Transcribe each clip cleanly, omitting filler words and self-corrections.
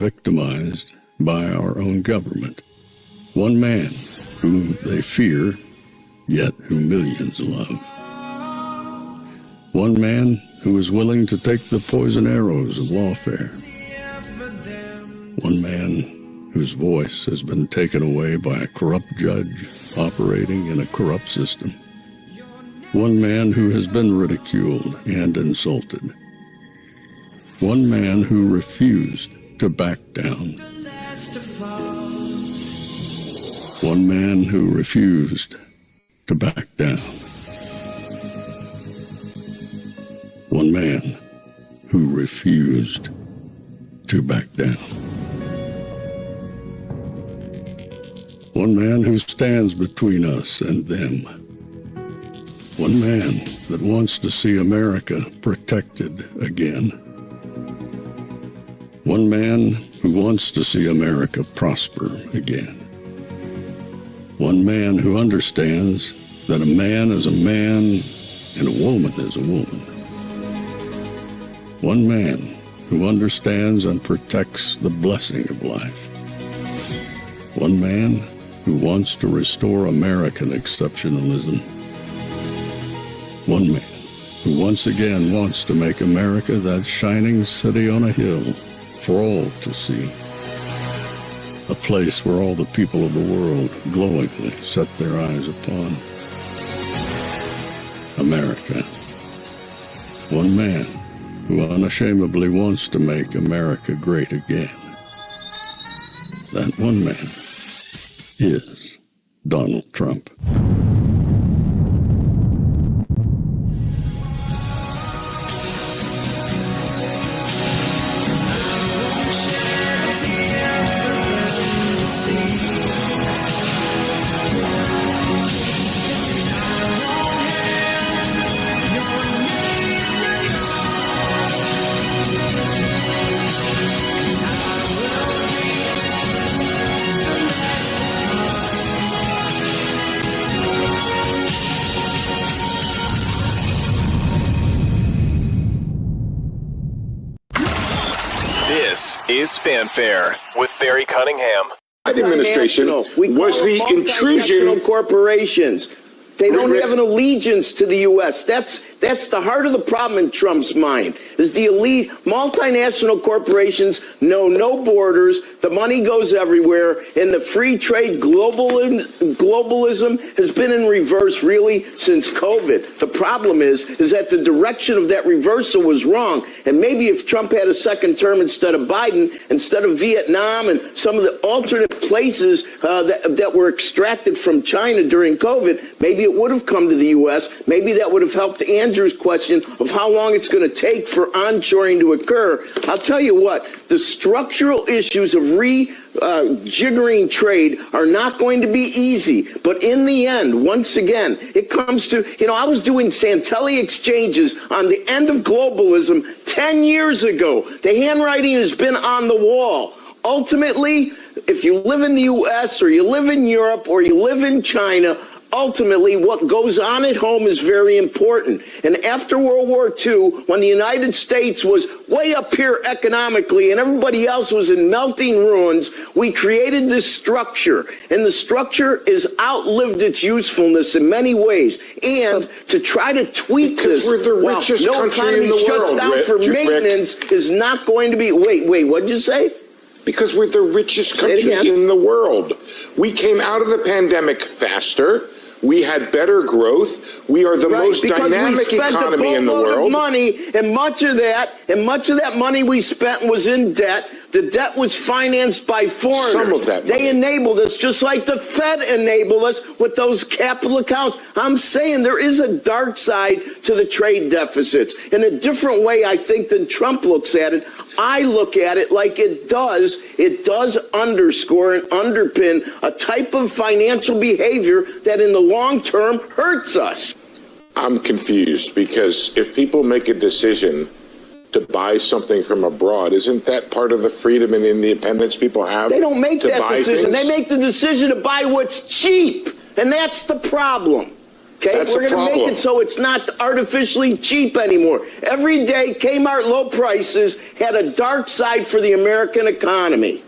victimized by our own government. One man whom they fear, yet who millions love. One man who is willing to take the poison arrows of lawfare. One man whose voice has been taken away by a corrupt judge operating in a corrupt system. One man who has been ridiculed and insulted. One man who refused to back down. One man who refused to back down. One man who refused to back down. One man who stands between us and them. One man that wants to see America protected again. One man who wants to see America prosper again. One man who understands that a man is a man and a woman is a woman. One man who understands and protects the blessing of life. One man who wants to restore American exceptionalism. One man who once again wants to make America that shining city on a hill for all to see. A place where all the people of the world glowingly set their eyes upon. America. One man who unashamedly wants to make America great again. That one man is Donald Trump. This is Fanfare with Barry Cunningham. The administration was the intrusion. Corporations. They don't have an allegiance to the U.S. That's the heart of the problem in Trump's mind, is the elite multinational corporations know no borders, the money goes everywhere, and the free trade globalism has been in reverse really since COVID. The problem is that the direction of that reversal was wrong, and maybe if Trump had a second term instead of Biden, instead of Vietnam and some of the alternate places that were extracted from China during COVID, maybe it would have come to the U.S. Maybe that would have helped Andrew's question of how long it's going to take for onshoring to occur. I'll tell you what, the structural issues of rejiggering trade are not going to be easy. But in the end, once again, it comes to, I was doing Santelli exchanges on the end of globalism 10 years ago. The handwriting has been on the wall. Ultimately, if you live in the U.S. or you live in Europe or you live in China, ultimately, what goes on at home is very important. And after World War II, when the United States was way up here economically and everybody else was in melting ruins, we created this structure. And the structure has outlived its usefulness in many ways. And to try to tweak this, we're the richest country in the shuts world, down for maintenance is not going to be... Wait, what'd you say? Because we're the richest country in the world. We came out of the pandemic faster. We had better growth. We are the most dynamic economy in the world. Money, and much of that money we spent was in debt. The debt was financed by foreigners. Some of that money. They enabled us, just like the Fed enabled us with those capital accounts. I'm saying there is a dark side to the trade deficits in a different way, I think, than Trump looks at it. I look at it like it does underscore and underpin a type of financial behavior that in the long term hurts us. I'm confused because if people make a decision to buy something from abroad, isn't that part of the freedom and independence people have? They don't make that decision. Things? They make the decision to buy what's cheap, and that's the problem. Okay, That's we're the going to make problem. it so it's not artificially cheap anymore. Every day, Kmart low prices had a dark side for the American economy.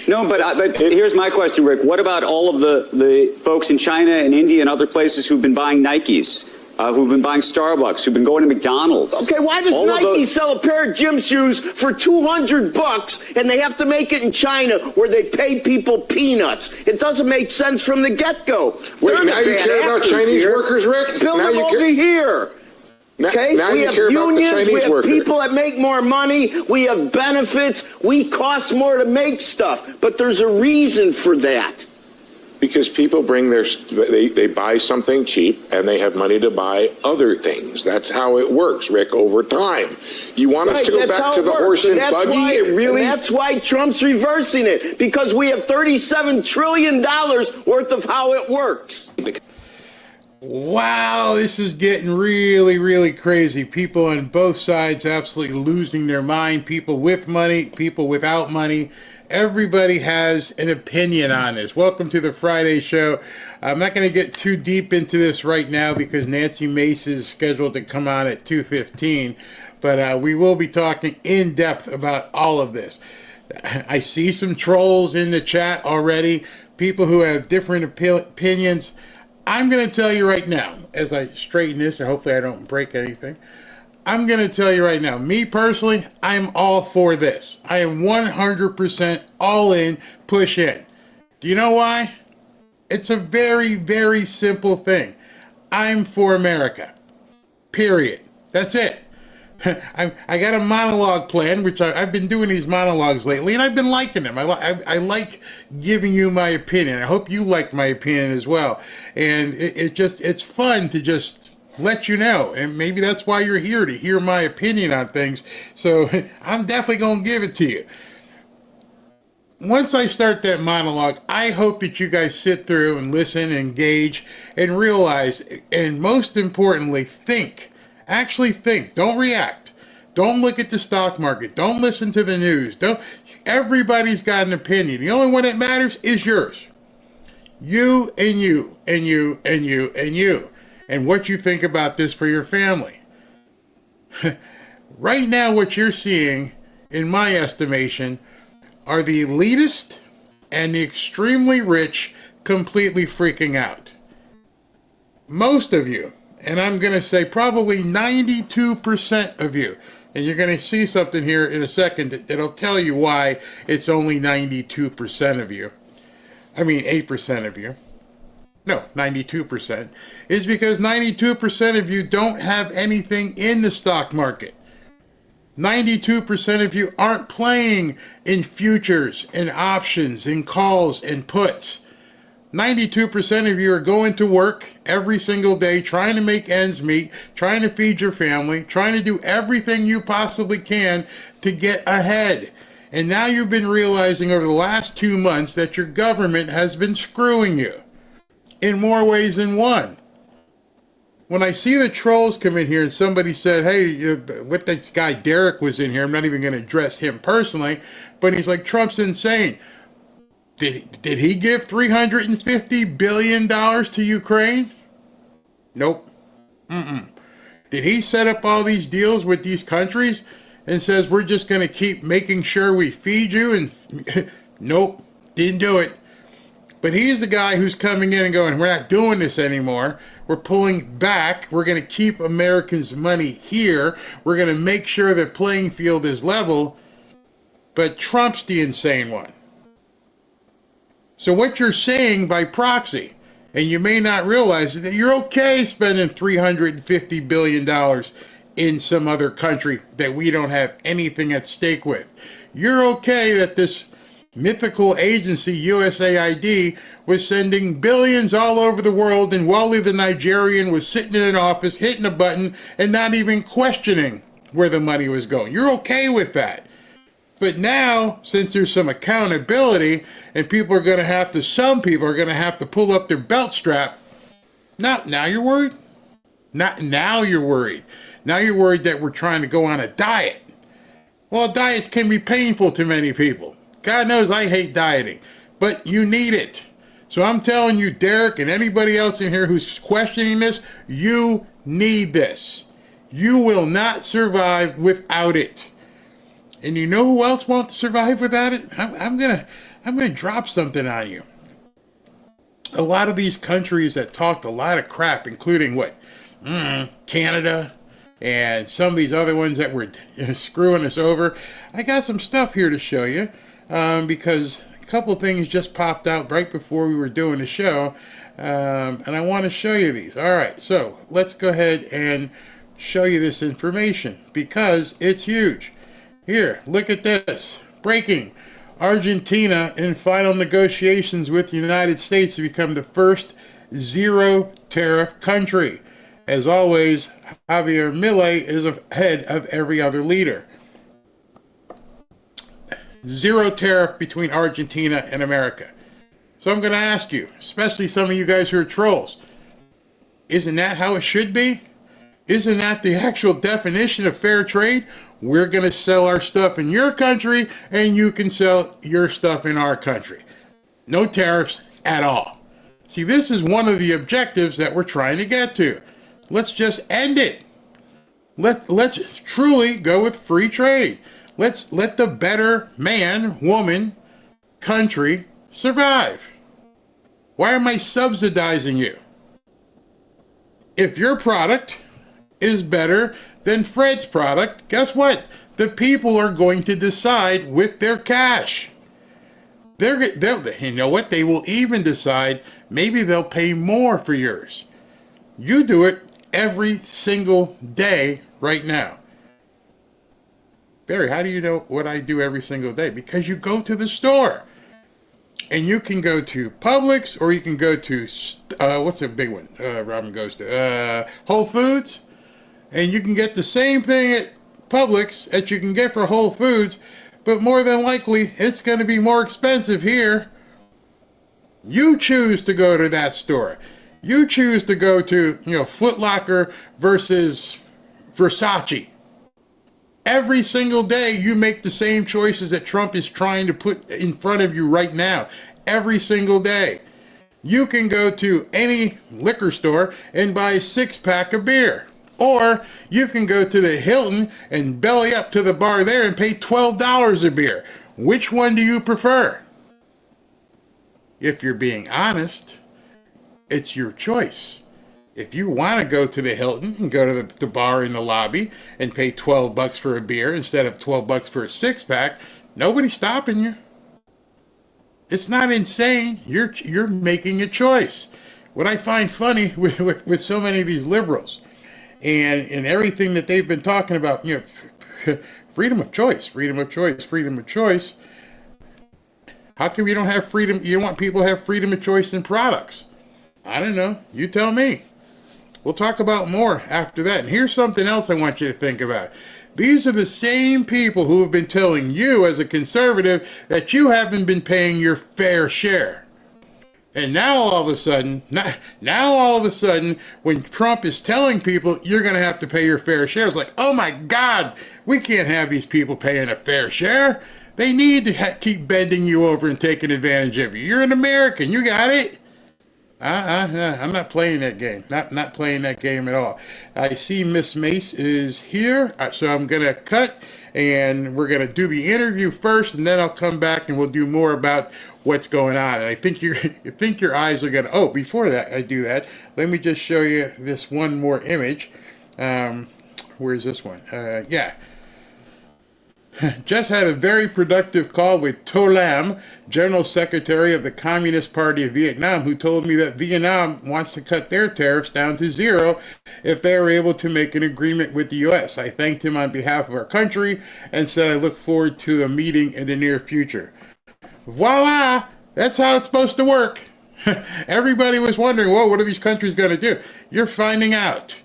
No, but here's my question, Rick. What about all of the folks in China and India and other places who've been buying Nikes, who've been buying Starbucks, who've been going to McDonald's? Okay, why does Nike sell a pair of gym shoes for $200 and they have to make it in China where they pay people peanuts? It doesn't make sense from the get-go. Wait, now you care about Chinese workers, Rick? Build them over here. Okay, now we you have care about the unions, Chinese we have worker. people that make more money, we have benefits, we cost more to make stuff, but there's a reason for that. Because people bring they buy something cheap and they have money to buy other things. That's how it works, Rick, over time. You want us to go back to the horse and buggy? That's why Trump's reversing it, because we have $37 trillion worth of how it works. Wow, this is getting really, really crazy. People on both sides absolutely losing their mind. People with money, people without money. Everybody has an opinion on this. Welcome to the Friday show. I'm not going to get too deep into this right now because Nancy Mace is scheduled to come on at 2:15. But we will be talking in depth about all of this. I see some trolls in the chat already. People who have different opinions. I'm going to tell you right now, as I straighten this, and hopefully I don't break anything, I'm going to tell you right now, me personally, I'm all for this. I am 100% all in, push in. Do you know why? It's a very, very simple thing. I'm for America. Period. That's it. I got a monologue plan, which I've been doing these monologues lately, and I've been liking them. I like giving you my opinion. I hope you like my opinion as well. And it's fun to just let you know. And maybe that's why you're here, to hear my opinion on things. So I'm definitely going to give it to you. Once I start that monologue, I hope that you guys sit through and listen, engage, and realize, and most importantly, think. Actually think. Don't react. Don't look at the stock market. Don't listen to the news. Everybody's got an opinion. The only one that matters is yours. You and you and you and you and you. And what you think about this for your family. Right now, what you're seeing, in my estimation, are the elitist and the extremely rich completely freaking out. Most of you, and I'm going to say probably 92% of you, and you're going to see something here in a second that'll tell you why it's only 92% of you. I mean 8% of you. No, 92%. Is because 92% of you don't have anything in the stock market. 92% of you aren't playing in futures and options and calls and puts. 92% of you are going to work every single day, trying to make ends meet, trying to feed your family, trying to do everything you possibly can to get ahead. And now you've been realizing over the last 2 months that your government has been screwing you in more ways than one. When I see the trolls come in here and somebody said, hey, what this guy Derek was in here, I'm not even going to address him personally, but he's like, Trump's insane. Did he give $350 billion to Ukraine? Nope. Did he set up all these deals with these countries and says we're just going to keep making sure we feed you? And nope, didn't do it. But he's the guy who's coming in and going, we're not doing this anymore. We're pulling back. We're going to keep Americans' money here. We're going to make sure the playing field is level. But Trump's the insane one. So what you're saying by proxy, and you may not realize, is that you're okay spending $350 billion in some other country that we don't have anything at stake with. You're okay that this mythical agency, USAID, was sending billions all over the world, and Wally the Nigerian was sitting in an office, hitting a button, and not even questioning where the money was going. You're okay with that. But now, since there's some accountability, and some people are going to have to pull up their belt strap, now you're worried? Now you're worried. Now you're worried that we're trying to go on a diet. Well, diets can be painful to many people. God knows I hate dieting, but you need it. So I'm telling you, Derek, and anybody else in here who's questioning this, you need this. You will not survive without it. And you know who else won't survive without it? I'm gonna drop something on you. A lot of these countries that talked a lot of crap, including Canada, and some of these other ones that were screwing us over. I got some stuff here to show you because a couple of things just popped out right before we were doing the show, and I want to show you these. All right, so let's go ahead and show you this information because it's huge. Here, look at this. Breaking. Argentina in final negotiations with the United States to become the first zero tariff country. As always, Javier Milei is ahead of every other leader. Zero tariff between Argentina and America. So I'm going to ask you, especially some of you guys who are trolls, isn't that how it should be? Isn't that the actual definition of fair trade? We're going to sell our stuff in your country and you can sell your stuff in our country. No tariffs at all. See, this is one of the objectives that we're trying to get to. Let's just end it. Let's truly go with free trade. Let's let the better man, woman, country survive. Why am I subsidizing you? If your product is better than Fred's product, guess what? The people are going to decide with their cash. They'll you know what? They will even decide maybe they'll pay more for yours. You do it every single day right now. Barry, how do you know what I do every single day? Because you go to the store. And you can go to Publix or you can go to, what's the big one Robin goes to? Whole Foods. And you can get the same thing at Publix that you can get for Whole Foods, but more than likely it's going to be more expensive here. You choose to go to that store. You choose to go to, Foot Locker versus Versace. Every single day you make the same choices that Trump is trying to put in front of you right now. Every single day. You can go to any liquor store and buy a 6-pack of beer. Or you can go to the Hilton and belly up to the bar there and pay $12 a beer. Which one do you prefer? If you're being honest, it's your choice. If you want to go to the Hilton and go to the bar in the lobby and pay $12 for a beer instead of $12 for a 6-pack, nobody's stopping you. It's not insane. You're making a choice. What I find funny with so many of these liberals and everything that they've been talking about, freedom of choice, freedom of choice, freedom of choice. How come you don't have freedom? You don't want people to have freedom of choice in products? I don't know. You tell me. We'll talk about more after that. And here's something else I want you to think about. These are the same people who have been telling you as a conservative that you haven't been paying your fair share. And now all of a sudden, when Trump is telling people you're going to have to pay your fair share, it's like, oh my God, we can't have these people paying a fair share. They need to keep bending you over and taking advantage of you. You're an American. You got it. I'm not playing that game. Not playing that game at all. I see Miss Mace is here, so I'm going to cut, and we're going to do the interview first, and then I'll come back and we'll do more about what's going on. And I think your eyes are going to... Oh, before that, I do that. Let me just show you this one more image. Where's this one? Yeah. Just had a very productive call with To Lam, General Secretary of the Communist Party of Vietnam, who told me that Vietnam wants to cut their tariffs down to zero if they are able to make an agreement with the U.S. I thanked him on behalf of our country and said I look forward to a meeting in the near future. Voila! That's how it's supposed to work. Everybody was wondering, well, what are these countries going to do? You're finding out.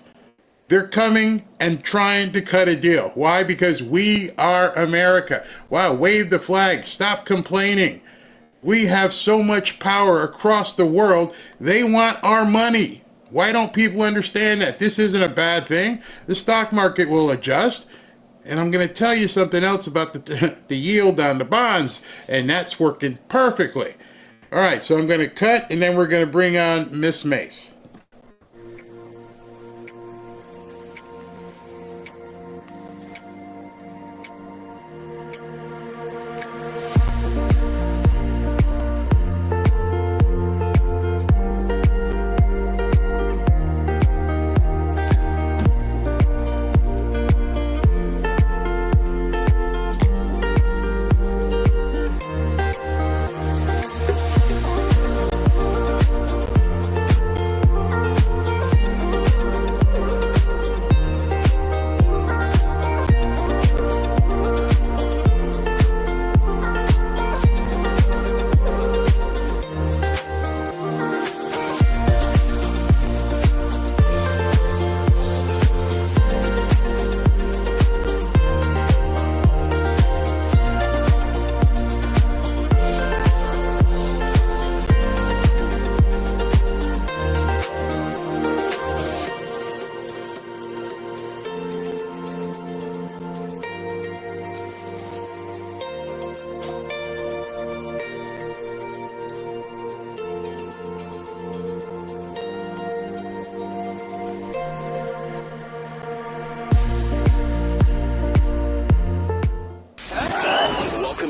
They're coming and trying to cut a deal. Why? Because we are America. Wow, wave the flag. Stop complaining. We have so much power across the world. They want our money. Why don't people understand that? This isn't a bad thing. The stock market will adjust. And I'm going to tell you something else about the yield on the bonds. And that's working perfectly. All right, so I'm going to cut, and then we're going to bring on Miss Mace.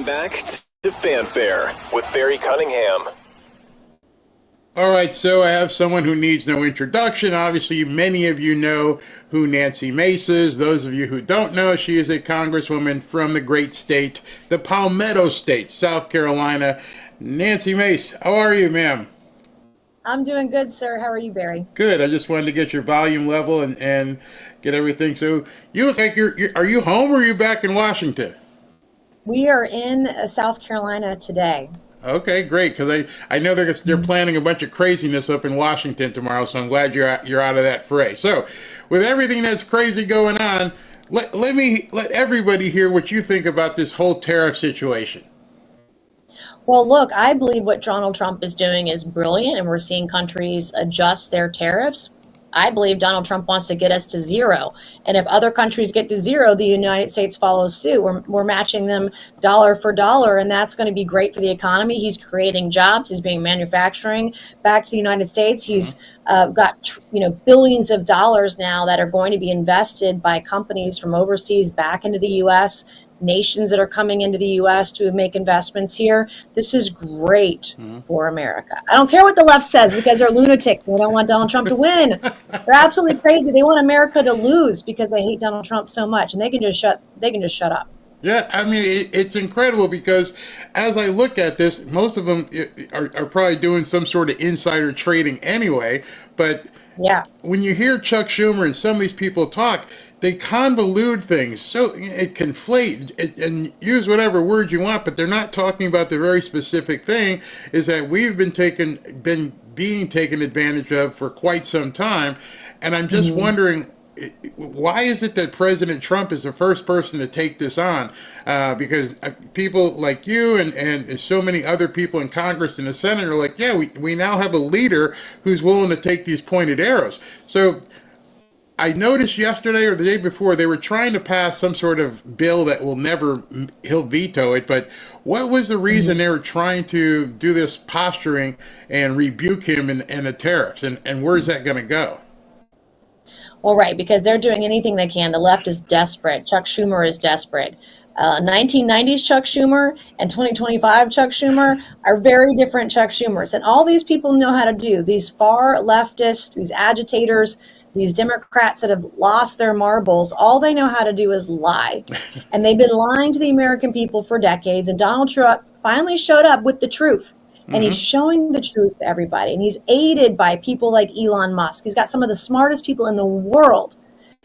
Back to Fanfare with Barry Cunningham. All right, so I have someone who needs no introduction. Obviously, many of you know who Nancy Mace is. Those of you who don't know, she is a congresswoman from the great state, the Palmetto State, South Carolina. Nancy Mace, how are you, ma'am? I'm doing good, sir. How are you, Barry? Good. I just wanted to get your volume level and get everything. So you look like are you home or are you back in Washington? We are in South Carolina today. Okay, great. Because I know they're planning a bunch of craziness up in Washington tomorrow, so I'm glad you're out of that fray. So, with everything that's crazy going on, let everybody hear what you think about this whole tariff situation. Well, look, I believe what Donald Trump is doing is brilliant, and we're seeing countries adjust their tariffs. I believe Donald Trump wants to get us to zero. And if other countries get to zero, the United States follows suit. We're matching them dollar for dollar, and that's going to be great for the economy. He's creating jobs. He's bringing manufacturing back to the United States. He's got billions of dollars now that are going to be invested by companies from overseas back into the U.S., nations that are coming into the U.S. to make investments here. This is great for America. I don't care what the left says because they're lunatics and they don't want Donald Trump to win. They're absolutely crazy. They want America to lose because they hate Donald Trump so much, and they can just shut up. Yeah, I mean, it's incredible because as I look at this, most of them are probably doing some sort of insider trading anyway. But yeah, when you hear Chuck Schumer and some of these people talk, they convolute things, so it conflate and use whatever words you want, but they're not talking about the very specific thing is that we've been being taken advantage of for quite some time. And I'm just wondering, why is it that President Trump is the first person to take this on? Because people like you and so many other people in Congress and the Senate are like, yeah, we now have a leader who's willing to take these pointed arrows. So I noticed yesterday or the day before they were trying to pass some sort of bill that he'll veto it, but what was the reason they were trying to do this posturing and rebuke him and the tariffs, and where's that going to go? Well, right, because they're doing anything they can. The left is desperate. Chuck Schumer is desperate. 1990s Chuck Schumer and 2025 Chuck Schumer are very different Chuck Schumers. And all these people know how to do, these far leftists, these agitators, these Democrats that have lost their marbles, all they know how to do is lie. And they've been lying to the American people for decades. And Donald Trump finally showed up with the truth. And he's showing the truth to everybody. And he's aided by people like Elon Musk. He's got some of the smartest people in the world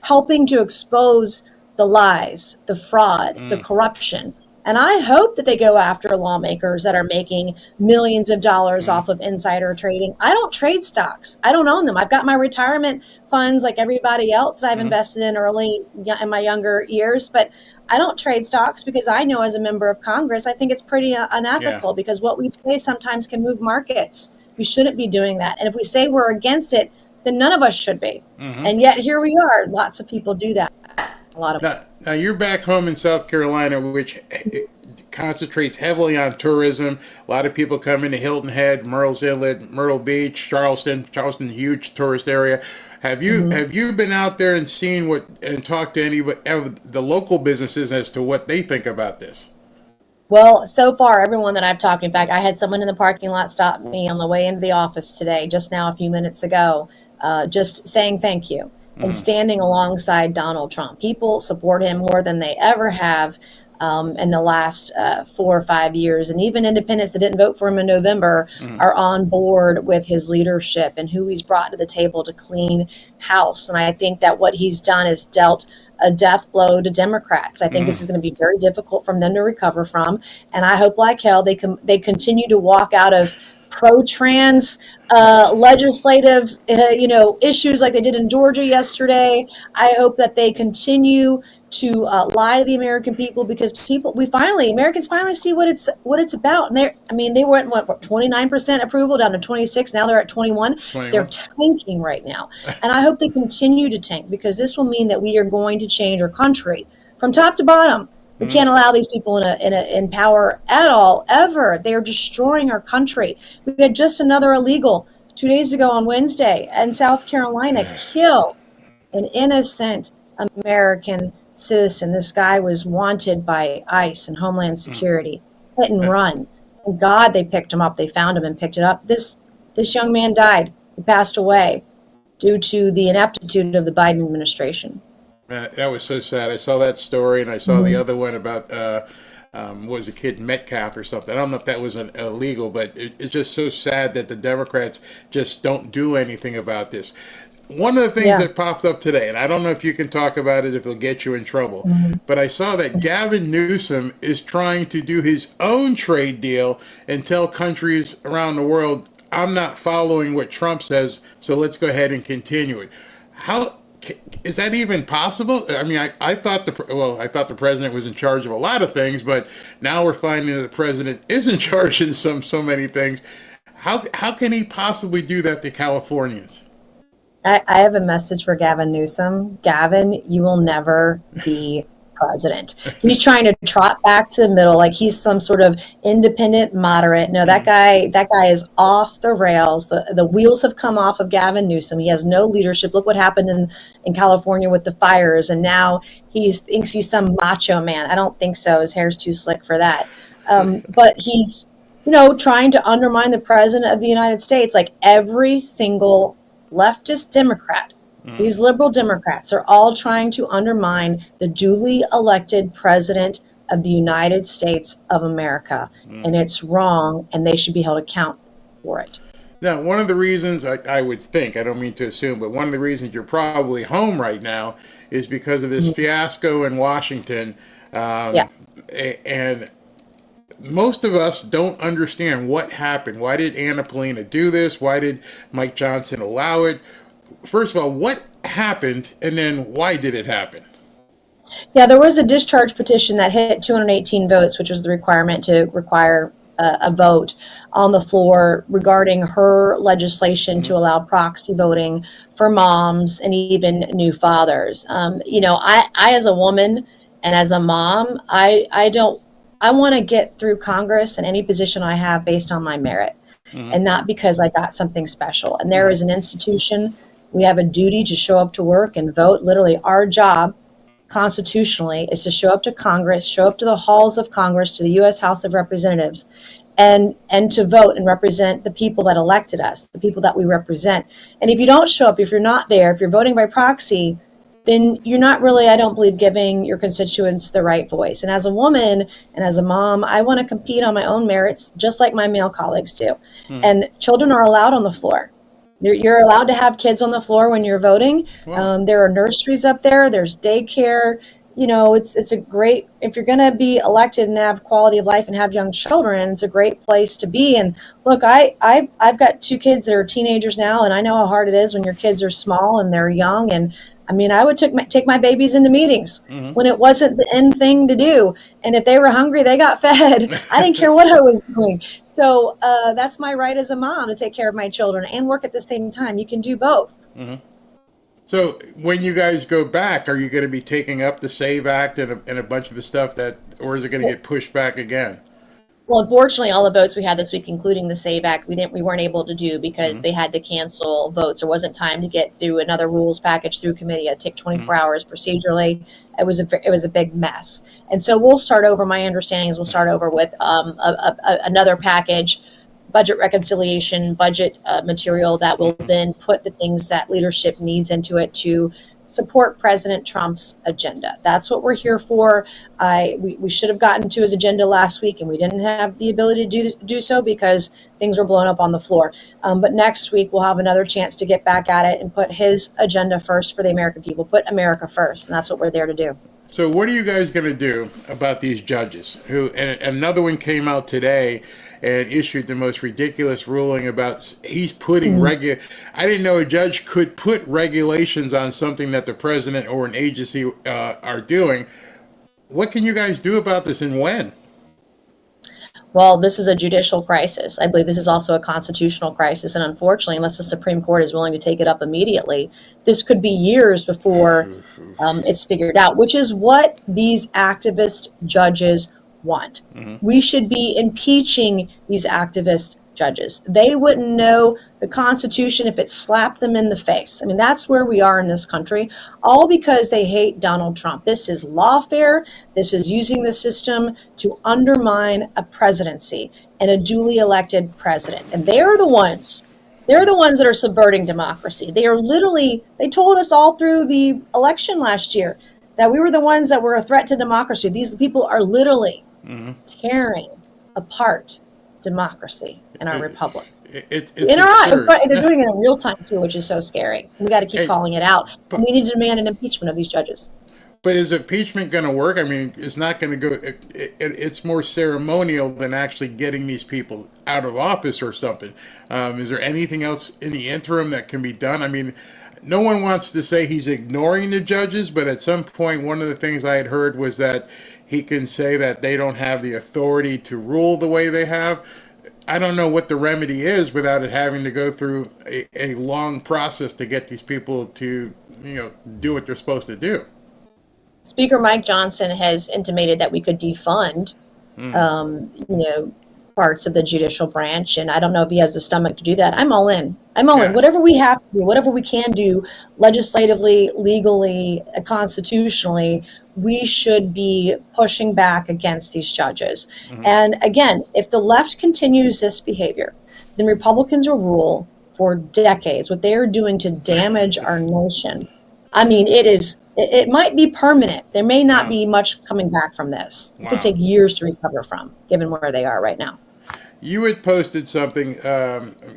helping to expose the lies, the fraud, the corruption. And I hope that they go after lawmakers that are making millions of dollars off of insider trading. I don't trade stocks. I don't own them. I've got my retirement funds like everybody else that I've invested in early in my younger years. But I don't trade stocks because I know as a member of Congress, I think it's pretty unethical because what we say sometimes can move markets. We shouldn't be doing that. And if we say we're against it, then none of us should be. And yet here we are. Lots of people do that. A lot of now you're back home in South Carolina, which concentrates heavily on tourism. A lot of people come into Hilton Head, Myrtle's Inlet, Myrtle Beach, Charleston, huge tourist area. Have you been out there and seen what and talked to any of the local businesses as to what they think about this? Well, so far, everyone that I've talked to, in fact, I had someone in the parking lot stop me on the way into the office today, just now a few minutes ago, just saying thank you and standing alongside Donald Trump. People support him more than they ever have in the last 4 or 5 years. And even independents that didn't vote for him in November are on board with his leadership and who he's brought to the table to clean house. And I think that what he's done is dealt a death blow to Democrats. I think this is going to be very difficult for them to recover from. And I hope like hell they continue to walk out of pro-trans legislative issues like they did in Georgia yesterday. I hope that they continue to lie to the American people, because Americans finally see what it's about. And they went 29% approval down to 26. Now they're at 21. They're tanking right now, and I hope they continue to tank, because this will mean that we are going to change our country from top to bottom. We can't allow these people in power at all, ever. They are destroying our country. We had just another illegal 2 days ago on Wednesday in South Carolina kill an innocent American citizen. This guy was wanted by ICE and Homeland Security. Hit and run. Thank God they picked him up. They found him and picked it up. This young man died. He passed away due to the ineptitude of the Biden administration. That was so sad. I saw that story, and I saw the other one about was a kid Metcalf or something. I don't know if that was illegal, but it's just so sad that the Democrats just don't do anything about this. One of the things that popped up today, and I don't know if you can talk about it if it'll get you in trouble, but I saw that Gavin Newsom is trying to do his own trade deal and tell countries around the world, I'm not following what Trump says, so let's go ahead and continue it. How is that even possible? I mean, I thought the president was in charge of a lot of things, but now we're finding that the president is in charge in so many things. How can he possibly do that to Californians? I have a message for Gavin Newsom. Gavin, you will never be president. He's trying to trot back to the middle like he's some sort of independent moderate. No, that guy is off the rails. The wheels have come off of Gavin Newsom. He has no leadership. Look what happened in California with the fires, and now he thinks he's some macho man. I don't think so. His hair's too slick for that. But he's trying to undermine the president of the United States, like every single leftist Democrat. These liberal Democrats are all trying to undermine the duly elected president of the United States of America. And it's wrong, and they should be held accountable for it. Now, one of the reasons I would think, I don't mean to assume, but one of the reasons you're probably home right now is because of this fiasco in Washington. And most of us don't understand what happened. Why did Anna Paulina do this? Why did Mike Johnson allow it? First of all, what happened, and then why did it happen? Yeah, there was a discharge petition that hit 218 votes, which was the requirement to require a vote on the floor regarding her legislation to allow proxy voting for moms and even new fathers. I as a woman and as a mom, I want to get through Congress and any position I have based on my merit and not because I got something special. And there is an institution. We have a duty to show up to work and vote. Literally, our job constitutionally is to show up to Congress, show up to the halls of Congress, to the U.S. House of Representatives, and to vote and represent the people that elected us, the people that we represent. And if you don't show up, if you're not there, if you're voting by proxy, then you're not really, I don't believe, giving your constituents the right voice. And as a woman and as a mom, I want to compete on my own merits, just like my male colleagues do. And children are allowed on the floor. You're allowed to have kids on the floor when you're voting. Wow. There are nurseries up there. There's daycare. It's a great, if you're going to be elected and have quality of life and have young children, it's a great place to be. And look, I've got 2 kids that are teenagers now, and I know how hard it is when your kids are small and they're young. And I mean, I would take my babies into meetings when it wasn't the end thing to do. And if they were hungry, they got fed. I didn't care what I was doing. So that's my right as a mom, to take care of my children and work at the same time. You can do both. So when you guys go back, are you going to be taking up the SAVE Act and a bunch of the stuff that or is it going to get pushed back again? Well, unfortunately, all the votes we had this week, including the SAVE Act, we weren't able to do because they had to cancel votes. There wasn't time to get through another rules package through committee. It took 24 hours procedurally. It was a big mess. And so we'll start over. My understanding is we'll start over with another package, budget reconciliation, budget material that will then put the things that leadership needs into it to support President Trump's agenda. That's what we're here for. We should have gotten to his agenda last week, and we didn't have the ability to do so because things were blown up on the floor. But next week, we'll have another chance to get back at it and put his agenda first for the American people, put America first, and that's what we're there to do. So what are you guys going to do about these judges? And another one came out today and issued the most ridiculous ruling about he's putting I didn't know a judge could put regulations on something that the president or an agency are doing. What can you guys do about this, and when? Well, this is a judicial crisis. I believe this is also a constitutional crisis. And unfortunately, unless the Supreme Court is willing to take it up immediately, this could be years before it's figured out, which is what these activist judges want. We should be impeaching these activist judges. They wouldn't know the Constitution if it slapped them in the face. I mean, that's where we are in this country, all because they hate Donald Trump. This is lawfare. This is using the system to undermine a presidency and a duly elected president. And they're the ones that are subverting democracy. They told us all through the election last year that we were the ones that were a threat to democracy. These people are literally tearing apart democracy in our republic. It's in our eyes. They're doing it in real time too, which is so scary. We got to keep calling it out. And we need to demand an impeachment of these judges. But is impeachment going to work? I mean, it's not going to go. It's more ceremonial than actually getting these people out of office or something. Is there anything else in the interim that can be done? I mean, no one wants to say he's ignoring the judges, but at some point, one of the things I had heard was that he can say that they don't have the authority to rule the way they have. I don't know what the remedy is without it having to go through a long process to get these people to, do what they're supposed to do. Speaker Mike Johnson has intimated that we could defund, parts of the judicial branch, and I don't know if he has the stomach to do that. I'm all in. Whatever we have to do, whatever we can do, legislatively, legally, constitutionally, we should be pushing back against these judges. And again, if the left continues this behavior, then Republicans will rule for decades. What they are doing to damage our nation, I mean, it might be permanent. There may not be much coming back from this. It could take years to recover from, given where they are right now. You had posted something,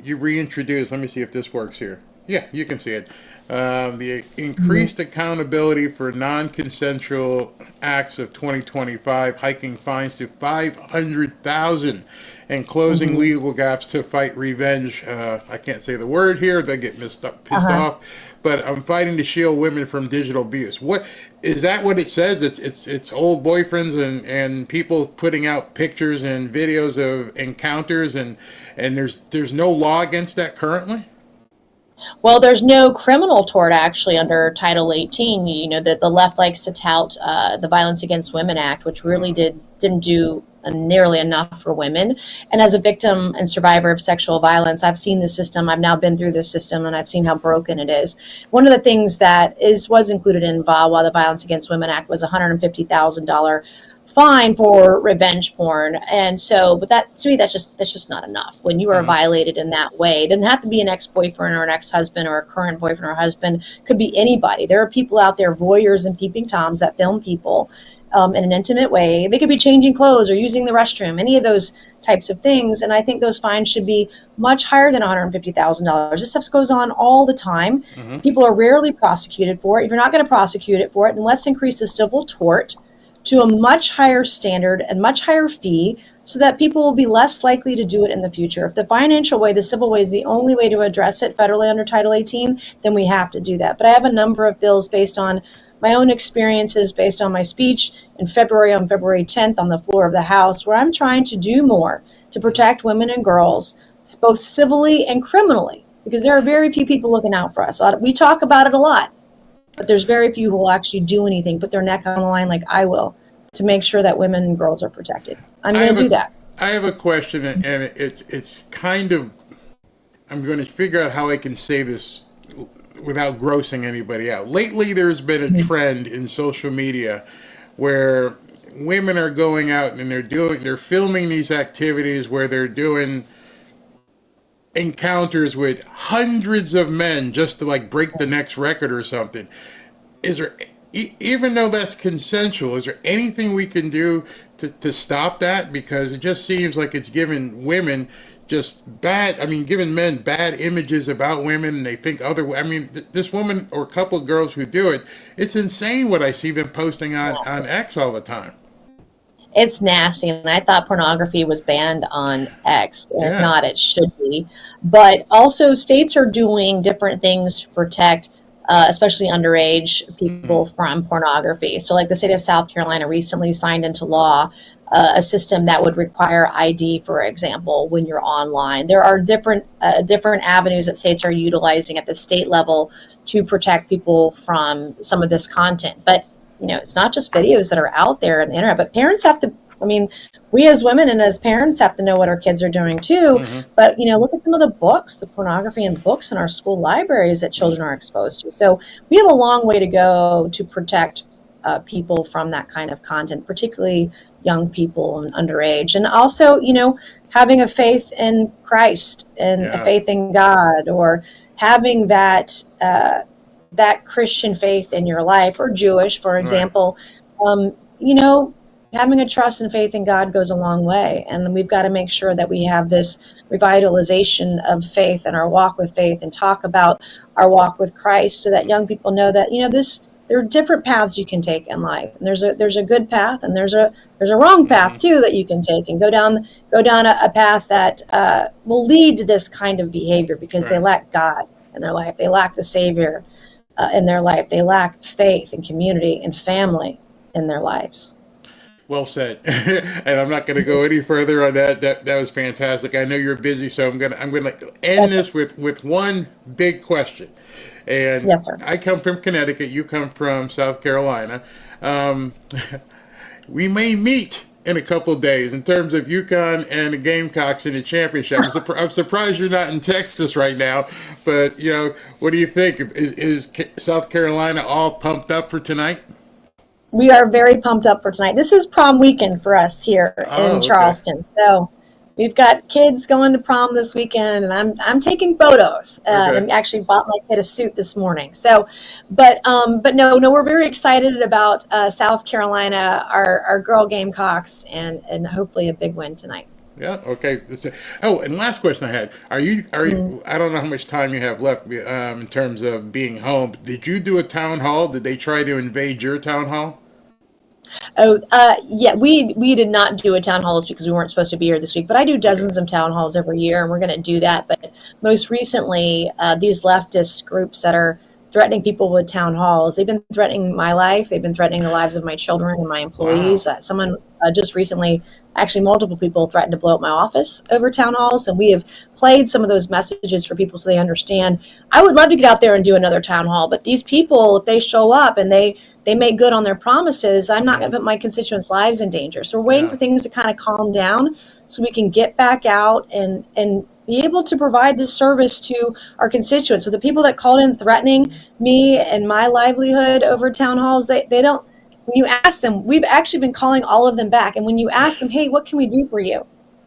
you reintroduced, let me see if this works here. Yeah, you can see it. The increased accountability for non-consensual acts of 2025, hiking fines to $500,000 and closing legal gaps to fight revenge. I can't say the word here, they get pissed off. But I'm fighting to shield women from digital abuse. What is that? What it says? It's old boyfriends and people putting out pictures and videos of encounters, and there's no law against that currently. Well, there's no criminal tort actually under Title 18. You know that the left likes to tout the Violence Against Women Act, which really didn't do nearly enough for women. And as a victim and survivor of sexual violence, I've seen the system. I've now been through the system, and I've seen how broken it is. One of the things that was included in VAWA, the Violence Against Women Act, was a $150,000 fine for revenge porn. And so, but that, to me, that's just not enough. When you are violated in that way, it doesn't have to be an ex-boyfriend or an ex-husband or a current boyfriend or husband. It could be anybody. There are people out there, voyeurs and peeping toms, that film people in an intimate way. They could be changing clothes or using the restroom, any of those types of things. And I think those fines should be much higher than $150,000. This stuff goes on all the time. People are rarely prosecuted for it. If you're not going to prosecute it for it, then let's increase the civil tort to a much higher standard and much higher fee so that people will be less likely to do it in the future. If the financial way, the civil way is the only way to address it federally under Title 18, then we have to do that. But I have a number of bills based on my own experiences, based on my speech in February, on February 10th on the floor of the House, where I'm trying to do more to protect women and girls, both civilly and criminally, because there are very few people looking out for us. We talk about it a lot, but there's very few who will actually do anything, put their neck on the line like I will, to make sure that women and girls are protected. I'm going to do that. I have a question, and it's kind of, I'm going to figure out how I can say this without grossing anybody out. Lately, there's been a trend in social media where women are going out and they're filming these activities where they're doing encounters with hundreds of men just to like break the next record or something. Is there, even though that's consensual, is there anything we can do to stop that? Because it just seems like it's giving women just giving men bad images about women, and they think this woman or a couple of girls who do it, it's insane what I see them posting on X all the time. It's nasty, and I thought pornography was banned on X. If not, it should be. But also, states are doing different things to protect especially underage people from pornography. So like the state of South Carolina recently signed into law a system that would require ID, for example, when you're online. There are different avenues that states are utilizing at the state level to protect people from some of this content. But, it's not just videos that are out there on the internet, but parents have to, we as women and as parents have to know what our kids are doing too. Mm-hmm. But, look at some of the books, the pornography and books in our school libraries that children are exposed to. So we have a long way to go to protect people from that kind of content, particularly young people and underage. And also, having a faith in Christ and a faith in God, or having that Christian faith in your life, or Jewish, for example, having a trust and faith in God goes a long way. And we've got to make sure that we have this revitalization of faith and our walk with faith, and talk about our walk with Christ, so that young people know that, there are different paths you can take in life. And there's a good path, and there's a wrong path too that you can take, and go down a path that will lead to this kind of behavior, because they lack God in their life. They lack the Savior in their life. They lack faith and community and family in their lives. Well said. And I'm not going to go any further on that. That was fantastic. I know you're busy, so I'm going to end this with one big question. And yes, sir. I come from Connecticut. You come from South Carolina. We may meet in a couple of days in terms of UConn and the Gamecocks in the championship. I'm surprised you're not in Texas right now. But, what do you think? Is South Carolina all pumped up for tonight? We are very pumped up for tonight. This is prom weekend for us here in Charleston. Okay. So we've got kids going to prom this weekend, and I'm taking photos. I actually bought my kid a suit this morning. So, but no, we're very excited about South Carolina, our girl Gamecocks, and hopefully a big win tonight. Yeah. Okay. And last question I had: Are you? I don't know how much time you have left in terms of being home. Did you do a town hall? Did they try to invade your town hall? Yeah, we did not do a town hall this week because we weren't supposed to be here this week, but I do dozens of town halls every year, and we're going to do that. But most recently, these leftist groups that are threatening people with town halls, they've been threatening my life. They've been threatening the lives of my children and my employees. Wow. Someone just recently, actually multiple people, threatened to blow up my office over town halls, and we have played some of those messages for people so they understand. I would love to get out there and do another town hall, but these people, if they show up and they make good on their promises, I'm not going to put my constituents' lives in danger. So we're waiting for things to kind of calm down so we can get back out and be able to provide this service to our constituents. So the people that called in threatening me and my livelihood over town halls, they don't, when you ask them, we've actually been calling all of them back. And when you ask them, hey, what can we do for you?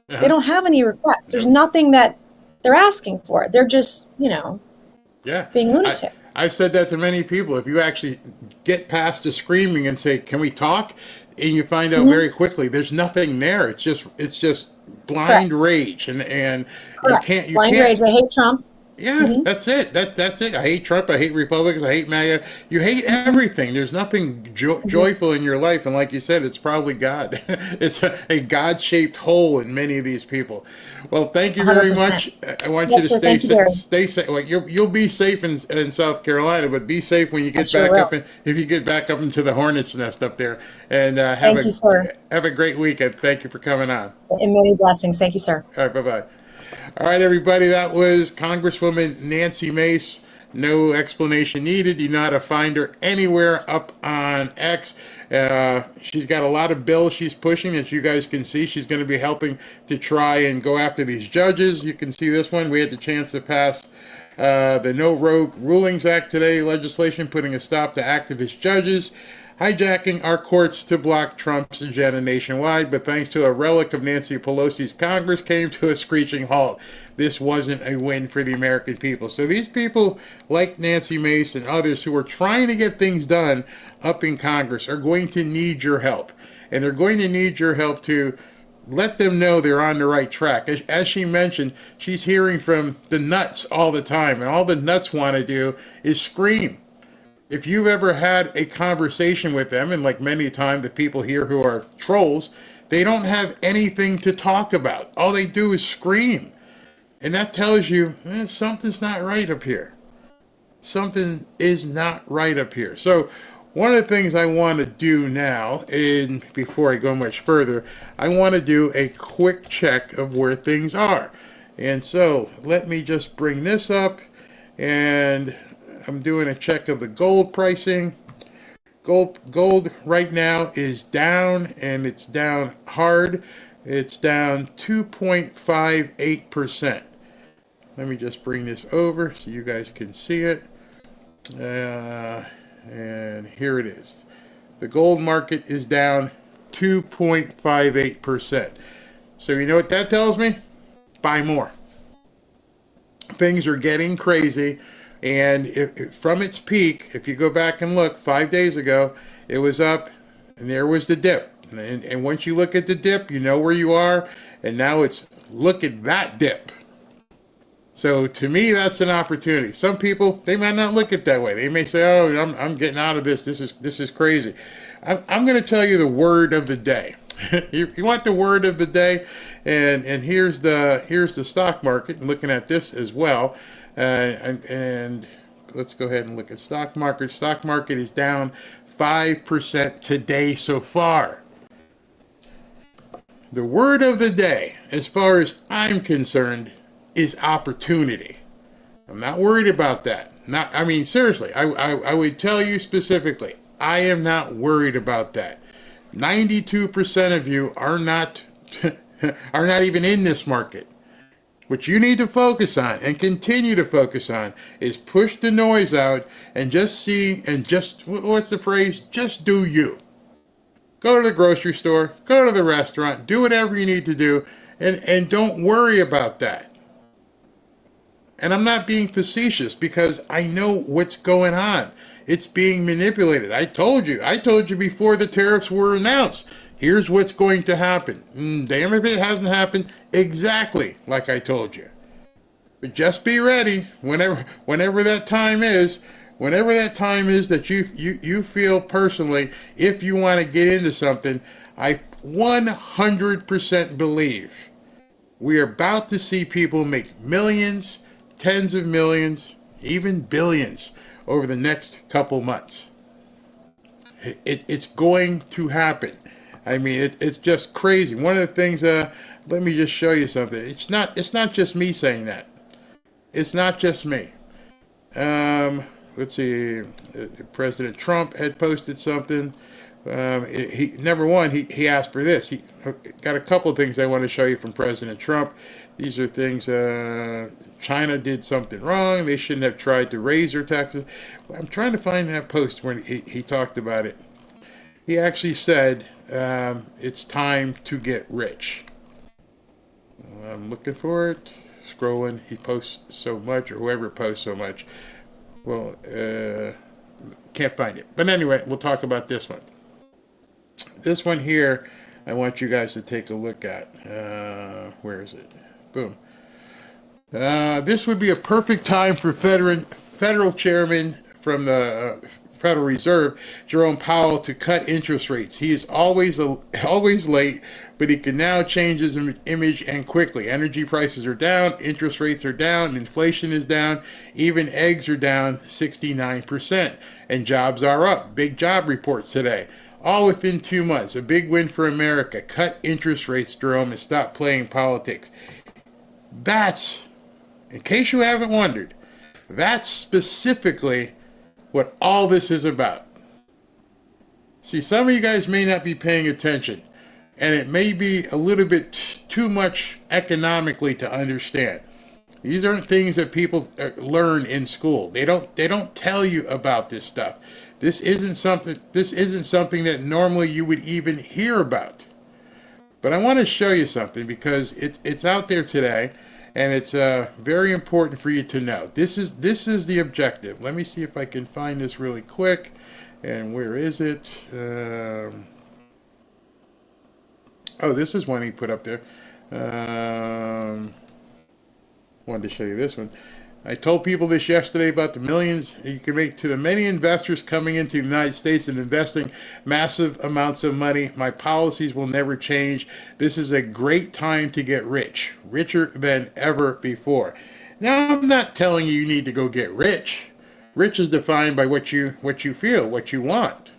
They don't have any requests. There's nothing that they're asking for. They're just, being lunatics. I've said that to many people. If you actually get past the screaming and say, can we talk? And you find out very quickly, there's nothing there. It's just blind rage. And you can't. Blind rage. They hate Trump. Yeah, that's it. That's it. I hate Trump. I hate Republicans. I hate MAGA. You hate everything. There's nothing joyful in your life. And like you said, it's probably God. It's a God-shaped hole in many of these people. Well, thank you very 100%. Much. I want you to stay safe. Well, you'll be safe in South Carolina, but be safe when you get back up. If you get back up into the hornet's nest up there. And have a great weekend. Thank you for coming on. And many blessings. Thank you, sir. All right. Bye-bye. All right, everybody, that was Congresswoman Nancy Mace. No explanation needed. You know how to find her anywhere up on X. She's got a lot of bills she's pushing. As you guys can see, she's going to be helping to try and go after these judges. You can see this one. We had the chance to pass the No Rogue Rulings Act today, legislation putting a stop to activist judges hijacking our courts to block Trump's agenda nationwide, but thanks to a relic of Nancy Pelosi's Congress, came to a screeching halt. This wasn't a win for the American people. So these people like Nancy Mace and others who are trying to get things done up in Congress are going to need your help. And they're going to need your help to let them know they're on the right track. As she mentioned, she's hearing from the nuts all the time, and all the nuts want to do is scream. If you've ever had a conversation with them, and like many times the people here who are trolls, they don't have anything to talk about. All they do is scream. And that tells you something's not right up here. Something is not right up here. So one of the things I want to do now, and before I go much further, I want to do a quick check of where things are. And so let me just bring this up, and I'm doing a check of the gold pricing. Gold right now is down, and it's down hard. It's down 2.58%. Let me just bring this over so you guys can see it. And here it is. The gold market is down 2.58%. So you know what that tells me? Buy more. Things are getting crazy. And if from its peak, if you go back and look, 5 days ago, it was up, and there was the dip. And once you look at the dip, you know where you are. And now it's, look at that dip. So to me, that's an opportunity. Some people, they might not look at it that way. They may say, "Oh, I'm getting out of this. This is crazy." I'm going to tell you the word of the day. You want the word of the day? And here's the stock market. And looking at this as well. And let's go ahead and look at stock market. Stock market is down 5% today so far. The word of the day, as far as I'm concerned, is opportunity. I'm not worried about that. Seriously, I would tell you specifically, I am not worried about that. 92% of you are not are not even in this market. What you need to focus on and continue to focus on is push the noise out and just see, and just, what's the phrase? Just do you. Go to the grocery store, go to the restaurant, do whatever you need to do, and don't worry about that. And I'm not being facetious because I know what's going on. It's being manipulated. I told you before the tariffs were announced. Here's what's going to happen. Damn if it hasn't happened exactly like I told you. But just be ready whenever that time is that you feel personally, if you want to get into something, I 100% believe we are about to see people make millions, tens of millions, even billions over the next couple months. It's going to happen. I mean, it's just crazy. One of the things, let me just show you something. It's not just me saying that. It's not just me. Let's see. President Trump had posted something. He asked for this. He got a couple of things I want to show you from President Trump. These are things, China did something wrong. They shouldn't have tried to raise their taxes. I'm trying to find that post when he talked about it. He actually said, it's time to get rich. I'm looking for it. Scrolling. He posts so much, or whoever posts so much. Well, can't find it. But anyway, we'll talk about this one. This one here, I want you guys to take a look at. Where is it? Boom. This would be a perfect time for federal chairman from the Federal Reserve, Jerome Powell, to cut interest rates. He is always late, but he can now change his image, and quickly. Energy prices are down, interest rates are down, inflation is down, even eggs are down 69%, and jobs are up. Big job reports today. All within 2 months. A big win for America. Cut interest rates, Jerome, and stop playing politics. That's, in case you haven't wondered, That's specifically what all this is about. See, some of you guys may not be paying attention, and it may be a little bit too much economically to understand. These aren't things that people learn in school. They don't tell you about this stuff. This isn't something that normally you would even hear about. But I want to show you something because it's out there today, and it's very important for you to know. This is the objective. Let me see if I can find this really quick. And where is it? Oh, this is one he put up there. Wanted to show you this one. I told people this yesterday about the millions you can make to the many investors coming into the United States and investing massive amounts of money. My policies will never change. This is a great time to get rich, richer than ever before. Now, I'm not telling you need to go get rich. Rich is defined by what you feel, what you want.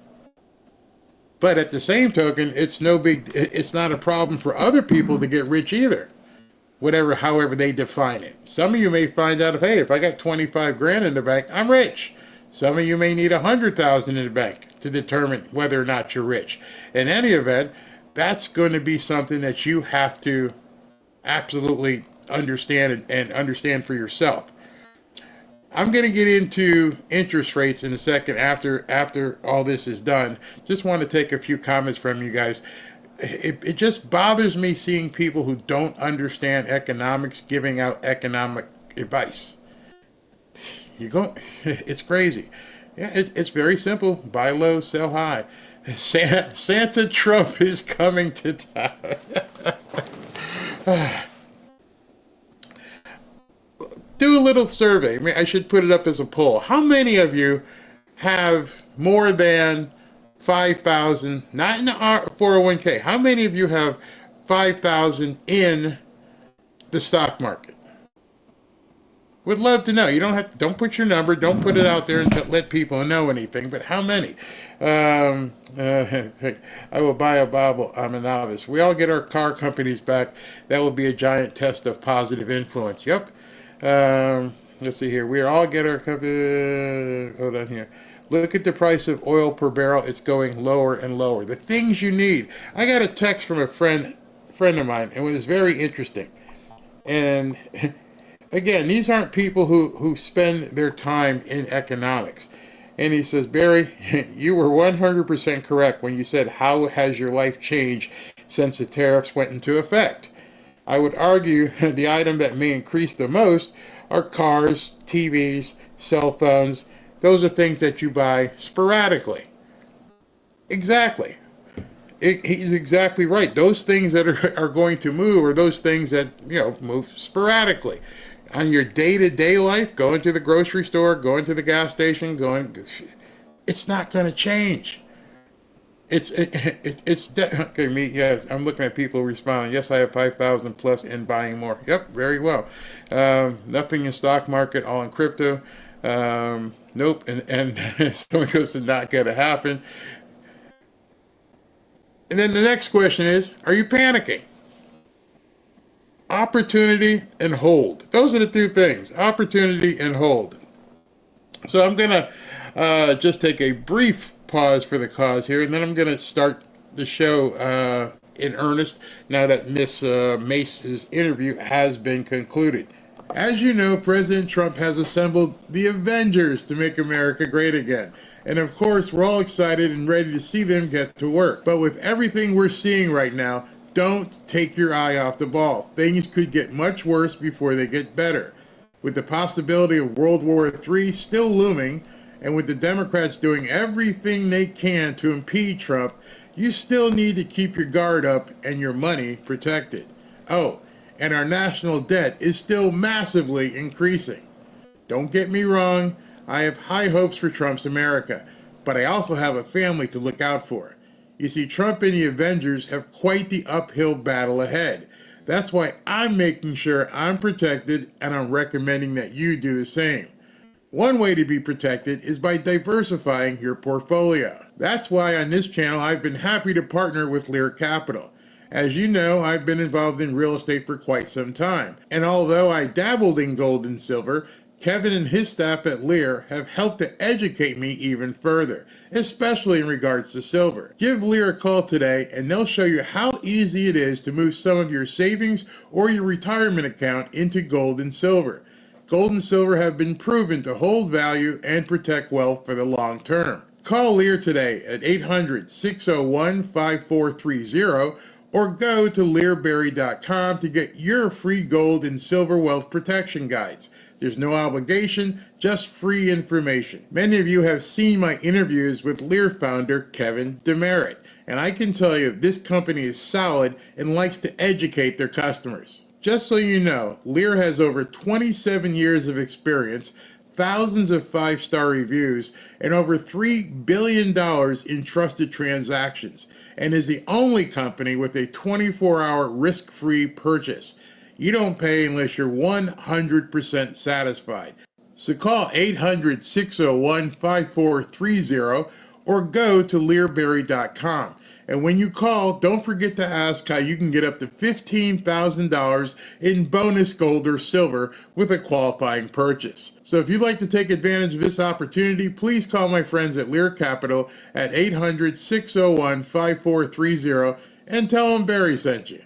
But at the same token, it's not a problem for other people to get rich either. However they define it. Some of you may find out, hey, if I got 25 grand in the bank, I'm rich. Some of you may need 100,000 in the bank to determine whether or not you're rich. In any event, that's going to be something that you have to absolutely understand and understand for yourself. I'm going to get into interest rates in a second after all this is done. Just want to take a few comments from you guys. It just bothers me seeing people who don't understand economics giving out economic advice. It's crazy. Yeah, it's very simple. Buy low, sell high. Santa Trump is coming to town. Do a little survey. I should put it up as a poll. How many of you have more than 5,000, not in the 401k. How many of you have 5,000 in the stock market? Would love to know. You don't put your number, don't put it out there and let people know anything, but how many? I will buy a Bible. I'm a novice. We all get our car companies back. That will be a giant test of positive influence. Yep. Let's see here. We all get our company. Hold on here. Look at the price of oil per barrel. It's going lower and lower. The things you need. I got a text from a friend of mine, and it was very interesting. And again, these aren't people who spend their time in economics. And he says, Barry, you were 100% correct when you said, how has your life changed since the tariffs went into effect? I would argue the item that may increase the most are cars, TVs, cell phones. Those are things that you buy sporadically. Exactly. He's exactly right. Those things that are going to move are those things that, move sporadically. On your day-to-day life, going to the grocery store, going to the gas station, it's not going to change. Okay, me, yes, I'm looking at people responding. Yes, I have 5,000 plus and buying more. Yep, very well. Nothing in stock market, all in crypto. Nope, and someone goes, it's not going to happen. And then the next question is, are you panicking? Opportunity and hold. Those are the two things, opportunity and hold. So I'm going to just take a brief pause for the cause here, and then I'm going to start the show in earnest now that Miss Mace's interview has been concluded. As you know, President Trump has assembled the Avengers to make America great again. And of course, we're all excited and ready to see them get to work. But with everything we're seeing right now, don't take your eye off the ball. Things could get much worse before they get better. With the possibility of World War III still looming, and with the Democrats doing everything they can to impede Trump, you still need to keep your guard up and your money protected. Oh, and our national debt is still massively increasing. Don't get me wrong, I have high hopes for Trump's America, but I also have a family to look out for. You see, Trump and the Avengers have quite the uphill battle ahead. That's why I'm making sure I'm protected, and I'm recommending that you do the same. One way to be protected is by diversifying your portfolio. That's why on this channel I've been happy to partner with Lear Capital. As you know, I've been involved in real estate for quite some time, and although I dabbled in gold and silver, Kevin and his staff at Lear have helped to educate me even further, especially in regards to silver. Give Lear a call today and they'll show you how easy it is to move some of your savings or your retirement account into gold and silver. Gold and silver have been proven to hold value and protect wealth for the long term. Call Lear today at 800-601-5430 or go to learberry.com to get your free gold and silver wealth protection guides. There's no obligation, just free information. Many of you have seen my interviews with Lear founder Kevin Demerit, and I can tell you this company is solid and likes to educate their customers. Just so you know, Lear has over 27 years of experience, thousands of 5-star reviews, and over $3 billion in trusted transactions, and is the only company with a 24-hour risk-free purchase. You don't pay unless you're 100% satisfied. So call 800-601-5430 or go to learberry.com. And when you call, don't forget to ask how you can get up to $15,000 in bonus gold or silver with a qualifying purchase. So if you'd like to take advantage of this opportunity, please call my friends at Lear Capital at 800-601-5430 and tell them Barry sent you.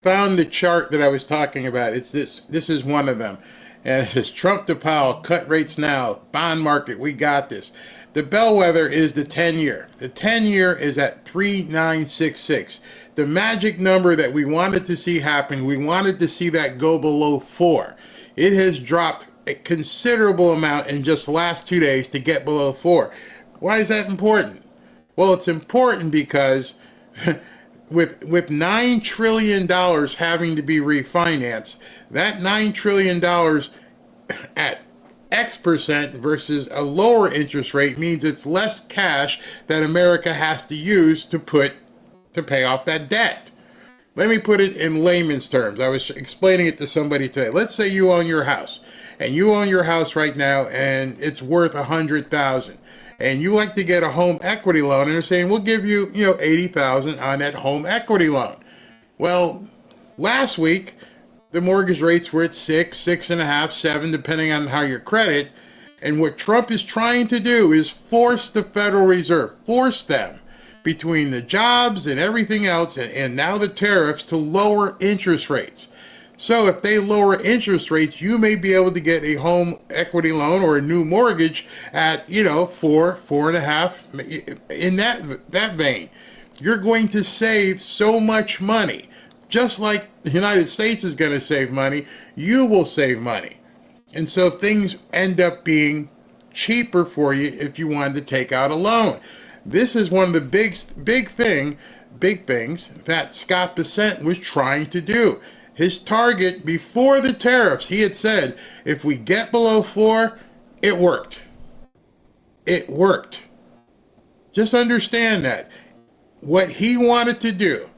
Found the chart that I was talking about. It's this. This is one of them. And it says Trump to Powell, cut rates now, bond market, we got this. The bellwether is the 10-year. The 10-year is at 3.966. The magic number that we wanted to see happen, we wanted to see that go below 4. It has dropped a considerable amount in just the last 2 days to get below 4. Why is that important? Well, it's important because with $9 trillion having to be refinanced, that $9 trillion at X% versus a lower interest rate means it's less cash that America has to use to pay off that debt. Let me put it in layman's terms. I was explaining it to somebody today. Let's say you own your house, and you own your house right now, and it's worth $100,000. And you like to get a home equity loan, and they're saying, we'll give you, $80,000 on that home equity loan. Well, last week, the mortgage rates were at 6, 6.5, 7, depending on how your credit. And what Trump is trying to do is force the Federal Reserve, force them between the jobs and everything else, and now the tariffs, to lower interest rates. So if they lower interest rates, you may be able to get a home equity loan or a new mortgage at, 4, 4.5, in that vein. You're going to save so much money. Just like the United States is going to save money, you will save money. And so things end up being cheaper for you if you wanted to take out a loan. This is one of the big things that Scott Bessent was trying to do. His target before the tariffs, he had said, if we get below 4, it worked. It worked. Just understand that. What he wanted to do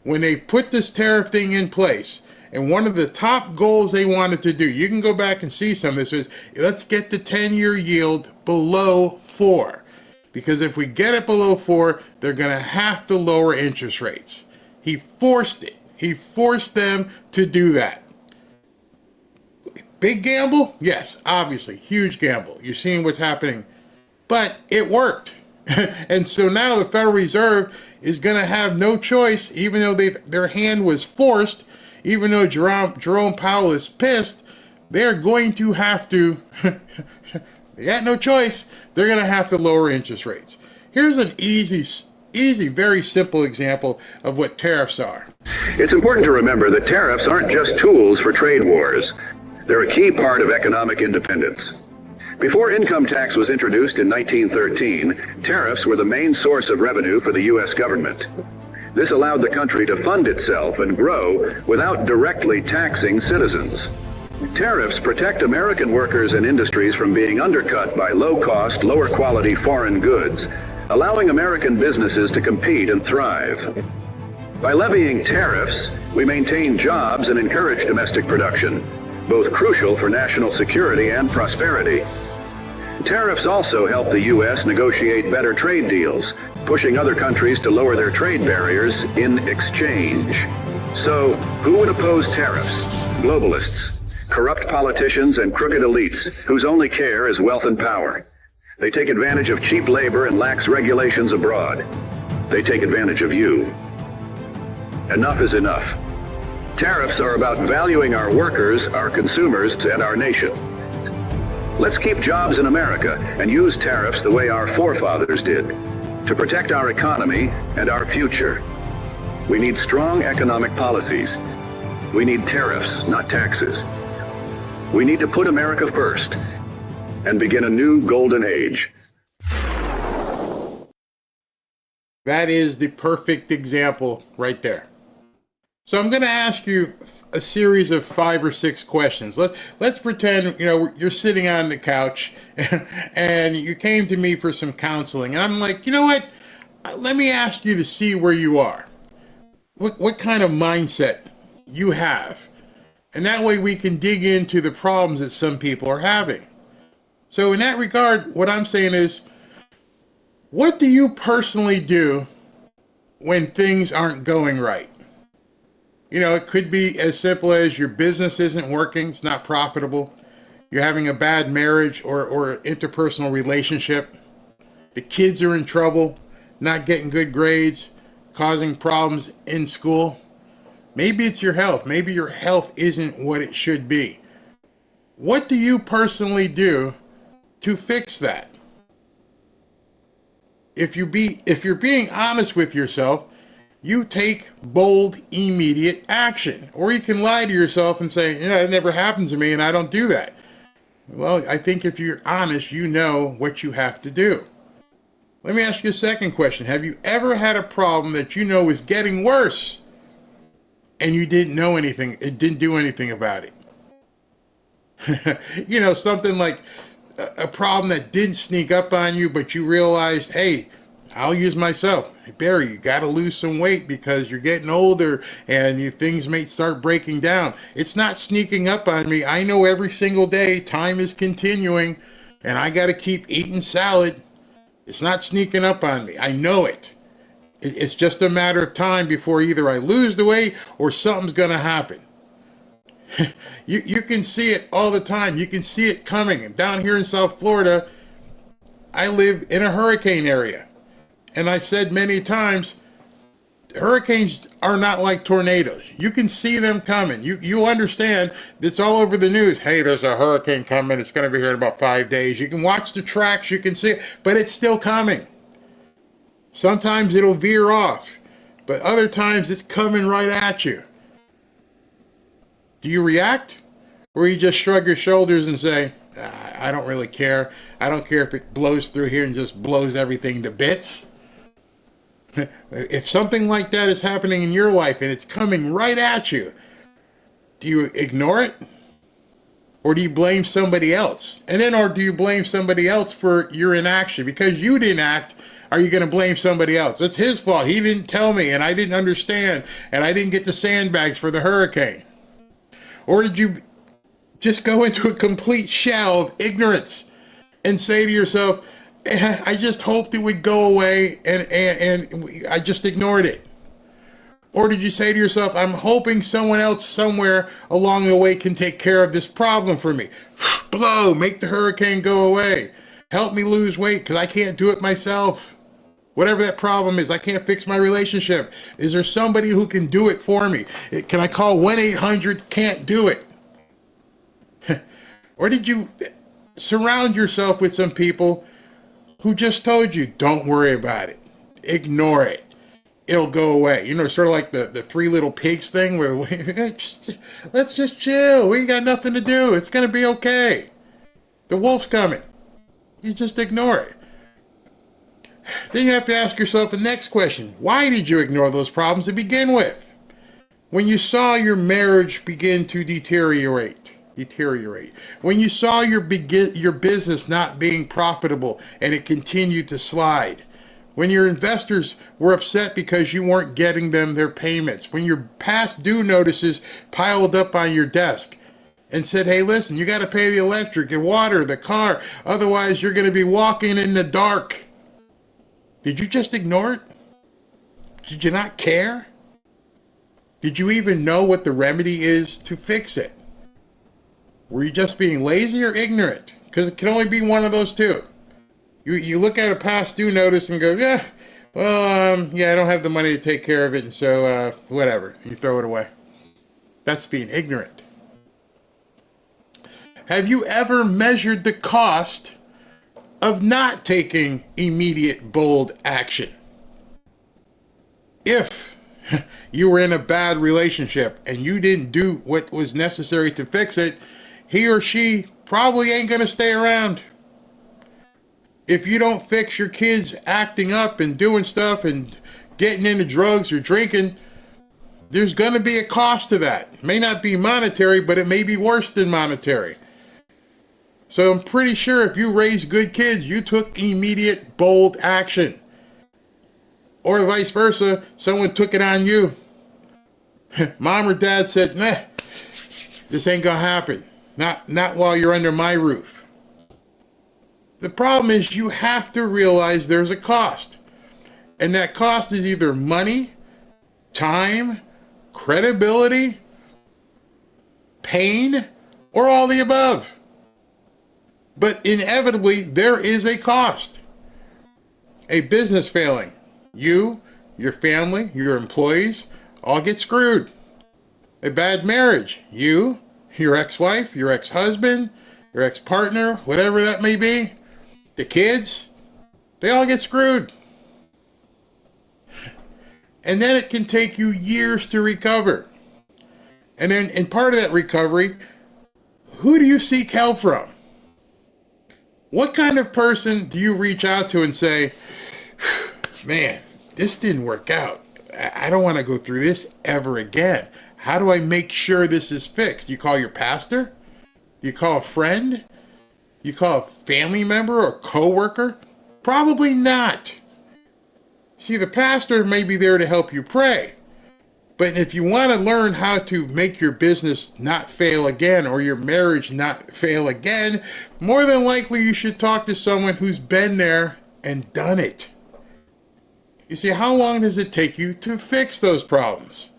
when they put this tariff thing in place, and one of the top goals they wanted to do, you can go back and see some of this, is let's get the 10-year yield below 4. Because if we get it below 4, they're going to have to lower interest rates. He forced it. He forced them to do that. Big gamble? Yes, obviously, huge gamble. You're seeing what's happening. But it worked. And so now the Federal Reserve is going to have no choice, even though their hand was forced, even though Jerome Powell is pissed, they're going to have to, they got no choice, they're going to have to lower interest rates. Here's an easy, very simple example of what tariffs are. It's important to remember that tariffs aren't just tools for trade wars. They're a key part of economic independence. Before income tax was introduced in 1913, tariffs were the main source of revenue for the U.S. government. This allowed the country to fund itself and grow without directly taxing citizens. Tariffs protect American workers and industries from being undercut by low-cost, lower-quality foreign goods, allowing American businesses to compete and thrive. By levying tariffs, we maintain jobs and encourage domestic production, both crucial for national security and prosperity. Tariffs also help the U.S. negotiate better trade deals, pushing other countries to lower their trade barriers in exchange. So, who would oppose tariffs? Globalists, corrupt politicians, and crooked elites whose only care is wealth and power. They take advantage of cheap labor and lax regulations abroad. They take advantage of you. Enough is enough. Tariffs are about valuing our workers, our consumers, and our nation. Let's keep jobs in America and use tariffs the way our forefathers did, to protect our economy and our future. We need strong economic policies. We need tariffs, not taxes. We need to put America first and begin a new golden age. That is the perfect example right there. So I'm going to ask you a series of 5 or 6 questions. Let's pretend, you're sitting on the couch and you came to me for some counseling. And I'm like, you know what? Let me ask you to see where you are. What kind of mindset you have. And that way we can dig into the problems that some people are having. So in that regard, what I'm saying is, what do you personally do when things aren't going right? It could be as simple as your business isn't working, it's not profitable, you're having a bad marriage or interpersonal relationship, the kids are in trouble, not getting good grades, causing problems in school. Maybe it's your health. Maybe your health isn't what it should be. What do you personally do to fix that? If you're being honest with yourself, you take bold, immediate action. Or you can lie to yourself and say, it never happens to me and I don't do that. Well, I think if you're honest, you know what you have to do. Let me ask you a second question. Have you ever had a problem that you know is getting worse and you didn't know anything, it didn't do anything about it? Something like a problem that didn't sneak up on you, but you realized, hey, I'll use myself. Hey, Barry, you got to lose some weight because you're getting older and things may start breaking down. It's not sneaking up on me. I know every single day time is continuing and I got to keep eating salad. It's not sneaking up on me. I know it. It's just a matter of time before either I lose the weight or something's going to happen. You can see it all the time. You can see it coming. And down here in South Florida, I live in a hurricane area. And I've said many times, hurricanes are not like tornadoes. You can see them coming. You understand it's all over the news. Hey, there's a hurricane coming. It's going to be here in about 5 days. You can watch the tracks. You can see it, but it's still coming. Sometimes it'll veer off, but other times it's coming right at you. Do you react? Or you just shrug your shoulders and say, I don't really care. I don't care if it blows through here and just blows everything to bits. If something like that is happening in your life and it's coming right at you, do you ignore it? Or do you blame somebody else? Or do you blame somebody else for your inaction? Because you didn't act, are you going to blame somebody else? It's his fault. He didn't tell me and I didn't understand and I didn't get the sandbags for the hurricane. Or did you just go into a complete shell of ignorance and say to yourself, I just hoped it would go away and I just ignored it? Or did you say to yourself, I'm hoping someone else somewhere along the way can take care of this problem for me. Blow, make the hurricane go away. Help me lose weight because I can't do it myself. Whatever that problem is, I can't fix my relationship. Is there somebody who can do it for me? Can I call 1-800-CAN'T-DO-IT? Or did you surround yourself with some people who just told you, don't worry about it. Ignore it. It'll go away. Sort of like the Three Little Pigs thing where let's just chill. We ain't got nothing to do. It's going to be okay. The wolf's coming. You just ignore it. Then you have to ask yourself the next question. Why did you ignore those problems to begin with? When you saw your marriage begin to deteriorate, when you saw your business not being profitable and it continued to slide, when your investors were upset because you weren't getting them their payments, when your past due notices piled up on your desk and said, hey, listen, you got to pay the electric, the water, the car, otherwise you're going to be walking in the dark. Did you just ignore it? Did you not care? Did you even know what the remedy is to fix it? Were you just being lazy or ignorant? Because it can only be one of those two. You look at a past due notice and go, yeah, well, I don't have the money to take care of it, and so, whatever. You throw it away. That's being ignorant. Have you ever measured the cost of not taking immediate, bold action? If you were in a bad relationship and you didn't do what was necessary to fix it, he or she probably ain't going to stay around. If you don't fix your kids acting up and doing stuff and getting into drugs or drinking, there's going to be a cost to that. It may not be monetary, but it may be worse than monetary. So I'm pretty sure if you raised good kids, you took immediate, bold action. Or vice versa, someone took it on you. Mom or dad said, nah, this ain't going to happen. Not while you're under my roof. The problem is you have to realize there's a cost. And that cost is either money, time, credibility, pain, or all the above. But inevitably, there is a cost. A business failing. You, your family, your employees, all get screwed. A bad marriage. You, your ex-wife, your ex-husband, your ex-partner, whatever that may be, the kids, they all get screwed. And then it can take you years to recover. And then in part of that recovery, who do you seek help from? What kind of person do you reach out to and say, man, this didn't work out. I don't want to go through this ever again. How do I make sure this is fixed? You call your pastor? You call a friend? You call a family member or coworker? Probably not. See, the pastor may be there to help you pray. But if you want to learn how to make your business not fail again or your marriage not fail again, more than likely you should talk to someone who's been there and done it. You see, how long does it take you to fix those problems?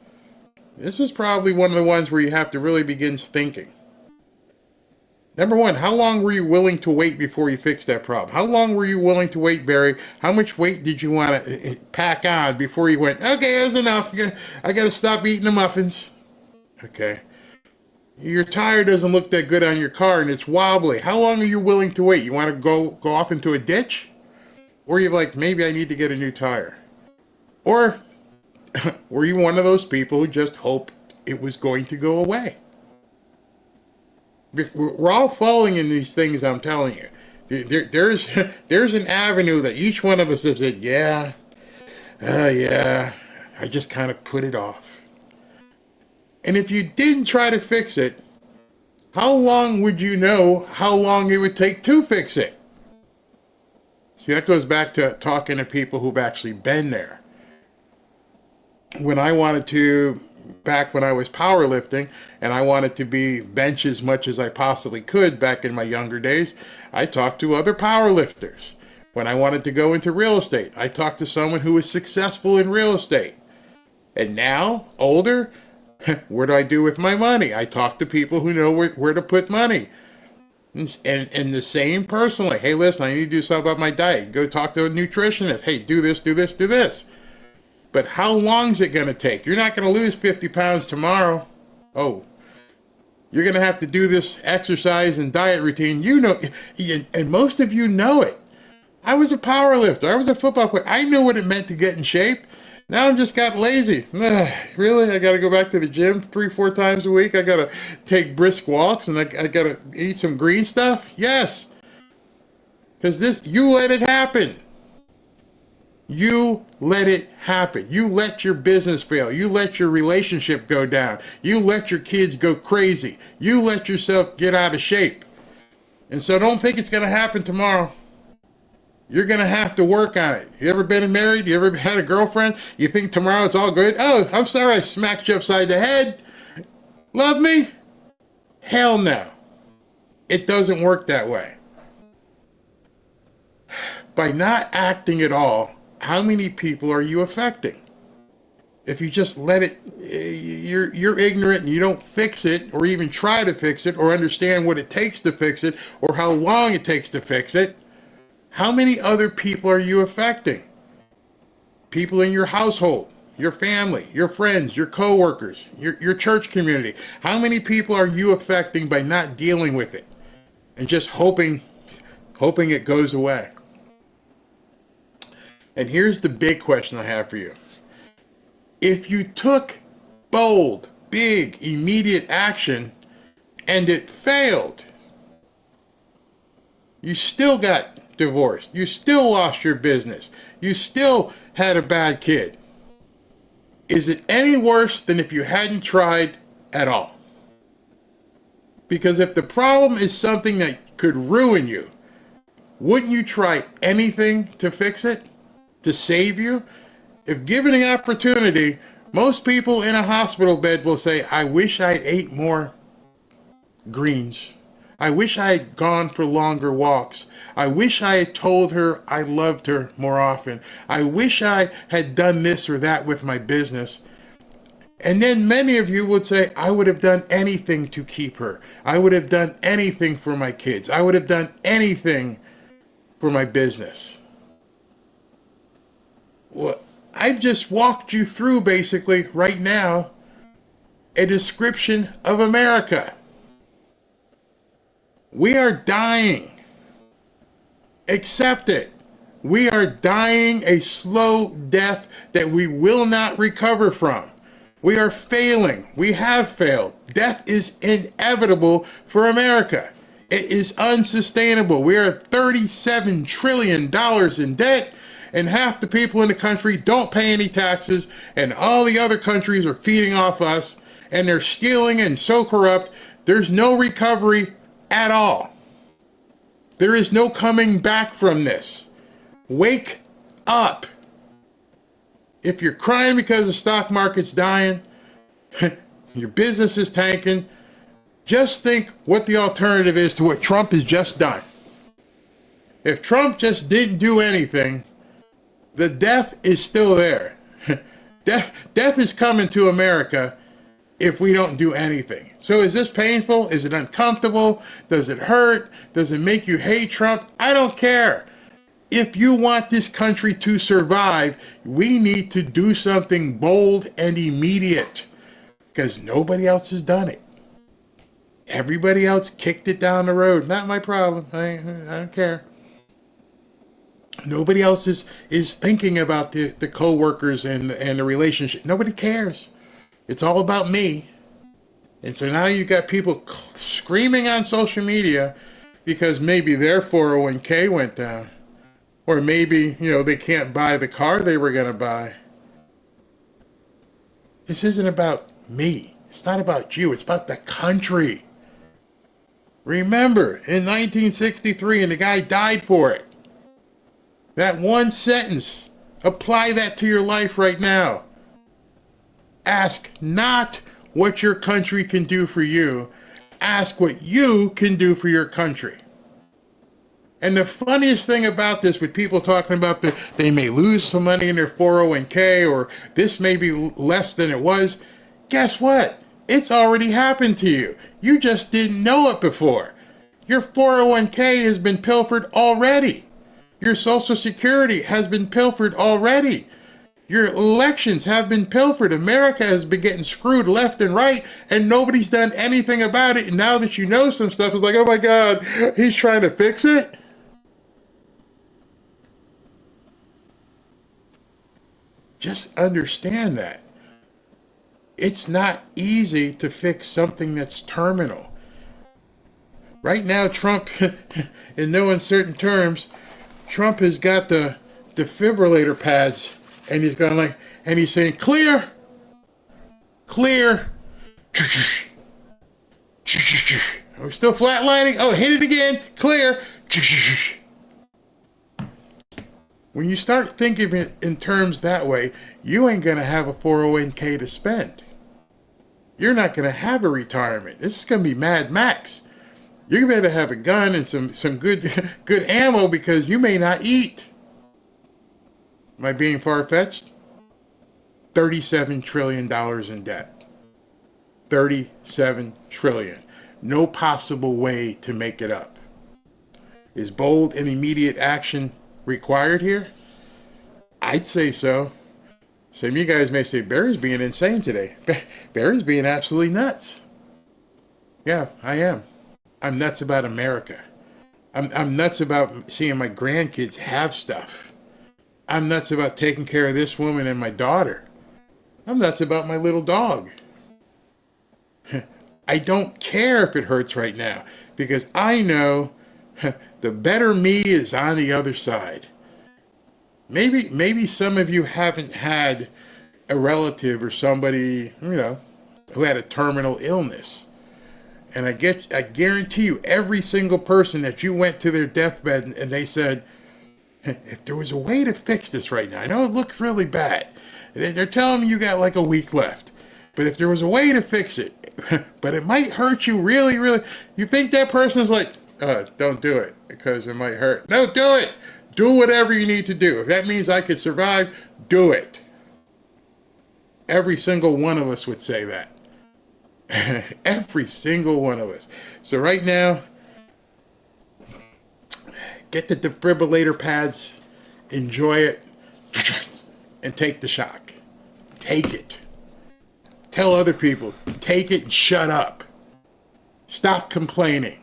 This is probably one of the ones where you have to really begin thinking. Number one, how long were you willing to wait before you fixed that problem? How long were you willing to wait, Barry? How much weight did you want to pack on before you went, okay, that's enough. I got to stop eating the muffins. Okay. Your tire doesn't look that good on your car and it's wobbly. How long are you willing to wait? You want to go off into a ditch? Or you're like, maybe I need to get a new tire. Or were you one of those people who just hoped it was going to go away? We're all falling in these things, I'm telling you. There's an avenue that each one of us has said, yeah, I just kind of put it off. And if you didn't try to fix it, how long would you know how long it would take to fix it? See, that goes back to talking to people who've actually been there. When I wanted to, back when I was powerlifting, and I wanted to be bench as much as I possibly could back in my younger days, I talked to other powerlifters. When I wanted to go into real estate, I talked to someone who was successful in real estate. And now, older, what do I do with my money? I talk to people who know where to put money. And the same personally, hey, listen, I need to do something about my diet. Go talk to a nutritionist. Hey, do this, do this, do this. But how long is it going to take? You're not going to lose 50 pounds tomorrow. Oh, you're going to have to do this exercise and diet routine. You know, and most of you know it. I was a power lifter. I was a football player. I knew what it meant to get in shape. Now I'm just got lazy. Really? I got to go back to the gym 3-4 times a week. I got to take brisk walks and I got to eat some green stuff. Yes. Because you let it happen. You let it happen. You let your business fail. You let your relationship go down. You let your kids go crazy. You let yourself get out of shape. And so don't think it's going to happen tomorrow. You're going to have to work on it. You ever been married? You ever had a girlfriend? You think tomorrow it's all good? Oh, I'm sorry I smacked you upside the head. Love me? Hell no. It doesn't work that way. By not acting at all, how many people are you affecting? if you just let it, you're ignorant and you don't fix it or even try to fix it or understand what it takes to fix it or how long it takes to fix it, how many other people are you affecting? People in your household, your family, your friends, your coworkers, your church community. How many people are you affecting by not dealing with it and just hoping it goes away? And here's the big question I have for you. If you took bold, big, immediate action and it failed, you still got divorced, you still lost your business, you still had a bad kid, is it any worse than if you hadn't tried at all? Because if the problem is something that could ruin you, wouldn't you try anything to fix it, to save you? If given the opportunity, most people in a hospital bed will say, I wish I'd ate more greens. I wish I had gone for longer walks. I wish I had told her I loved her more often. I wish I had done this or that with my business. And then many of you would say, I would have done anything to keep her. I would have done anything for my kids. I would have done anything for my business. Well, I've just walked you through basically right now a description of America. We are dying. Accept it. We are dying a slow death that we will not recover from. We are failing. We have failed. Death is inevitable for America. It is unsustainable. We are $37 trillion in debt, and half the people in the country don't pay any taxes, and all the other countries are feeding off us, and they're stealing and so corrupt. There's no recovery at all. There is no coming back from this. Wake up. If you're crying because the stock market's dying, your business is tanking, just think what the alternative is to what Trump has just done. If Trump just didn't do anything, the death is still there. Death is coming to America if we don't do anything. So is this painful? Is it uncomfortable? Does it hurt? Does it make you hate Trump? I don't care. If you want this country to survive, we need to do something bold and immediate, because nobody else has done it. Everybody else kicked it down the road. Not my problem. I don't care. Nobody else is thinking about the co-workers and the relationship. Nobody cares. It's all about me. And so now you got people screaming on social media because maybe their 401k went down. Or maybe, they can't buy the car they were going to buy. This isn't about me. It's not about you. It's about the country. Remember, in 1963, and the guy died for it. That one sentence, apply that to your life right now. Ask not what your country can do for you. Ask what you can do for your country. And the funniest thing about this, with people talking about they may lose some money in their 401k, or this may be less than it was, guess what? It's already happened to you. You just didn't know it before. Your 401k has been pilfered already. Your Social Security has been pilfered already. Your elections have been pilfered. America has been getting screwed left and right, and nobody's done anything about it. And now that you know some stuff, it's like, oh my God, he's trying to fix it? Just understand that. It's not easy to fix something that's terminal. Right now, Trump, in no uncertain terms, Trump has got the defibrillator pads, and he's going and he's saying, clear, clear. We're still flatlining. Oh, hit it again, clear. When you start thinking it in terms that way, you ain't going to have a 401k to spend. You're not going to have a retirement. This is going to be Mad Max. You're going to have a gun and some good ammo, because you may not eat. Am I being far-fetched? $37 trillion in debt. 37 trillion. No possible way to make it up. Is bold and immediate action required here? I'd say so. Some of you guys may say, Barry's being insane today. Barry's being absolutely nuts. Yeah, I am. I'm nuts about America. I'm nuts about seeing my grandkids have stuff. I'm nuts about taking care of this woman and my daughter. I'm nuts about my little dog. I don't care if it hurts right now, because I know the better me is on the other side. Maybe some of you haven't had a relative or somebody, who had a terminal illness. And I guarantee you, every single person that you went to their deathbed and they said, if there was a way to fix this right now, I know it looks really bad. They're telling me you got like a week left. But if there was a way to fix it, but it might hurt you really, really, you think that person's like, don't do it because it might hurt. No, do it. Do whatever you need to do. If that means I could survive, do it. Every single one of us would say that. Every single one of us. So right now, get the defibrillator pads, enjoy it, and take the shock. Take it. Tell other people, take it and shut up. Stop complaining.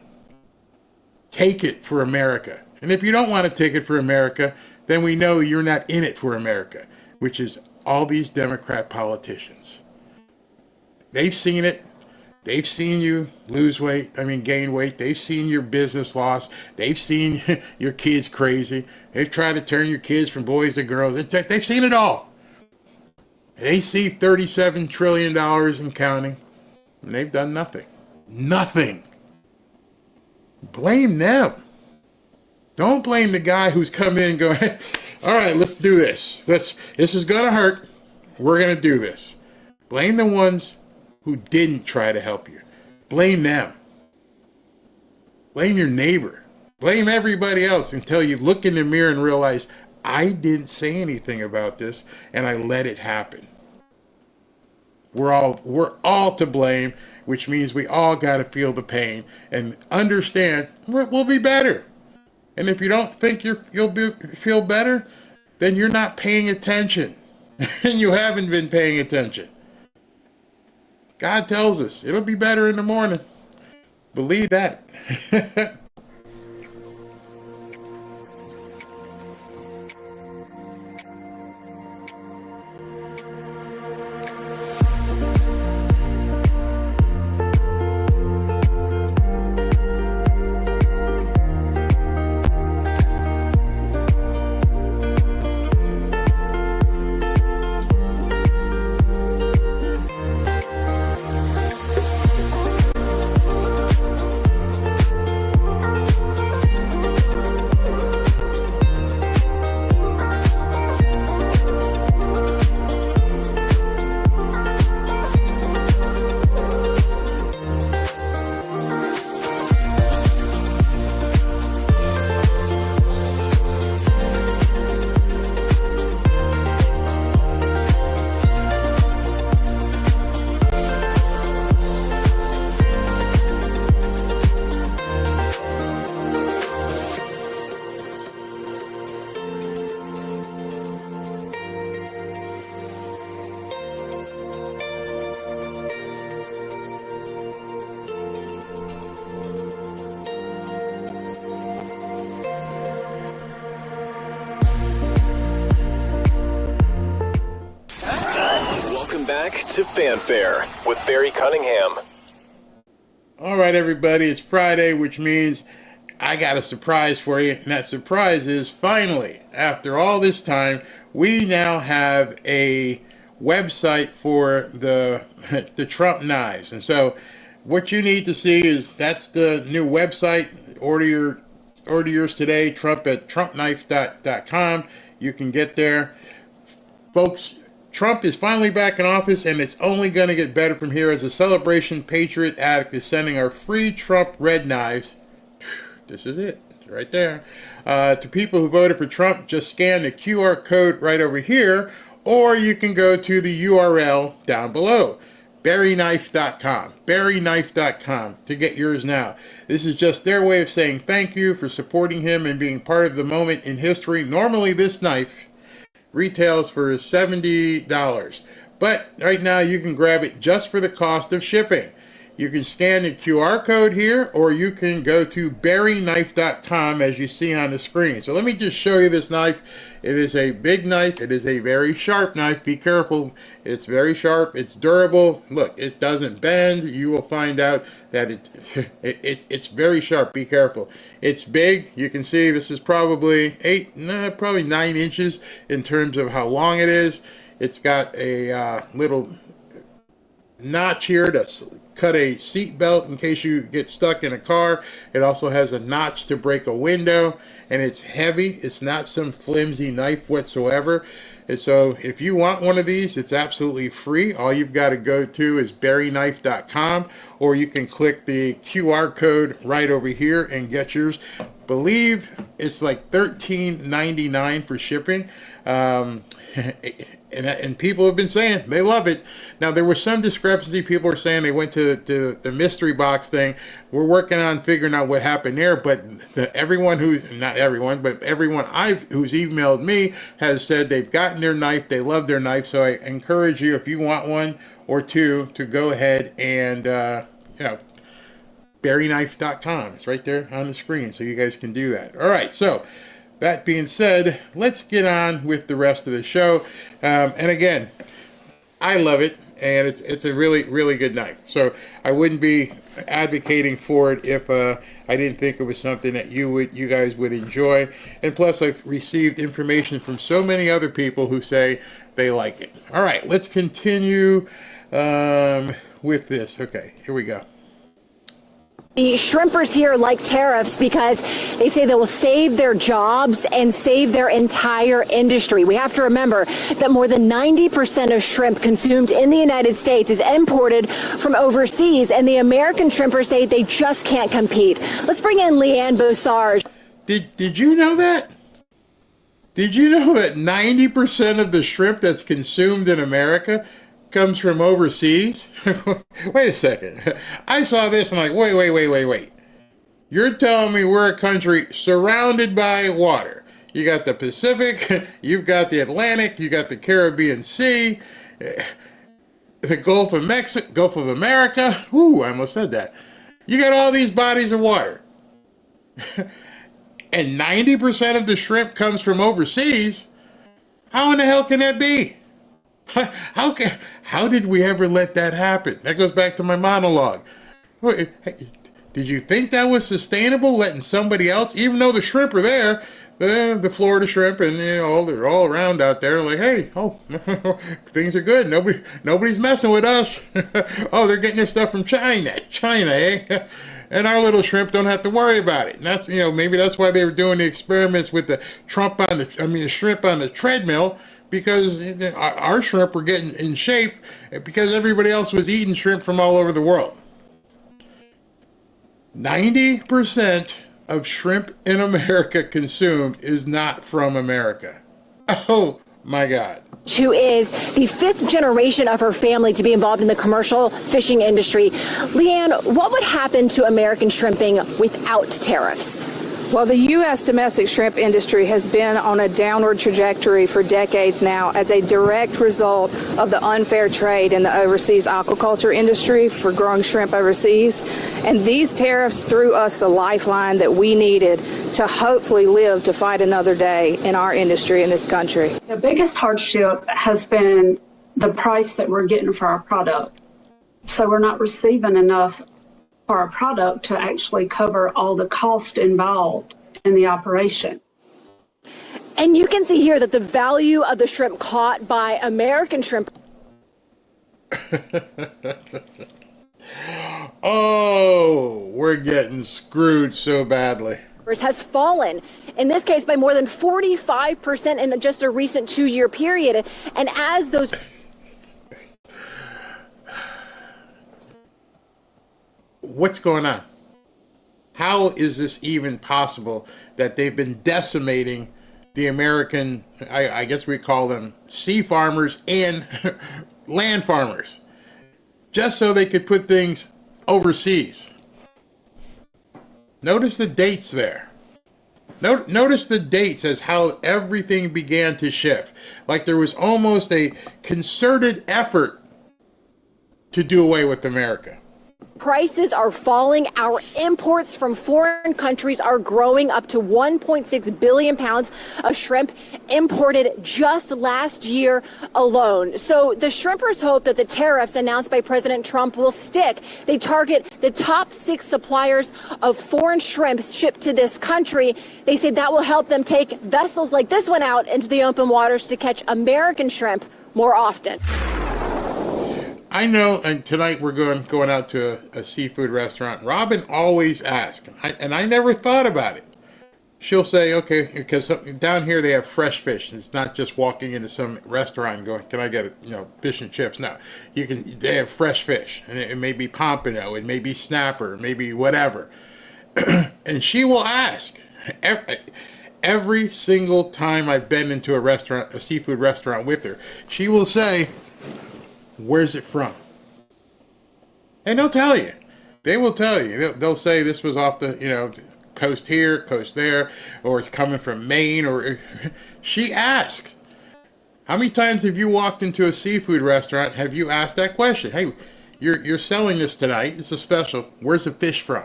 Take it for America. And if you don't want to take it for America, then we know you're not in it for America, which is all these Democrat politicians. They've seen it. They've seen you gain weight. They've seen your business loss. They've seen your kids crazy. They've tried to turn your kids from boys to girls. They've seen it all. They see $37 trillion and counting, and they've done nothing. Nothing. Blame them. Don't blame the guy who's come in and going, hey, all right, let's do this. This is going to hurt. We're going to do this. Blame the ones who didn't try to help you. Blame them. Blame your neighbor. Blame everybody else until you look in the mirror and realize, I didn't say anything about this and I let it happen. We're all to blame, which means we all got to feel the pain and understand we'll be better. And if you don't think you'll feel better, then you're not paying attention. And you haven't been paying attention. God tells us it'll be better in the morning. Believe that. Back to Fanfare with Barry Cunningham. All right, everybody, it's Friday, which means I got a surprise for you. And that surprise is, finally, after all this time, we now have a website for the Trump knives. And so what you need to see is that's the new website. Order yours today, Trump at trumpknife.com. You can get there. Folks, Trump is finally back in office, and it's only going to get better from here as a celebration. Patriot Addict is sending our free Trump red knives. This is it. It's right there. To people who voted for Trump, just scan the QR code right over here, or you can go to the URL down below, berryknife.com, berryknife.com, to get yours now. This is just their way of saying thank you for supporting him and being part of the moment in history. Normally this knife retails for $70, but right now you can grab it just for the cost of shipping. You can scan the QR code here, or you can go to berryknife.com as you see on the screen. So let me just show you this knife. It is a big knife. It is a very sharp knife. Be careful. It's very sharp. It's durable. Look, it doesn't bend. You will find out that it's very sharp. Be careful. It's big. You can see this is probably probably 9 inches in terms of how long it is. It's got a little notch here to cut a seat belt in case you get stuck in a car. It also has a notch to break a window, and it's heavy. It's not some flimsy knife whatsoever. And so if you want one of these, it's absolutely free. All you've got to go to is berryknife.com, or you can click the QR code right over here and get yours. Believe it's like $13.99 for shipping. And people have been saying they love it. Now, there was some discrepancy. People were saying they went to the mystery box thing. We're working on figuring out what happened there. But everyone who's who's emailed me has said they've gotten their knife. They love their knife. So I encourage you, if you want one or two, to go ahead and berryknife.com. It's right there on the screen, so you guys can do that. All right, so that being said, let's get on with the rest of the show. And again, I love it, and it's a really, really good knife. So I wouldn't be advocating for it if I didn't think it was something that you guys would enjoy. And plus, I've received information from so many other people who say they like it. All right, let's continue with this. Okay, here we go. The shrimpers here like tariffs because they say they will save their jobs and save their entire industry. We have to remember that more than 90% of shrimp consumed in the United States is imported from overseas, and the American shrimpers say they just can't compete. Let's bring in Leanne Bossarge. Did you know that? Did you know that 90% of the shrimp that's consumed in America comes from overseas? Wait a second. I saw this and I'm like, wait. You're telling me we're a country surrounded by water. You got the Pacific, you've got the Atlantic, you got the Caribbean Sea, the Gulf of Mexico, Gulf of America. Ooh, I almost said that. You got all these bodies of water. And 90% of the shrimp comes from overseas. How in the hell can that be? How did we ever let that happen? That goes back to my monologue. Did you think that was sustainable, letting somebody else, even though the shrimp are there, the Florida shrimp, and they're all around out there, like, hey, things are good. Nobody's messing with us. Oh, they're getting their stuff from China, eh? And our little shrimp don't have to worry about it. And that's, maybe that's why they were doing the experiments with the shrimp on the treadmill, because our shrimp were getting in shape because everybody else was eating shrimp from all over the world. 90% of shrimp in America consumed is not from America. Oh my God. Who is the 5th generation of her family to be involved in the commercial fishing industry. Leanne, what would happen to American shrimping without tariffs? Well, the U.S. domestic shrimp industry has been on a downward trajectory for decades now as a direct result of the unfair trade in the overseas aquaculture industry for growing shrimp overseas. And these tariffs threw us the lifeline that we needed to hopefully live to fight another day in our industry in this country. The biggest hardship has been the price that we're getting for our product. So we're not receiving enough for our product to actually cover all the cost involved in the operation. And you can see here that the value of the shrimp caught by American shrimp. Oh, we're getting screwed so badly. Has fallen, in this case, by more than 45% in just a recent 2-year period. And as those... What's going on? How is this even possible that they've been decimating the American, I guess we call them sea farmers and land farmers, just so they could put things overseas. Notice the dates there. Notice the dates as how everything began to shift. Like there was almost a concerted effort to do away with America. Prices are falling. Our imports from foreign countries are growing, up to 1.6 billion pounds of shrimp imported just last year alone. So the shrimpers hope that the tariffs announced by President Trump will stick. They target the top 6 suppliers of foreign shrimps shipped to this country. They say that will help them take vessels like this one out into the open waters to catch American shrimp more often. I know, and tonight we're going out to a seafood restaurant. Robin always asks, and I never thought about it. She'll say, okay, because down here they have fresh fish. It's not just walking into some restaurant and going, can I get fish and chips? No, they have fresh fish, and it may be pompano, it may be snapper, it may be whatever. And she will ask every single time I've been into a restaurant, a seafood restaurant with her, she will say, where's it from? And they'll tell you. They will tell you. They'll say this was off the, coast here, coast there, or it's coming from Maine, or she asks. How many times have you walked into a seafood restaurant, have you asked that question? Hey, you're selling this tonight, it's a special, where's the fish from?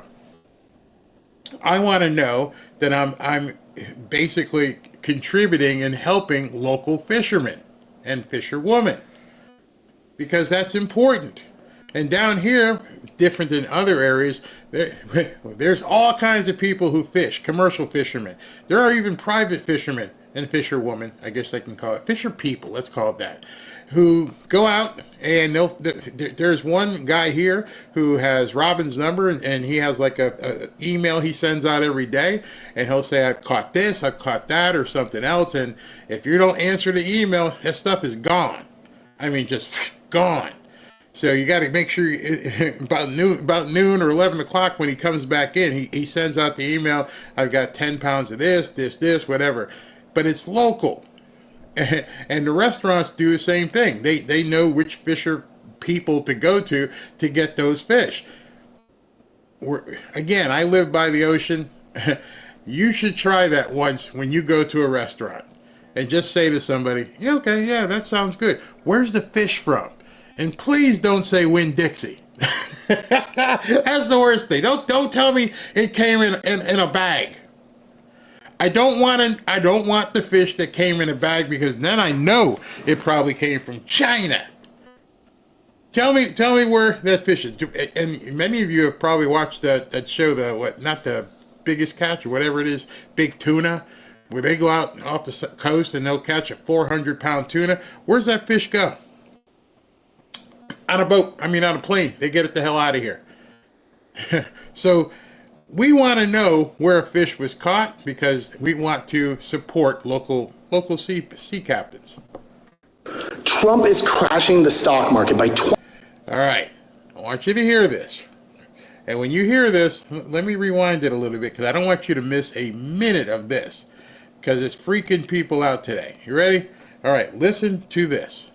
I want to know that I'm basically contributing and helping local fishermen and fisherwomen, because that's important. And down here, it's different than other areas. There's all kinds of people who fish, commercial fishermen. There are even private fishermen and fisherwomen, I guess I can call it, fisher people, let's call it that, who go out and there's one guy here who has Robin's number, and he has like a email he sends out every day, and he'll say, I've caught this, I've caught that, or something else. And if you don't answer the email, that stuff is gone. I mean, just gone. So you got to make sure about noon or 11 o'clock when he comes back in, he sends out the email, I've got 10 pounds of this, whatever. But it's local. And the restaurants do the same thing. They know which fisher people to go to get those fish. Again, I live by the ocean. You should try that once when you go to a restaurant. And just say to somebody, yeah, okay, yeah, that sounds good. Where's the fish from? And please don't say Winn-Dixie. That's the worst thing. Don't tell me it came in a bag. I don't want the fish that came in a bag, because then I know it probably came from China. Tell me where that fish is. And many of you have probably watched that show, not the Biggest Catch or whatever it is, Big Tuna, where they go out off the coast and they'll catch a 400-pound tuna. Where's that fish go? On a plane. They get it the hell out of here. So we want to know where a fish was caught, because we want to support local sea captains. Trump is crashing the stock market by All right. I want you to hear this. And when you hear this, let me rewind it a little bit, because I don't want you to miss a minute of this, because it's freaking people out today. You ready? All right. Listen to this.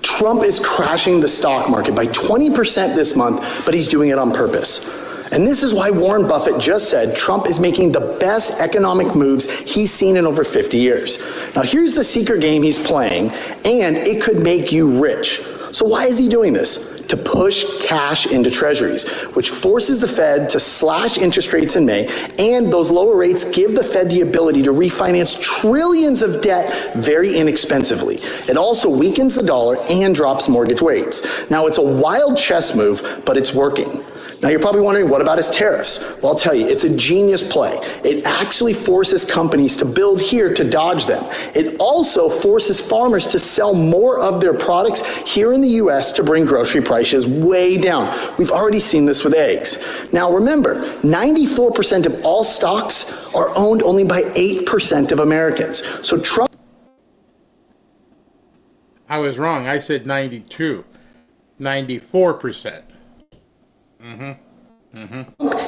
Trump is crashing the stock market by 20% this month, but he's doing it on purpose. And this is why Warren Buffett just said Trump is making the best economic moves he's seen in over 50 years. Now, here's the secret game he's playing, and it could make you rich. So why is he doing this? To push cash into treasuries, which forces the Fed to slash interest rates in May, and those lower rates give the Fed the ability to refinance trillions of debt very inexpensively. It also weakens the dollar and drops mortgage rates. Now, it's a wild chess move, but it's working. Now, you're probably wondering, what about his tariffs? Well, I'll tell you, it's a genius play. It actually forces companies to build here to dodge them. It also forces farmers to sell more of their products here in the U.S. to bring grocery prices way down. We've already seen this with eggs. Now, remember, 94% of all stocks are owned only by 8% of Americans. So Trump... I was wrong. I said 92. 94%.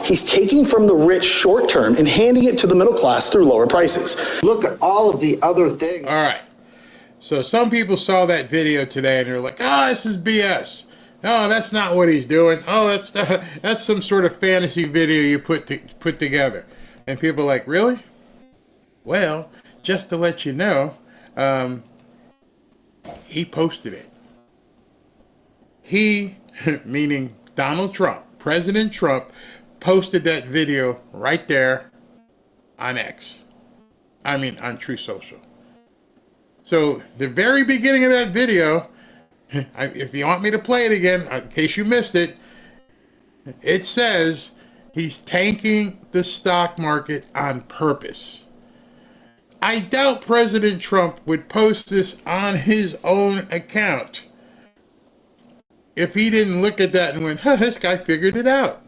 he's taking from the rich short term and handing it to the middle class through lower prices. Look at all of the other things. All right. So some people saw that video today and they're like, oh, this is BS. Oh, that's not what he's doing. Oh, that's some sort of fantasy video you put together. And people are like, really? Well, just to let you know, he posted it. He, meaning Donald Trump, President Trump, posted that video right there on X. I mean, on True Social. So the very beginning of that video, if you want me to play it again, in case you missed it, it says he's tanking the stock market on purpose. I doubt President Trump would post this on his own account if he didn't look at that and went, huh, this guy figured it out.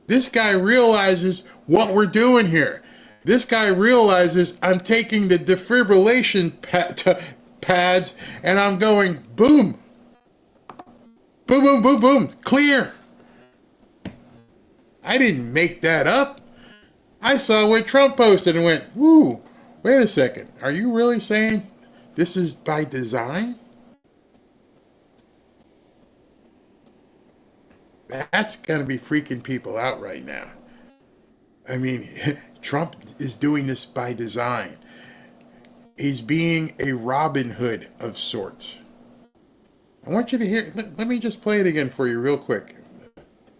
This guy realizes what we're doing here. This guy realizes I'm taking the defibrillation pads and I'm going boom. Boom, boom, boom, boom. Clear. I didn't make that up. I saw what Trump posted and went, woo, wait a second. Are you really saying this is by design? That's going to be freaking people out right now. I mean, Trump is doing this by design. He's being a Robin Hood of sorts. I want you to hear, let me just play it again for you real quick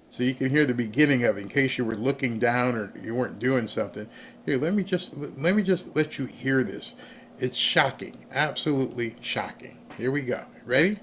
so you can hear the beginning of it in case you were looking down or you weren't doing something. Here, let me just let you hear this. It's shocking, absolutely shocking. Here we go. Ready?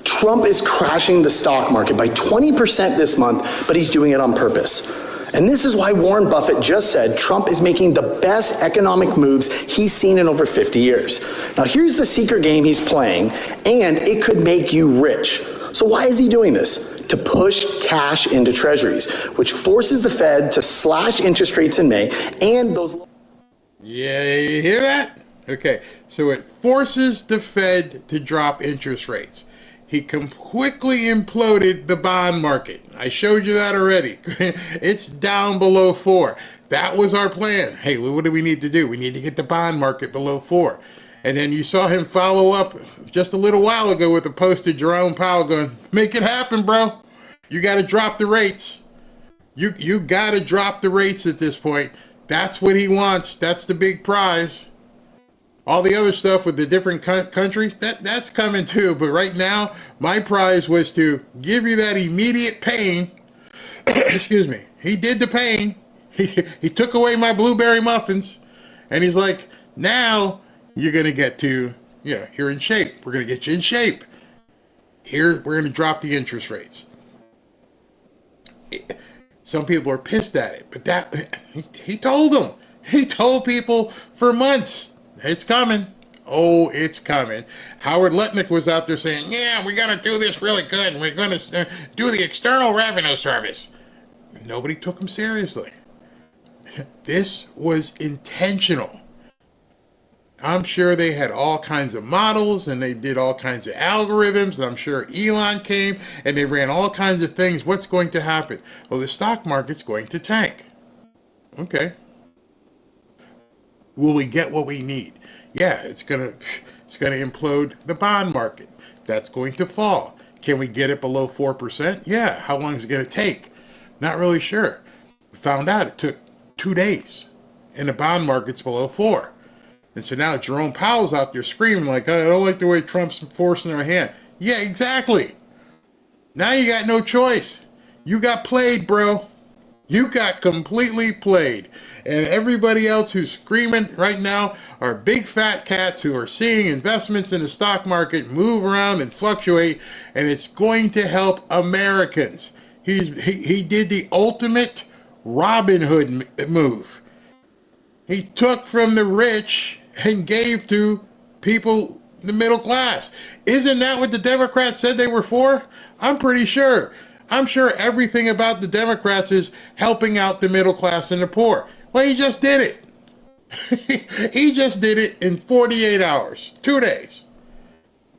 Trump is crashing the stock market by 20% this month, but he's doing it on purpose. And this is why Warren Buffett just said Trump is making the best economic moves he's seen in over 50 years. Now, here's the secret game he's playing, and it could make you rich. So why is he doing this? To push cash into treasuries, which forces the Fed to slash interest rates in May, and those... Yeah, you hear that? Okay, so it forces the Fed to drop interest rates. He quickly imploded the bond market. I showed you that already. It's down below 4. That was our plan. Hey, what do we need to do? We need to get the bond market below 4. And then you saw him follow up just a little while ago with a post to Jerome Powell going, make it happen, bro. You got to drop the rates. You got to drop the rates at this point. That's what he wants. That's the big prize. All the other stuff with the different countries, that's coming too. But right now, my prize was to give you that immediate pain. Excuse me. He did the pain. He took away my blueberry muffins. And he's like, now you're going to get to, you're in shape. We're going to get you in shape. Here, we're going to drop the interest rates. Some people are pissed at it. But he told them. He told people for months. It's coming. Oh, it's coming. Howard Lutnick was out there saying, yeah, we got to do this really good. We're going to do the External Revenue Service. Nobody took him seriously. This was intentional. I'm sure they had all kinds of models and they did all kinds of algorithms. And I'm sure Elon came and they ran all kinds of things. What's going to happen? Well, the stock market's going to tank. Okay. Will we get what we need? Yeah, it's gonna implode the bond market. That's going to fall. Can we get it below 4%? Yeah. How long is it going to take? Not really sure. We found out it took 2 days, and the bond market's below 4. And so now Jerome Powell's out there screaming like, I don't like the way Trump's forcing our hand. Yeah, exactly. Now you got no choice. You got played, bro. You got completely played. And everybody else who's screaming right now are big fat cats who are seeing investments in the stock market move around and fluctuate, and it's going to help Americans. He did the ultimate Robin Hood move. He took from the rich and gave to people, the middle class. Isn't that what the Democrats said they were for? I'm pretty sure. I'm sure everything about the Democrats is helping out the middle class and the poor. Well, he just did it. He just did it in 48 hours, 2 days.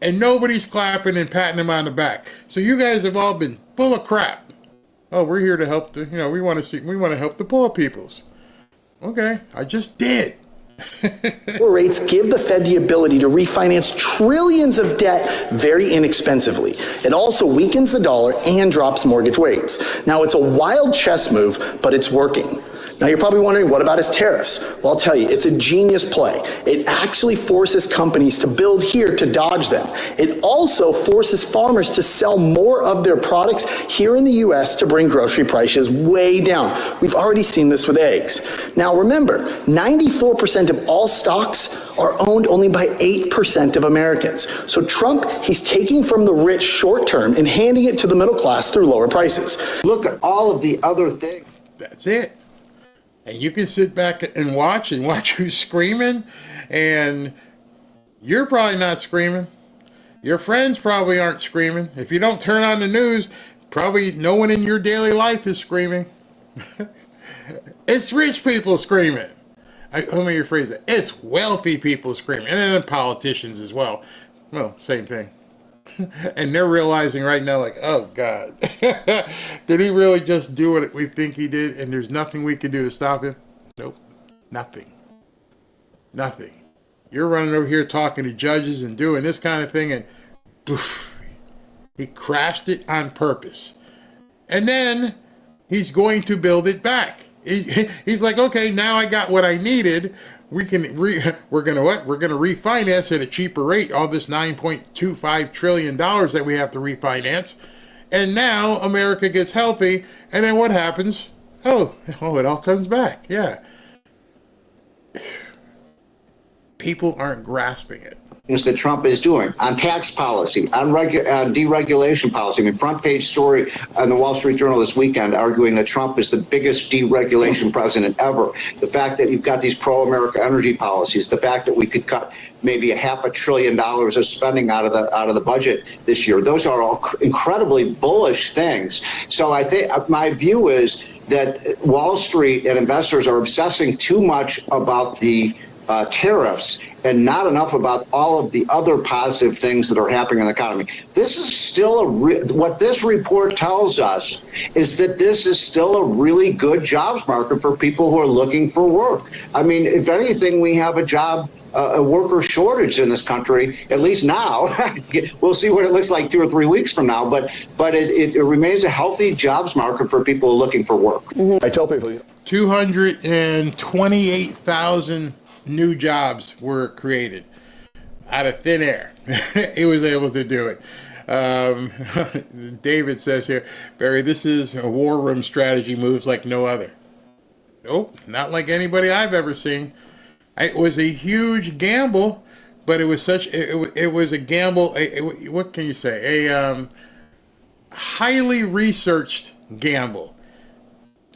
And nobody's clapping and patting him on the back. So you guys have all been full of crap. Oh, we're here to help we want to help the poor peoples. Okay, I just did. Rates give the Fed the ability to refinance trillions of debt very inexpensively. It also weakens the dollar and drops mortgage rates. Now, it's a wild chess move, but it's working. Now, you're probably wondering, what about his tariffs? Well, I'll tell you, it's a genius play. It actually forces companies to build here to dodge them. It also forces farmers to sell more of their products here in the U.S. to bring grocery prices way down. We've already seen this with eggs. Now, remember, 94% of all stocks are owned only by 8% of Americans. So Trump, he's taking from the rich short term and handing it to the middle class through lower prices. Look at all of the other things. That's it. And you can sit back and watch who's screaming, and you're probably not screaming. Your friends probably aren't screaming. If you don't turn on the news, probably no one in your daily life is screaming. It's rich people screaming. Let me rephrase it. It's wealthy people screaming, and then politicians as well. Well, same thing. And they're realizing right now, like, oh, God, did he really just do what we think he did, and there's nothing we can do to stop him? Nope, nothing. You're running over here talking to judges and doing this kind of thing, and poof, he crashed it on purpose. And then he's going to build it back. He's like, okay, now I got what I needed. We're gonna refinance at a cheaper rate, all this $9.25 trillion that we have to refinance. And now America gets healthy, and then what happens? Oh, it all comes back. Yeah. People aren't grasping it. That Trump is doing on tax policy, on deregulation policy. I mean, front page story on the Wall Street Journal this weekend arguing that Trump is the biggest deregulation president ever. The fact that you've got these pro-America energy policies, the fact that we could cut maybe $500 billion of spending out of the budget this year. Those are all incredibly bullish things. So I think my view is that Wall Street and investors are obsessing too much about the tariffs and not enough about all of the other positive things that are happening in the economy. This is still what this report tells us is that this is still a really good jobs market for people who are looking for work. I mean, if anything, we have a worker shortage in this country, at least now. We'll see what it looks like 2 or 3 weeks from now, but it remains a healthy jobs market for people who are looking for work. Mm-hmm. I tell people 228,000 new jobs were created out of thin air. He was able to do it. David says here, Barry, this is a war room strategy, moves like no other. Nope, not like anybody I've ever seen. It was a huge gamble, but it was it was a gamble. What can you say? A highly researched gamble.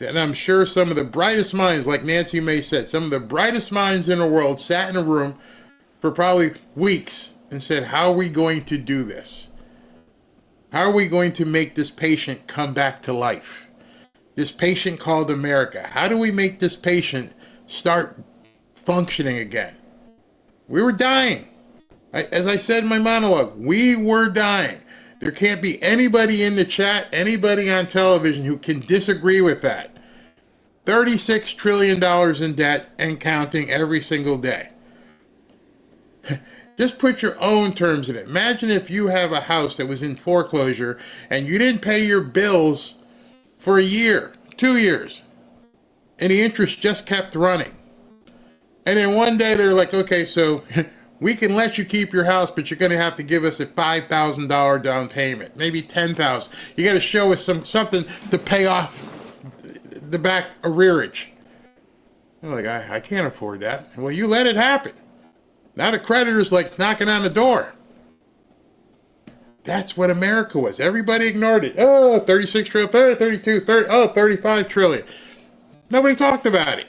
And I'm sure some of the brightest minds, like Nancy Mace said, some of the brightest minds in the world sat in a room for probably weeks and said, how are we going to do this? How are we going to make this patient come back to life? This patient called America. How do we make this patient start functioning again? We were dying. As I said in my monologue, we were dying. There can't be anybody in the chat, anybody on television who can disagree with that. $36 trillion in debt and counting every single day. Just put your own terms in it. Imagine if you have a house that was in foreclosure and you didn't pay your bills for a year, 2 years, and the interest just kept running. And then one day they're like, okay, so we can let you keep your house, but you're going to have to give us a $5,000 down payment, maybe $10,000. You got to show us something to pay off the back arrearage. You're like, I can't afford that. Well, you let it happen. Now the creditor's like knocking on the door. That's what America was. Everybody ignored it. Oh, 36 trillion, 32, 35 trillion. Nobody talked about it.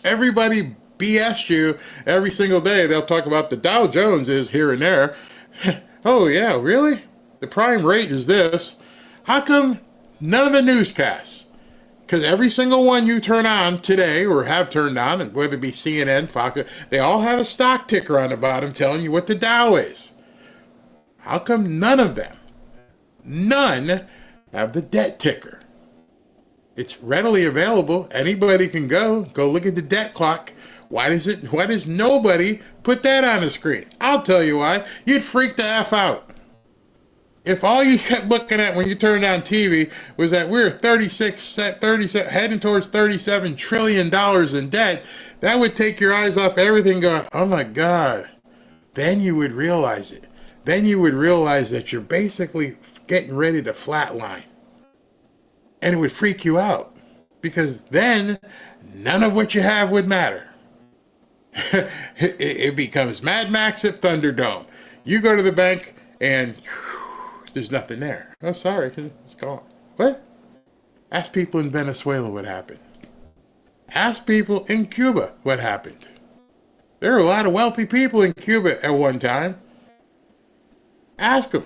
Everybody BS you every single day. They'll talk about the Dow Jones is here and there. Oh yeah, really? The prime rate is this. How come none of the newscasts? Because every single one you turn on today or have turned on, and whether it be CNN, Fox, they all have a stock ticker on the bottom telling you what the Dow is. How come none of them, none have the debt ticker. It's readily available. Anybody can go look at the debt clock. Why does nobody put that on the screen? I'll tell you why. You'd freak the F out. If all you kept looking at when you turned on TV was that we're 37 heading towards $37 trillion in debt, that would take your eyes off everything going, oh my God. Then you would realize it. Then you would realize that you're basically getting ready to flatline. And it would freak you out. Because then none of what you have would matter. It becomes Mad Max at Thunderdome. You go to the bank and there's nothing there. Oh, sorry, it's gone. What? Ask people in Venezuela what happened. Ask people in Cuba what happened. There are a lot of wealthy people in Cuba at one time. Ask them.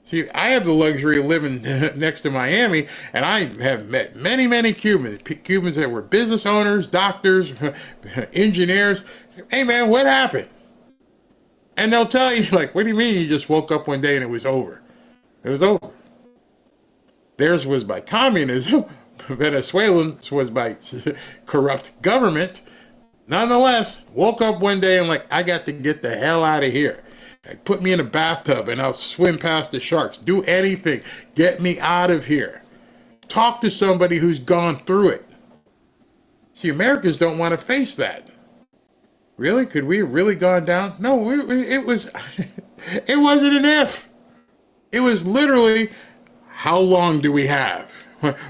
See, I have the luxury of living next to Miami, and I have met many, many Cubans that were business owners, doctors, engineers. Hey, man, what happened? And they'll tell you, like, what do you mean you just woke up one day and it was over? It was over. Theirs was by communism. Venezuelans was by corrupt government. Nonetheless, woke up one day and like, I got to get the hell out of here. Put me in a bathtub and I'll swim past the sharks. Do anything. Get me out of here. Talk to somebody who's gone through it. See, Americans don't want to face that. Really? Could we have really gone down? No, it wasn't an if. It was literally, how long do we have?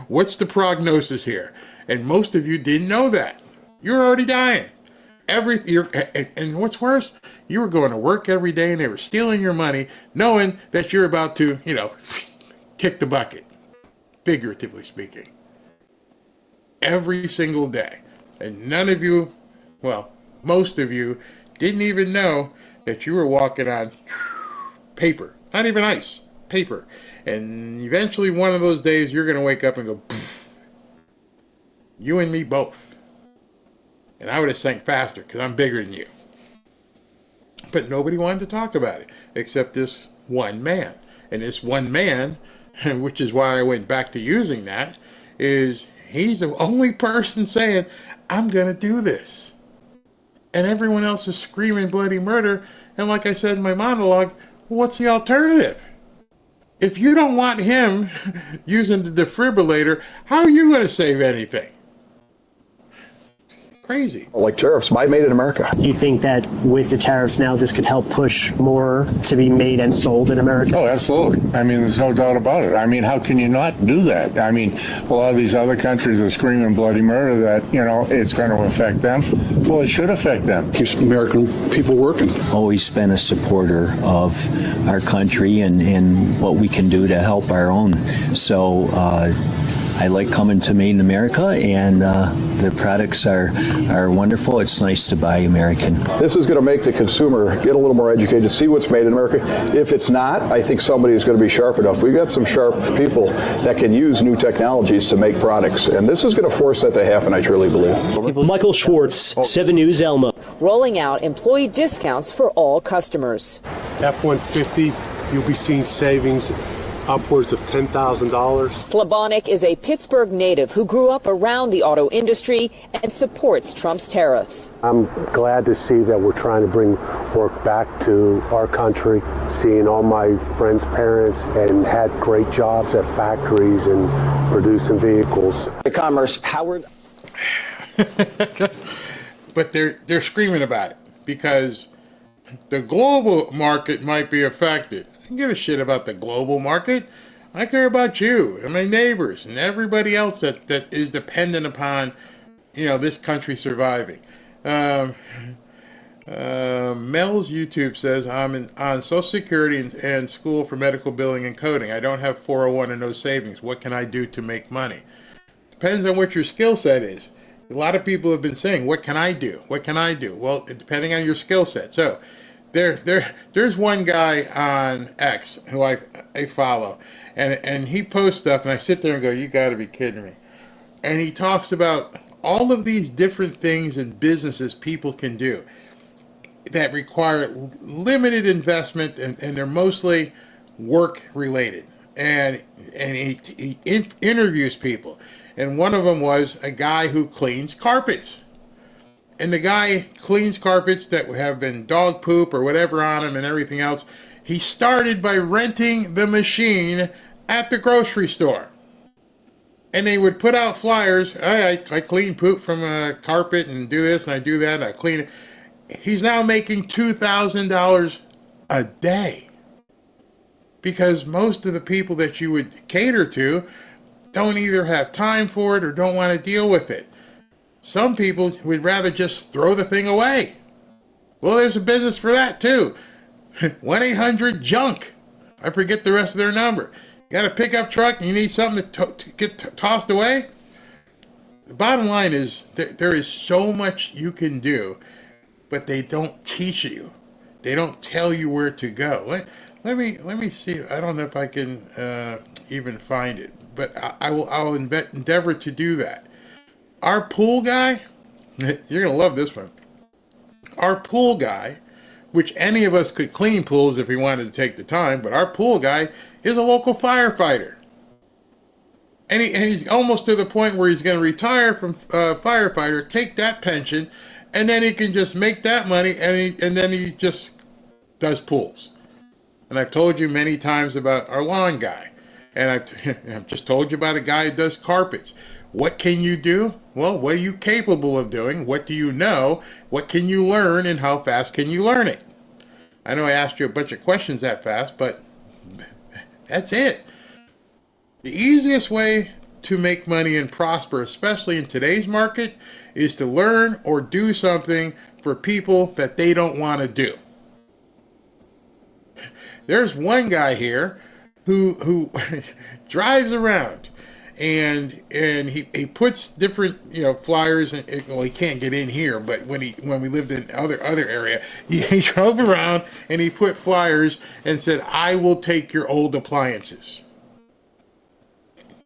What's the prognosis here? And most of you didn't know that. You're already dying. And what's worse, you were going to work every day and they were stealing your money, knowing that you're about to, kick the bucket, figuratively speaking, every single day. And none of you, well, most of you didn't even know that you were walking on paper, not even ice, paper. And eventually one of those days you're going to wake up and go, pfft. You and me both. And I would have sank faster because I'm bigger than you. But nobody wanted to talk about it except this one man. And this one man, which is why I went back to using that, is he's the only person saying, I'm going to do this. And everyone else is screaming bloody murder. And like I said in my monologue, what's the alternative? If you don't want him using the defibrillator, how are you going to save anything? Crazy. Like tariffs, buy made in America. Do you think that with the tariffs now, this could help push more to be made and sold in America? Oh, absolutely. I mean, there's no doubt about it. I mean, how can you not do that? I mean, a lot of these other countries are screaming bloody murder that, it's going to affect them. Well, it should affect them. Keeps American people working. Always been a supporter of our country and what we can do to help our own. So, I like coming to Made in America, and the products are wonderful. It's nice to buy American. This is going to make the consumer get a little more educated, see what's made in America. If it's not, I think somebody is going to be sharp enough. We've got some sharp people that can use new technologies to make products, and this is going to force that to happen, I truly believe. Michael Schwartz, 7 News, Elma. Rolling out employee discounts for all customers. F-150, you'll be seeing savings upwards of $10,000. Slavonic is a Pittsburgh native who grew up around the auto industry and supports Trump's tariffs. I'm glad to see that we're trying to bring work back to our country, seeing all my friends' parents and had great jobs at factories and producing vehicles. The commerce powered. But they're screaming about it because the global market might be affected. I don't give a shit about the global market. I care about you and my neighbors and everybody else that is dependent upon, this country surviving. Mel's YouTube says, I'm on Social Security and school for medical billing and coding. I don't have 401 and no savings. What can I do to make money? Depends on what your skill set is. A lot of people have been saying, what can I do? What can I do? Well, depending on your skill set. So, There's one guy on X who I follow, and he posts stuff, and I sit there and go, you got to be kidding me. And he talks about all of these different things and businesses people can do that require limited investment, and they're mostly work-related. and he interviews people. And one of them was a guy who cleans carpets. And the guy cleans carpets that have been dog poop or whatever on them and everything else. He started by renting the machine at the grocery store. And they would put out flyers. I clean poop from a carpet and do this and I do that and I clean it. He's now making $2,000 a day. Because most of the people that you would cater to don't either have time for it or don't want to deal with it. Some people would rather just throw the thing away. Well, there's a business for that too. 1-800-JUNK. I forget the rest of their number. You got a pickup truck and you need something to get tossed away? The bottom line is there is so much you can do, but they don't teach you. They don't tell you where to go. Let me see. I don't know if I can even find it, but I'll endeavor to do that. Our pool guy, you're gonna love this one. Our pool guy, which any of us could clean pools if we wanted to take the time, but our pool guy is a local firefighter, and he's almost to the point where he's going to retire from firefighter, take that pension, and then he can just make that money, and then he just does pools. And I've told you many times about our lawn guy. And I've just told you about a guy who does carpets. What can you do? Well, what are you capable of doing? What do you know? What can you learn? And how fast can you learn it? I know I asked you a bunch of questions that fast, but that's it. The easiest way to make money and prosper, especially in today's market, is to learn or do something for people that they don't want to do. There's one guy here who drives around and he puts different flyers, and well, he can't get in here, but when we lived in other area, he drove around and he put flyers and said, "I will take your old appliances."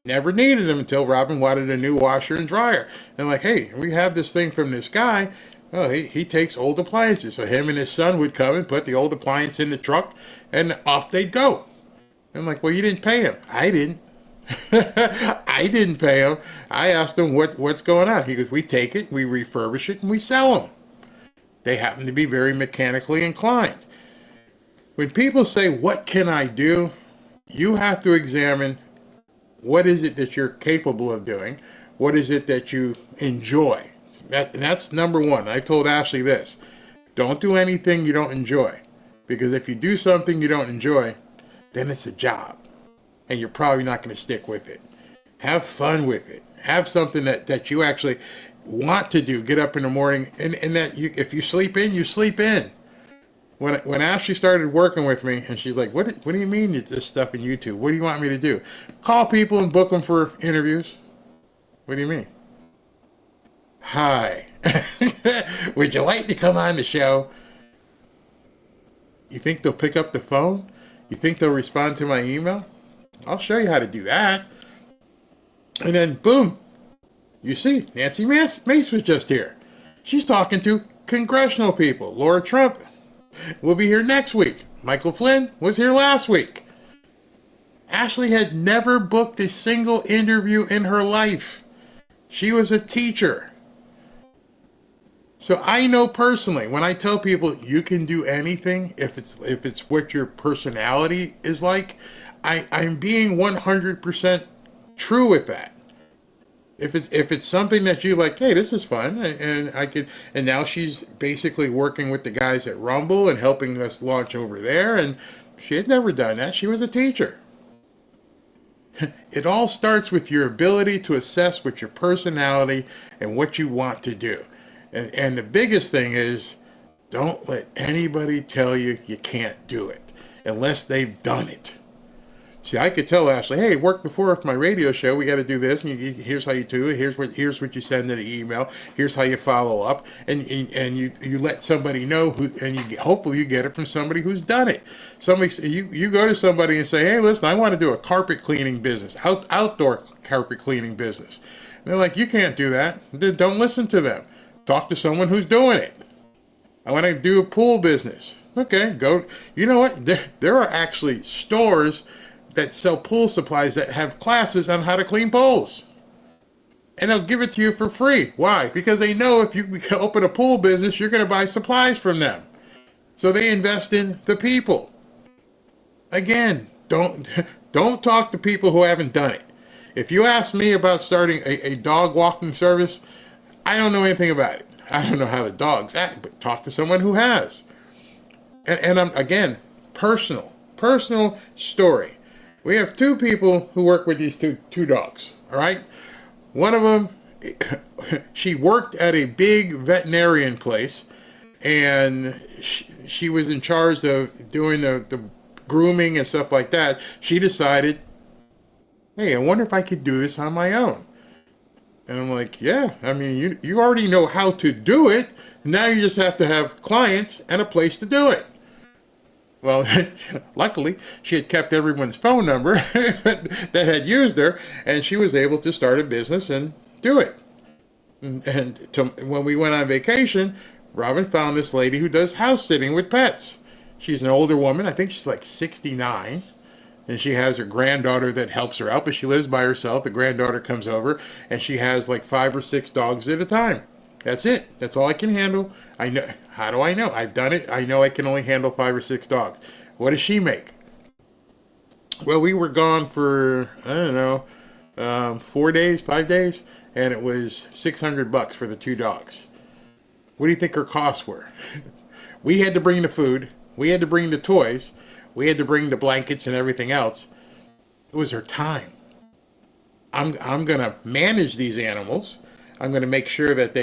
Never needed them until Robin wanted a new washer and dryer. And like, hey, we have this thing from this guy. Oh, he takes old appliances. So him and his son would come and put the old appliance in the truck, and off they'd go. I'm like, well, you didn't pay him. I didn't. I didn't pay him. I asked him what's going on. He goes, we take it, we refurbish it, and we sell them. They happen to be very mechanically inclined. When people say, what can I do? You have to examine what is it that you're capable of doing? What is it that you enjoy? That's number one. I told Ashley this. Don't do anything you don't enjoy. Because if you do something you don't enjoy, then it's a job. And you're probably not going to stick with it. Have fun with it. Have something that you actually want to do. Get up in the morning. And that if you sleep in, you sleep in. When Ashley started working with me, and she's like, what do you mean this stuff in YouTube? What do you want me to do? Call people and book them for interviews? What do you mean? Hi. Would you like to come on the show? You think they'll pick up the phone? You think they'll respond to my email? I'll show you how to do that. And then, boom. You see, Nancy Mace was just here. She's talking to congressional people. Laura Trump will be here next week. Michael Flynn was here last week. Ashley had never booked a single interview in her life. She was a teacher. So I know personally, when I tell people you can do anything, if it's what your personality is like, I'm being 100% true with that. If it's something that you like, hey, this is fun, and now she's basically working with the guys at Rumble and helping us launch over there, and she had never done that. She was a teacher. It all starts with your ability to assess what your personality and what you want to do. And the biggest thing is, don't let anybody tell you can't do it unless they've done it. See, I could tell Ashley, hey, worked before with my radio show. We got to do this, and here's how you do it. Here's what you send in an email. Here's how you follow up, and you let somebody know who, and hopefully you get it from somebody who's done it. You go to somebody and say, hey, listen, I want to do a carpet cleaning business, outdoor carpet cleaning business. And they're like, you can't do that. Don't listen to them. Talk to someone who's doing it. I want to do a pool business. Okay, go. You know what? There are actually stores that sell pool supplies that have classes on how to clean pools. And they'll give it to you for free. Why? Because they know if you open a pool business, you're going to buy supplies from them. So they invest in the people. Again, don't talk to people who haven't done it. If you ask me about starting a dog walking service, I don't know anything about it. I don't know how the dogs act, but talk to someone who has. And I'm, again, personal story. We have two people who work with these two dogs, all right? One of them, she worked at a big veterinarian place, and she was in charge of doing the grooming and stuff like that. She decided, hey, I wonder if I could do this on my own. And I'm like, yeah, I mean, you already know how to do it. Now you just have to have clients and a place to do it. Well, luckily, she had kept everyone's phone number that had used her, and she was able to start a business and do it. When we went on vacation, Robin found this lady who does house sitting with pets. She's an older woman. I think she's like 69. And she has her granddaughter that helps her out, but she lives by herself. The granddaughter comes over, and she has like 5 or 6 dogs at a time. That's it. That's all I can handle. I know. How do I know? I've done it. I know I can only handle 5 or 6 dogs. What does she make? Well, we were gone for, I don't know, 4 days, 5 days, and it was $600 for the 2 dogs. What do you think her costs were? We had to bring the food. We had to bring the toys. We had to bring the blankets and everything else. It was her time. I'm going to manage these animals. I'm going to make sure that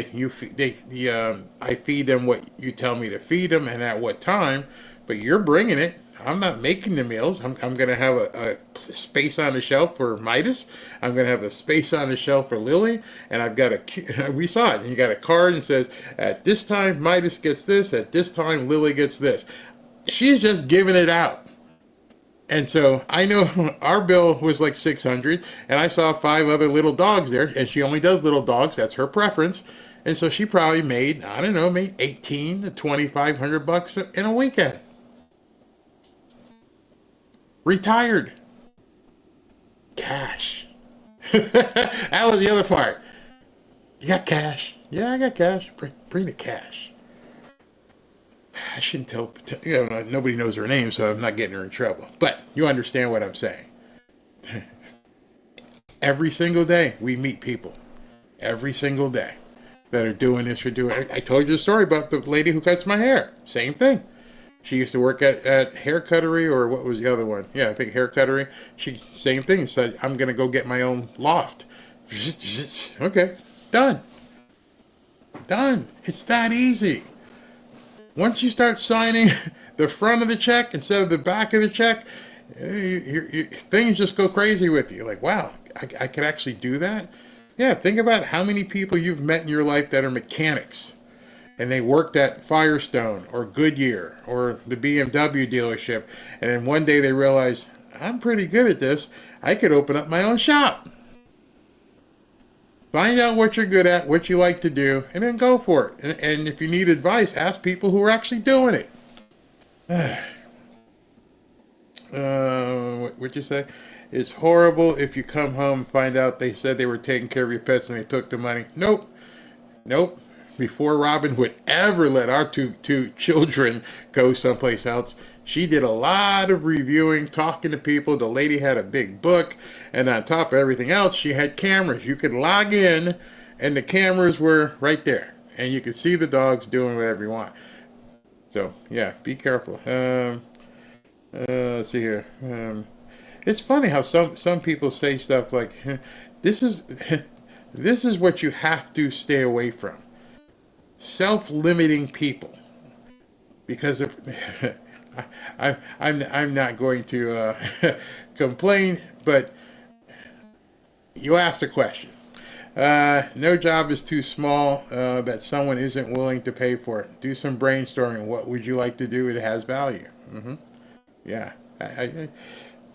I feed them what you tell me to feed them and at what time. But you're bringing it. I'm not making the meals. I'm going to have a space on the shelf for Midas. I'm going to have a space on the shelf for Lily. And I've got we saw it. And you got a card and says, at this time Midas gets this. At this time Lily gets this. She's just giving it out. And so I know our bill was like $600, and I saw 5 other little dogs there, and she only does little dogs. That's her preference. And so she probably made, I don't know, maybe $1,800 to $2,500 in a weekend. Retired. Cash. That was the other part. You got cash? Yeah, I got cash. Bring the cash. I shouldn't tell, nobody knows her name, so I'm not getting her in trouble. But you understand what I'm saying. Every single day, we meet people. Every single day that are doing this or doing. I told you the story about the lady who cuts my hair. Same thing. She used to work at Hair Cuttery, or what was the other one? Yeah, I think Hair Cuttery. Same thing. Said, I'm going to go get my own loft. Okay, done. Done. It's that easy. Once you start signing the front of the check instead of the back of the check, things just go crazy with you. Like, wow, I could actually do that? Yeah, think about how many people you've met in your life that are mechanics. And they worked at Firestone or Goodyear or the BMW dealership. And then one day they realize, I'm pretty good at this. I could open up my own shop. Find out what you're good at, what you like to do, and then go for it. And if you need advice, ask people who are actually doing it. What'd you say? It's horrible if you come home and find out they said they were taking care of your pets and they took the money. Nope. Before Robin would ever let our two children go someplace else, she did a lot of reviewing, talking to people. The lady had a big book, and on top of everything else, she had cameras. You could log in, and the cameras were right there, and you could see the dogs doing whatever you want. So, yeah, be careful. Let's see here. It's funny how some people say stuff like, this is what you have to stay away from. Self-limiting people. Because I'm not going to complain, but you asked a question. No job is too small that someone isn't willing to pay for it. Do some brainstorming. What would you like to do? It has value. Yeah.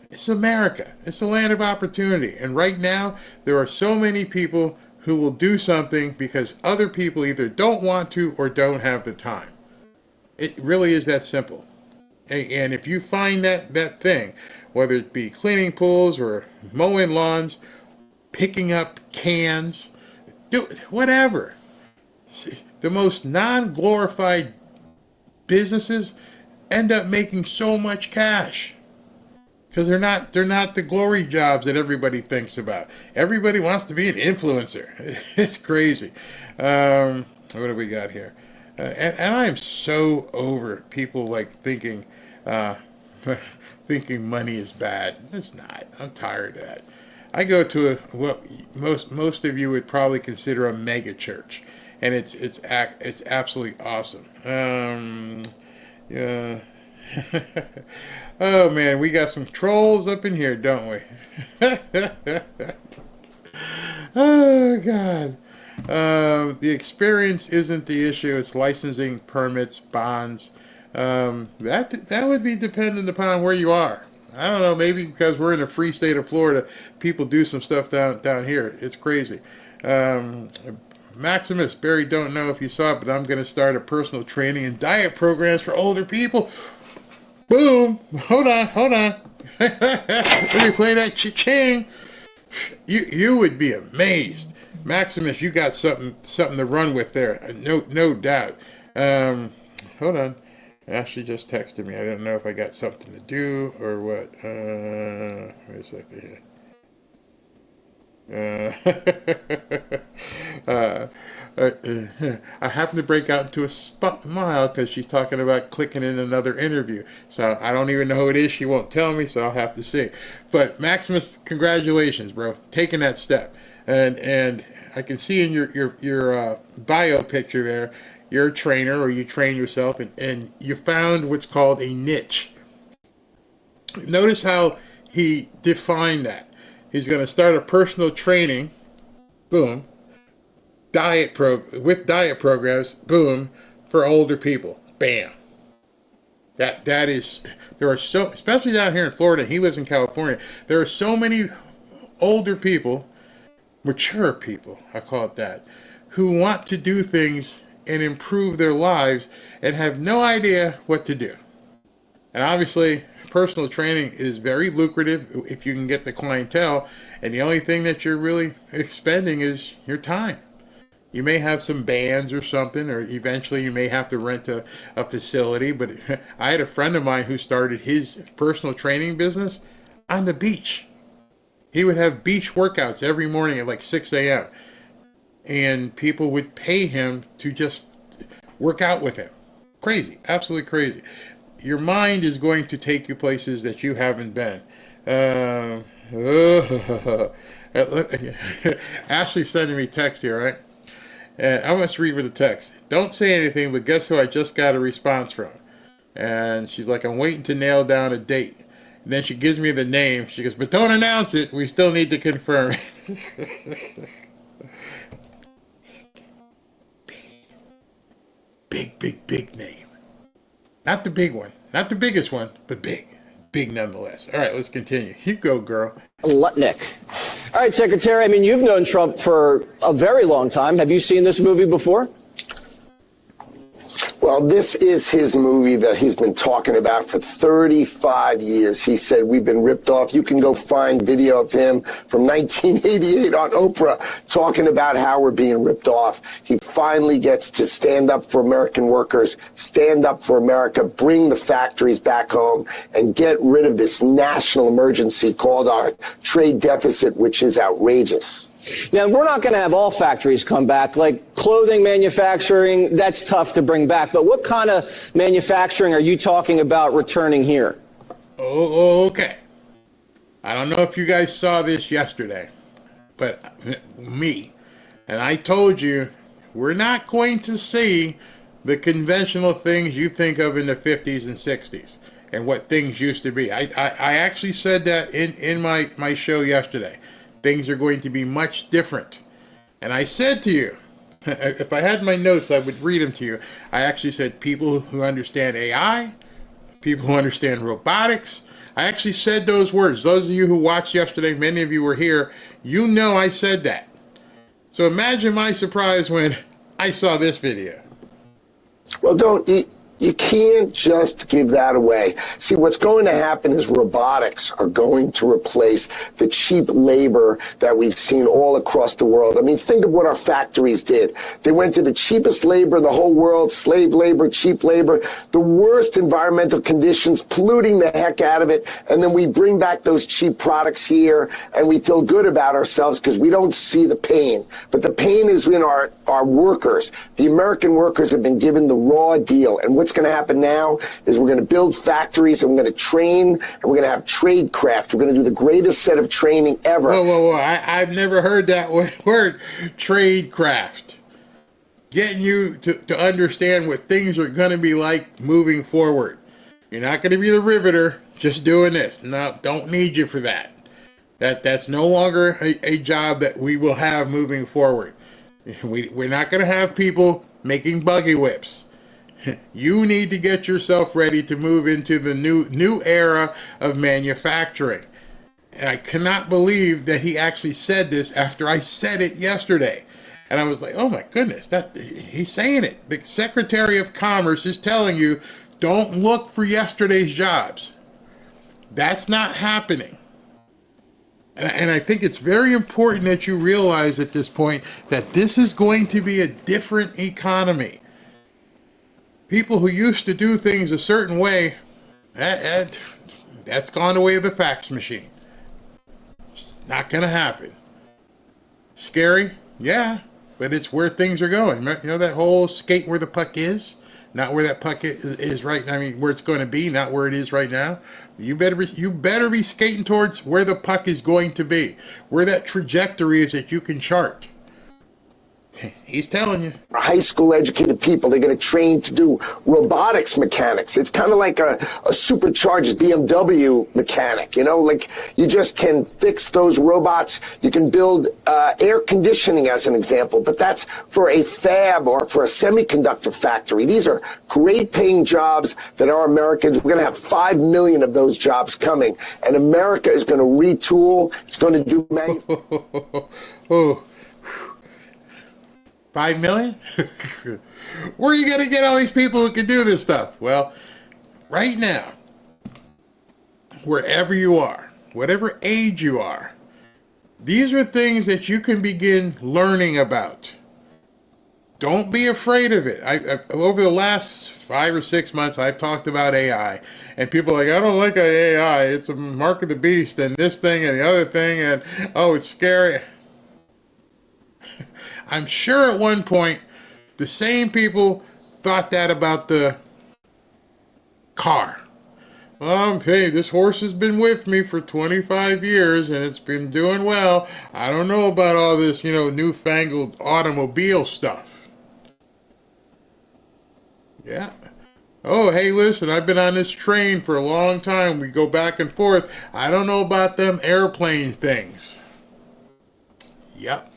It's America. It's the land of opportunity. And right now, there are so many people who will do something because other people either don't want to or don't have the time. It really is that simple. And if you find that thing, whether it be cleaning pools or mowing lawns, picking up cans, whatever. The most non-glorified businesses end up making so much cash because they're not the glory jobs that everybody thinks about. Everybody wants to be an influencer. It's crazy. What do we got here? And I am so over people like thinking money is bad. It's not. I'm tired of that. I go to what most of you would probably consider a mega church, and it's absolutely awesome. Yeah. Oh man, we got some trolls up in here, don't we? Oh God. The experience isn't the issue. It's licensing, permits, bonds. That would be dependent upon where you are. I don't know, maybe because we're in the free state of Florida, people do some stuff down here. It's crazy. Maximus, Barry, don't know if you saw it, but I'm going to start a personal training and diet programs for older people. Boom. Hold on. Let me play that cha-ching. You would be amazed. Maximus, you got something to run with there. No doubt. Hold on. Ashley just texted me. I don't know if I got something to do or what. Wait a second here. I happen to break out into a smile because she's talking about clicking in another interview. So I don't even know who it is. She won't tell me, so I'll have to see. But Maximus, congratulations, bro, taking that step. And I can see in your bio picture there, you're a trainer or you train yourself, and you found what's called a niche. Notice how he defined that. He's going to start a personal training, boom, with diet programs, boom, for older people, bam. That is, there are so, especially down here in Florida, he lives in California, there are so many older people, mature people, I call it that, who want to do things and improve their lives and have no idea what to do. And obviously, personal training is very lucrative if you can get the clientele, and the only thing that you're really expending is your time. You may have some bands or something, or eventually you may have to rent a facility, but I had a friend of mine who started his personal training business on the beach. He would have beach workouts every morning at like 6 a.m. and people would pay him to just work out with him. Crazy, absolutely crazy. Your mind is going to take you places that you haven't been. Ashley's sending me text here, right? And I must read with the text. Don't say anything, but guess who I just got a response from? And she's like, I'm waiting to nail down a date. And then she gives me the name. She goes, but don't announce it. We still need to confirm it. Big name. Not the big one. Not the biggest one, but big. Big nonetheless. All right, let's continue. You go, girl. Lutnick. All right, Secretary, I mean, you've known Trump for a very long time. Have you seen this movie before? Well, this is his movie that he's been talking about for 35 years. He said, we've been ripped off. You can go find video of him from 1988 on Oprah talking about how we're being ripped off. He finally gets to stand up for American workers, stand up for America, bring the factories back home, and get rid of this national emergency called our trade deficit, which is outrageous. Now, we're not going to have all factories come back. Like clothing manufacturing, that's tough to bring back. But what kind of manufacturing are you talking about returning here? Oh, okay. I don't know if you guys saw this yesterday, but me, and I told you, we're not going to see the conventional things you think of in the 50s and 60s and what things used to be. I actually said that in my show yesterday. Things are going to be much different. And I said to you, if I had my notes, I would read them to you. I actually said people who understand AI, people who understand robotics. I actually said those words. Those of you who watched yesterday, many of you were here, you know I said that. So imagine my surprise when I saw this video. Well, You can't just give that away. See, what's going to happen is robotics are going to replace the cheap labor that we've seen all across the world. I mean, think of what our factories did. They went to the cheapest labor in the whole world, slave labor, cheap labor, the worst environmental conditions, polluting the heck out of it, and then we bring back those cheap products here, and we feel good about ourselves because we don't see the pain. But the pain is in our workers. The American workers have been given the raw deal, and what's going to happen now is we're going to build factories, and we're going to train, and we're going to have trade craft. We're going to do the greatest set of training ever. Whoa. I've never heard that word, trade craft. Getting you to understand what things are going to be like moving forward. You're not going to be the riveter just doing this. No, don't need you for that. That's no longer a job that we will have moving forward. We're not going to have people making buggy whips. You need to get yourself ready to move into the new era of manufacturing. And I cannot believe that he actually said this after I said it yesterday. And I was like, oh my goodness, he's saying it. The Secretary of Commerce is telling you, don't look for yesterday's jobs. That's not happening. And I think it's very important that you realize at this point that this is going to be a different economy. People who used to do things a certain way, that's gone away with the fax machine. It's not going to happen. Scary? Yeah, but it's where things are going. You know that whole skate where the puck is? Not where that puck is right now. I mean, where it's going to be, not where it is right now. You better be skating towards where the puck is going to be, where that trajectory is that you can chart. He's telling you. High school educated people, they're going to train to do robotics mechanics. It's kind of like a supercharged BMW mechanic, you know, like you just can fix those robots. You can build air conditioning as an example, but that's for a fab or for a semiconductor factory. These are great paying jobs that are Americans. We're going to have 5 million of those jobs coming, and America is going to retool. It's going to do Oh. 5 million? Where are you going to get all these people who can do this stuff? Well, right now, wherever you are, whatever age you are, these are things that you can begin learning about. Don't be afraid of it. Over the last 5 or 6 months, I've talked about AI, and people are like, I don't like AI. It's a mark of the beast, and this thing and the other thing, and oh, it's scary. I'm sure at one point, the same people thought that about the car. Well, hey, this horse has been with me for 25 years and it's been doing well. I don't know about all this, newfangled automobile stuff. Yeah. Oh, hey, listen, I've been on this train for a long time. We go back and forth. I don't know about them airplane things. Yep.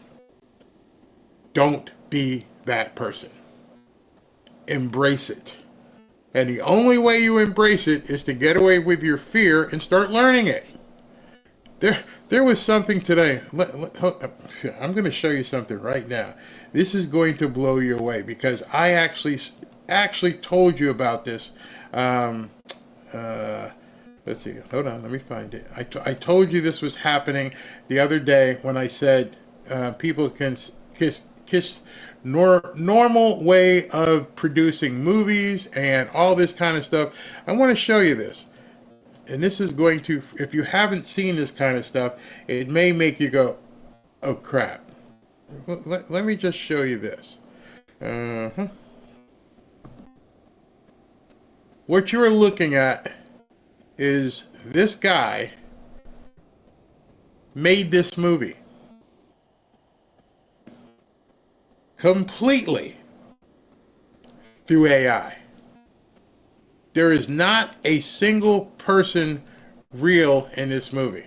Don't be that person. Embrace it. And the only way you embrace it is to get away with your fear and start learning it. There was something today. I'm going to show you something right now. This is going to blow you away because I actually told you about this. Let's see. Hold on. Let me find it. I told you this was happening the other day when I said people can kiss normal way of producing movies and all this kind of stuff. I want to show you this. And this is going to, if you haven't seen this kind of stuff, it may make you go, oh crap. Let me just show you this. What you're looking at is this guy made this movie. Completely through AI. There is not a single person real in this movie.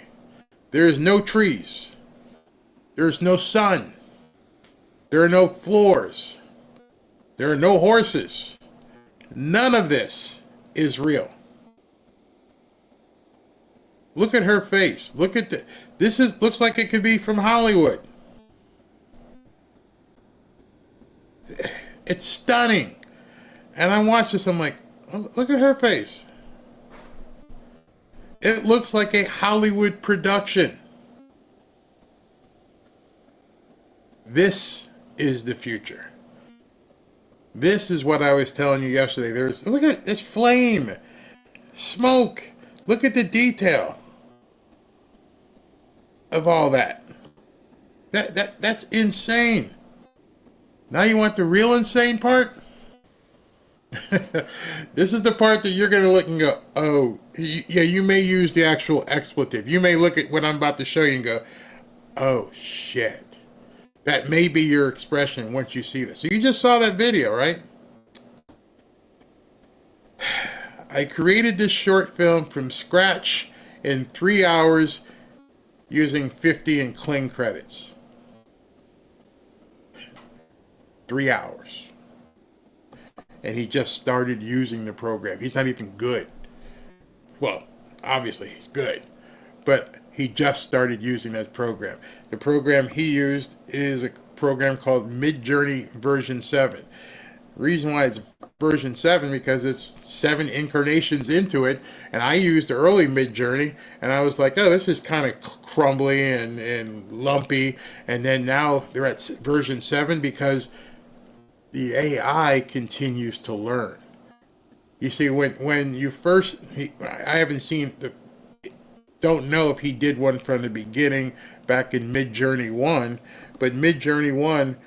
There is no trees. There is no sun. There are no floors. There are no horses. None of this is real. Look at her face. Look at looks like it could be from Hollywood. It's stunning. And I watched this, I'm like, Look at her face. It looks like a Hollywood production. This is the future. This is what I was telling you yesterday. Look at this flame, smoke. Look at the detail of all that. That's insane. Now you want the real insane part? This is the part that you're going to look and go, oh, yeah, you may use the actual expletive. You may look at what I'm about to show you and go, oh, shit. That may be your expression once you see this. So you just saw that video, right? I created this short film from scratch in 3 hours using 50 and Kling credits. 3 hours. And he just started using the program. He's not even good. Well, obviously he's good, but he just started using that program. The program he used is a program called Midjourney version 7. The reason why it's version 7 because it's 7 incarnations into it, and I used the early Midjourney, and I was like, oh, this is kind of crumbly and lumpy, and then now they're at version 7 because the AI continues to learn. You see, when you first, I haven't seen don't know if he did one from the beginning back in Midjourney 1, but Midjourney 1,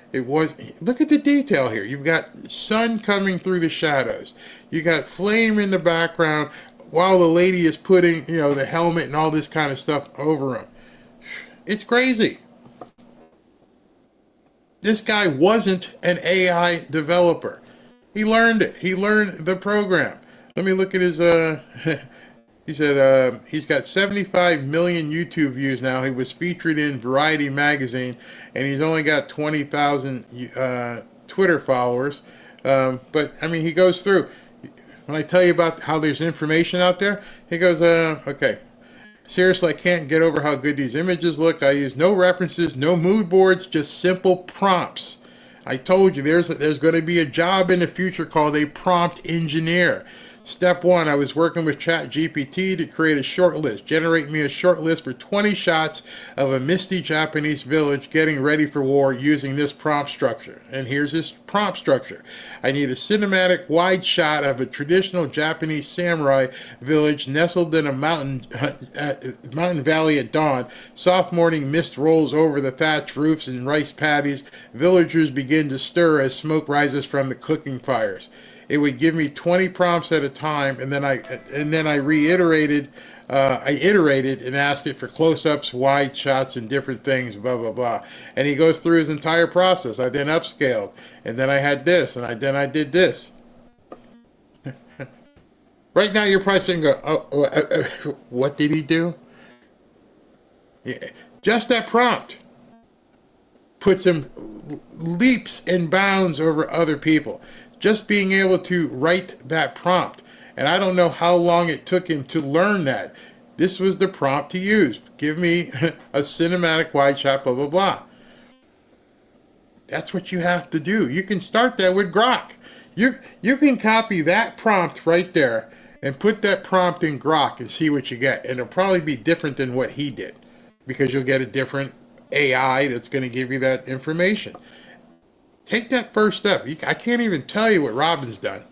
look at the detail here. You've got sun coming through the shadows. You got flame in the background while the lady is putting, the helmet and all this kind of stuff over him. It's crazy. This guy wasn't an AI developer. He learned it. He learned the program. Let me look at his, he said he's got 75 million YouTube views now. He was featured in Variety magazine, and he's only got 20,000 Twitter followers. But, I mean, he goes through. When I tell you about how there's information out there, he goes, okay. Seriously, I can't get over how good these images look. I use no references, no mood boards, just simple prompts. I told you there's going to be a job in the future called a prompt engineer. Step 1, I was working with ChatGPT to create a short list. Generate me a short list for 20 shots of a misty Japanese village getting ready for war using this prompt structure. And here's this prompt structure. I need a cinematic wide shot of a traditional Japanese samurai village nestled in a mountain valley at dawn. Soft morning mist rolls over the thatched roofs and rice paddies. Villagers begin to stir as smoke rises from the cooking fires. It would give me 20 prompts at a time, and then I iterated and asked it for close-ups, wide shots, and different things, blah, blah, blah. And he goes through his entire process. I then upscaled, and then I had this, and then I did this. Right now, you're probably saying, what did he do? Yeah, just that prompt puts him leaps and bounds over other people. Just being able to write that prompt. And I don't know how long it took him to learn that. This was the prompt to use. Give me a cinematic wide shot, blah, blah, blah. That's what you have to do. You can start that with Grok. You can copy that prompt right there and put that prompt in Grok and see what you get. And it'll probably be different than what he did because you'll get a different AI that's going to give you that information. Take that first step. I can't even tell you what Robin's done.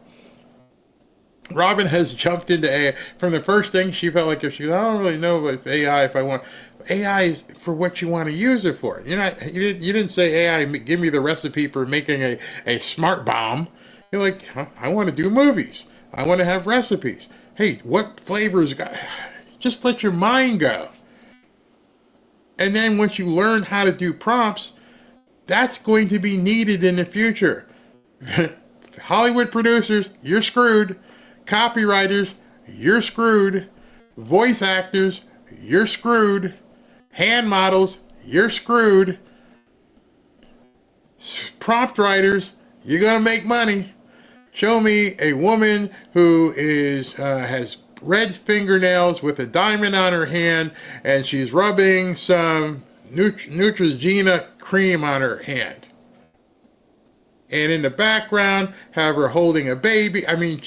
Robin has jumped into AI. From the first thing, she felt like I don't really know about AI if I want. AI is for what you want to use it for. You didn't say, AI, give me the recipe for making a smart bomb. You're like, I want to do movies. I want to have recipes. Hey, what flavors? Just let your mind go. And then once you learn how to do prompts, that's going to be needed in the future. Hollywood producers, you're screwed. Copywriters, you're screwed. Voice actors, you're screwed. Hand models, you're screwed. Prompt writers, you're going to make money. Show me a woman who has red fingernails with a diamond on her hand, and she's rubbing some Neutrogena cream on her hand. And in the background, have her holding a baby. I mean,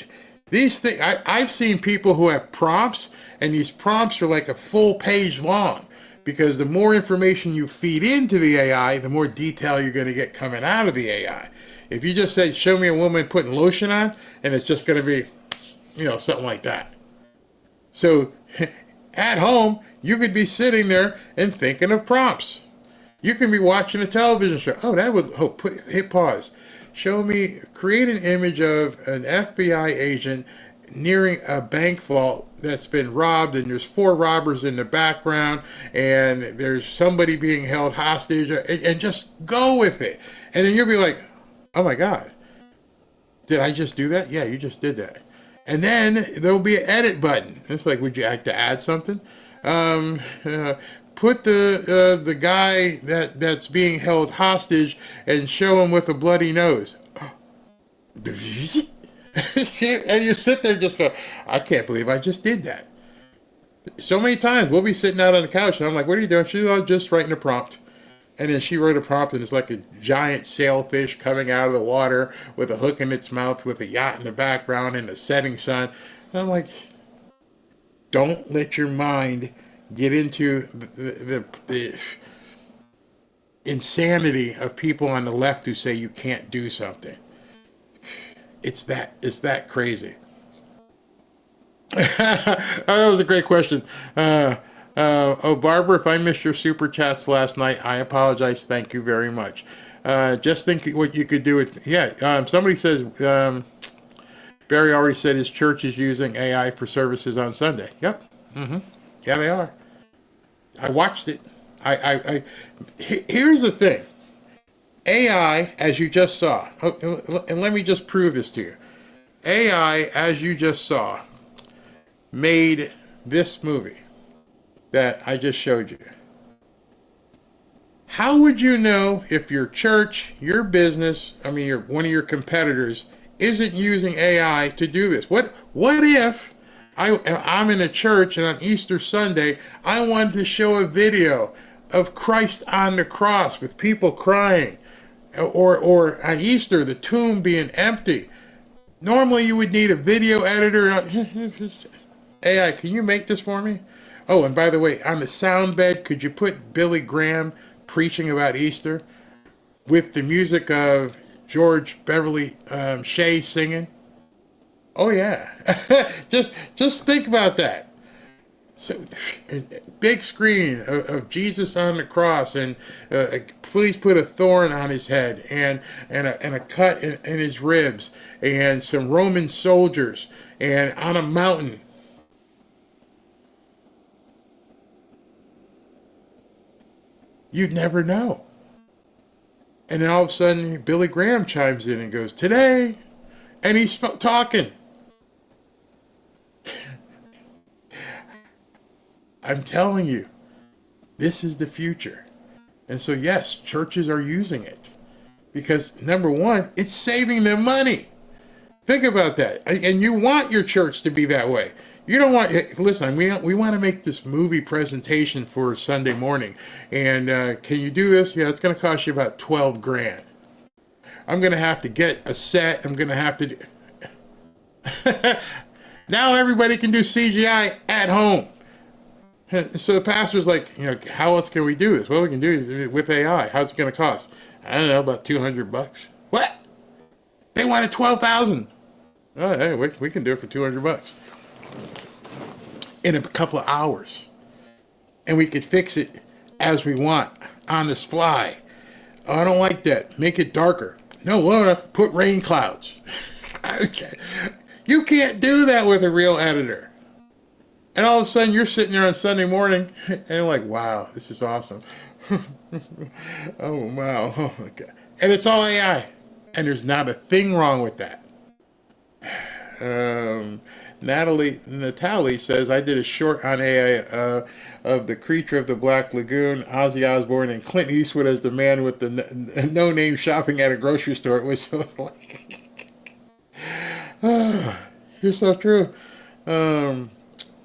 These things, I've seen people who have prompts, and these prompts are like a full page long, because the more information you feed into the AI, the more detail you're going to get coming out of the AI. If you just say, show me a woman putting lotion on, and it's just going to be, something like that. So at home, you could be sitting there and thinking of prompts. You can be watching a television show. Hit pause. Create an image of an FBI agent nearing a bank vault that's been robbed, and there's 4 robbers in the background, and there's somebody being held hostage, and just go with it. And then you'll be like, oh my God, did I just do that? Yeah, you just did that. And then there'll be an edit button. It's like, would you like to add something? Put the guy that's being held hostage and show him with a bloody nose. And you sit there and just go, I can't believe I just did that. So many times we'll be sitting out on the couch and I'm like, what are you doing? She's just writing a prompt. And then she wrote a prompt, and it's like a giant sailfish coming out of the water with a hook in its mouth with a yacht in the background and the setting sun. And I'm like, don't let your mind get into the insanity of people on the left who say you can't do something. It's that crazy. That was a great question. Barbara, if I missed your super chats last night, I apologize. Thank you very much. Just think what you could do with, somebody says, Barry already said his church is using AI for services on Sunday. Yep. Mm-hmm. Yeah, they are. I watched it. Here's the thing. AI, as you just saw, and let me just prove this to you. AI, as you just saw, made this movie that I just showed you. How would you know if your church, your business, one of your competitors isn't using AI to do this? What if I'm in a church and on Easter Sunday, I wanted to show a video of Christ on the cross with people crying, or on Easter, the tomb being empty? Normally you would need a video editor. AI, can you make this for me? Oh, and by the way, on the sound bed, could you put Billy Graham preaching about Easter with the music of George Beverly Shea singing? Oh yeah. just think about that. So, big screen of Jesus on the cross, and please put a thorn on his head, and a cut in his ribs, and some Roman soldiers, and on a mountain. You'd never know. And then all of a sudden, Billy Graham chimes in and goes, today, and he's talking. I'm telling you, this is the future. And so, yes, churches are using it. Because, number one, it's saving them money. Think about that. And you want your church to be that way. You don't want, listen, we want to make this movie presentation for Sunday morning. And can you do this? Yeah, it's going to cost you about $12,000. I'm going to have to get a set. I'm going to have to do... Now everybody can do CGI at home. So the pastor's like, how else can we do this? Well, we can do it with AI. How's it going to cost? I don't know, about $200. What? They wanted $12,000. Oh, hey, we can do it for $200 in a couple of hours, and we could fix it as we want on the fly. Oh, I don't like that. Make it darker. No, Laura, put rain clouds. Okay, you can't do that with a real editor. And all of a sudden, you're sitting there on Sunday morning, and you're like, wow, this is awesome. Oh, wow. Oh, my God. And it's all AI. And there's not a thing wrong with that. Natalie says, I did a short on AI of the creature of the Black Lagoon, Ozzy Osbourne, and Clint Eastwood as the man with the no-name shopping at a grocery store. It was so like... You're so true.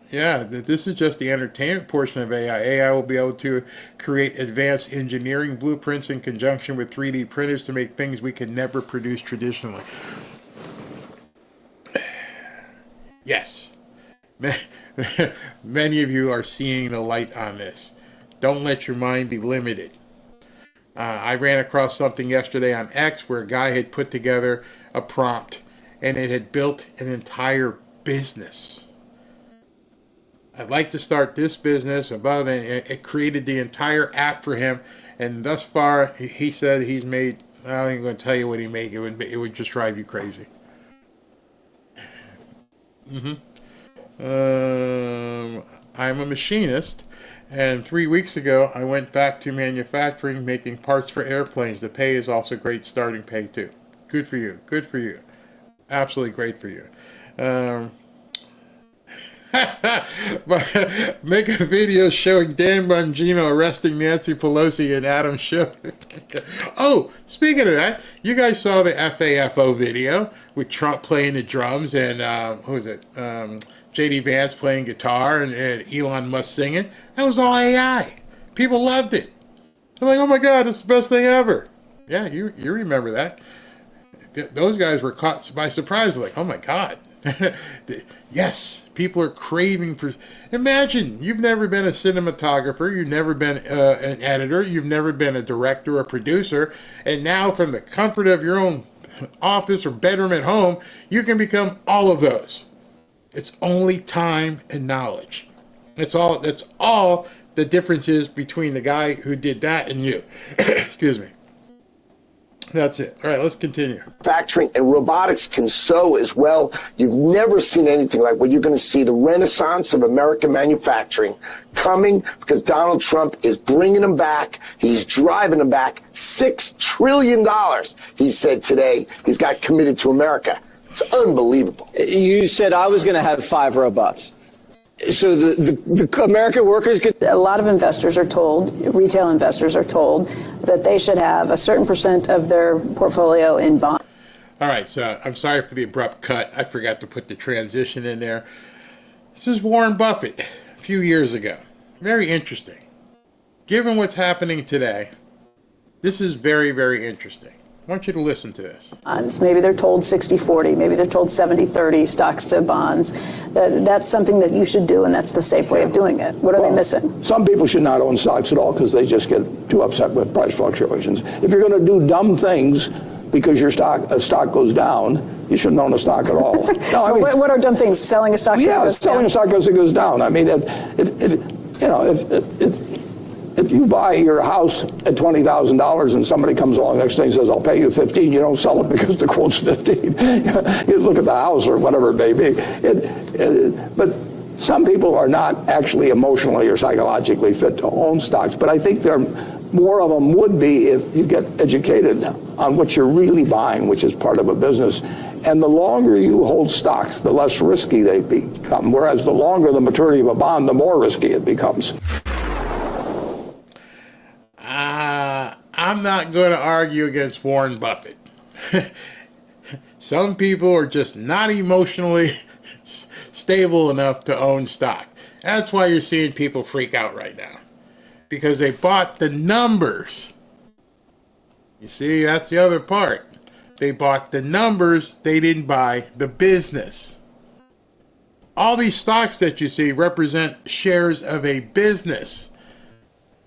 Yeah, this is just the entertainment portion of AI. AI will be able to create advanced engineering blueprints in conjunction with 3D printers to make things we can never produce traditionally. Yes. Many of you are seeing the light on this. Don't let your mind be limited. I ran across something yesterday on X where a guy had put together a prompt and it had built an entire business. I'd like to start this business. It created the entire app for him, and thus far he said he's made, I ain't going to tell you what he made. It would just drive you crazy. I'm a machinist, and 3 weeks ago I went back to manufacturing, making parts for airplanes. The pay is also great, starting pay too. Good for you. Good for you. Absolutely great for you. Make a video showing Dan Bongino arresting Nancy Pelosi and Adam Schiff. Oh, speaking of that, you guys saw the FAFO video with Trump playing the drums and who was it? J.D. Vance playing guitar and Elon Musk singing. That was all AI. People loved it. They're like, oh my God, it's the best thing ever. Yeah, you remember that. Those guys were caught by surprise. Like, oh my God. Yes, people are craving for. Imagine you've never been a cinematographer, you've never been an editor, you've never been a director or producer, and now from the comfort of your own office or bedroom at home, you can become all of those. It's only time and knowledge. That's all the difference is between the guy who did that and you. Excuse me. That's it. All right, let's continue. Manufacturing and robotics can sew as well. You've never seen anything like what you're going to see. The renaissance of American manufacturing coming because Donald Trump is bringing them back. He's driving them back. $6 trillion, he said today, he's got committed to America. It's unbelievable. You said I was going to have 5 robots. So the American workers get... A lot of investors are told, retail investors are told, that they should have a certain percent of their portfolio in bonds. All right, so I'm sorry for the abrupt cut. I forgot to put the transition in there. This is Warren Buffett a few years ago. Very interesting. Given what's happening today, this is very, very interesting. I want you to listen to this. Bonds. Maybe they're told 60-40, maybe they're told 70-30 stocks to bonds. That's something that you should do, and that's the safe way of doing it. What are they missing? Some people should not own stocks at all because they just get too upset with price fluctuations. If you're going to do dumb things because your stock goes down, you shouldn't own a stock at all. No, I mean, what are dumb things? Selling a stock? Yeah, selling a stock because it goes down. I mean, if you buy your house at $20,000 and somebody comes along next day and says, I'll pay you 15, you don't sell it because the quote's 15. You look at the house or whatever it may be. But some people are not actually emotionally or psychologically fit to own stocks. But I think more of them would be if you get educated on what you're really buying, which is part of a business. And the longer you hold stocks, the less risky they become. Whereas the longer the maturity of a bond, the more risky it becomes. I'm not going to argue against Warren Buffett. Some people are just not emotionally stable enough to own stock. That's why you're seeing people freak out right now. Because they bought the numbers. You see, that's the other part. They bought the numbers, they didn't buy the business. All these stocks that you see represent shares of a business.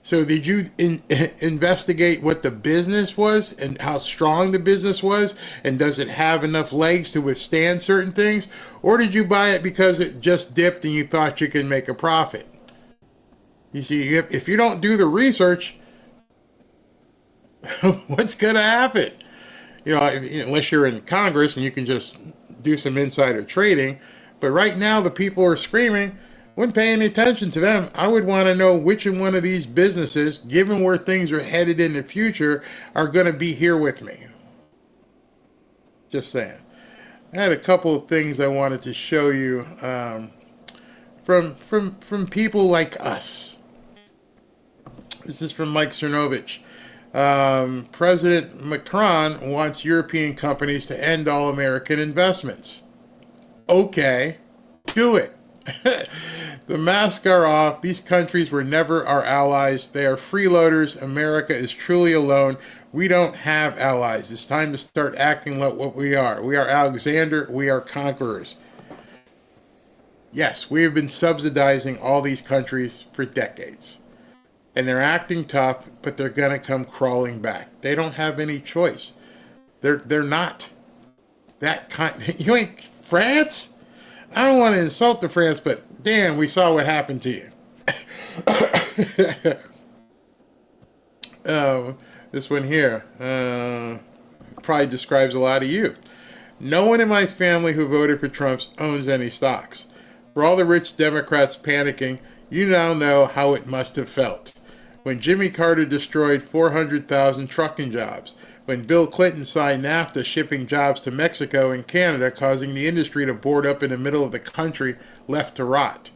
So did you investigate what the business was and how strong the business was? And does it have enough legs to withstand certain things? Or did you buy it because it just dipped and you thought you could make a profit? You see, if you don't do the research, what's going to happen? You know, unless you're in Congress and you can just do some insider trading. But right now the people are screaming. Wouldn't pay any attention to them. I would want to know which one of these businesses, given where things are headed in the future, are going to be here with me. Just saying. I had a couple of things I wanted to show you from people like us. This is from Mike Cernovich. President Macron wants European companies to end all American investments. Okay, do it. The masks are off. These countries were never our allies. They are freeloaders. America is truly alone. We don't have allies. It's time to start acting like what we are. We are Alexander. We are conquerors. Yes, we have been subsidizing all these countries for decades. And they're acting tough, but they're going to come crawling back. They don't have any choice. They're not that kind. You ain't France? I don't want to insult the France, but damn, we saw what happened to you. This one here probably describes a lot of you. No one in my family who voted for Trump owns any stocks. For all the rich Democrats panicking, you now know how it must have felt. When Jimmy Carter destroyed 400,000 trucking jobs. When Bill Clinton signed NAFTA shipping jobs to Mexico and Canada, causing the industry to board up in the middle of the country left to rot.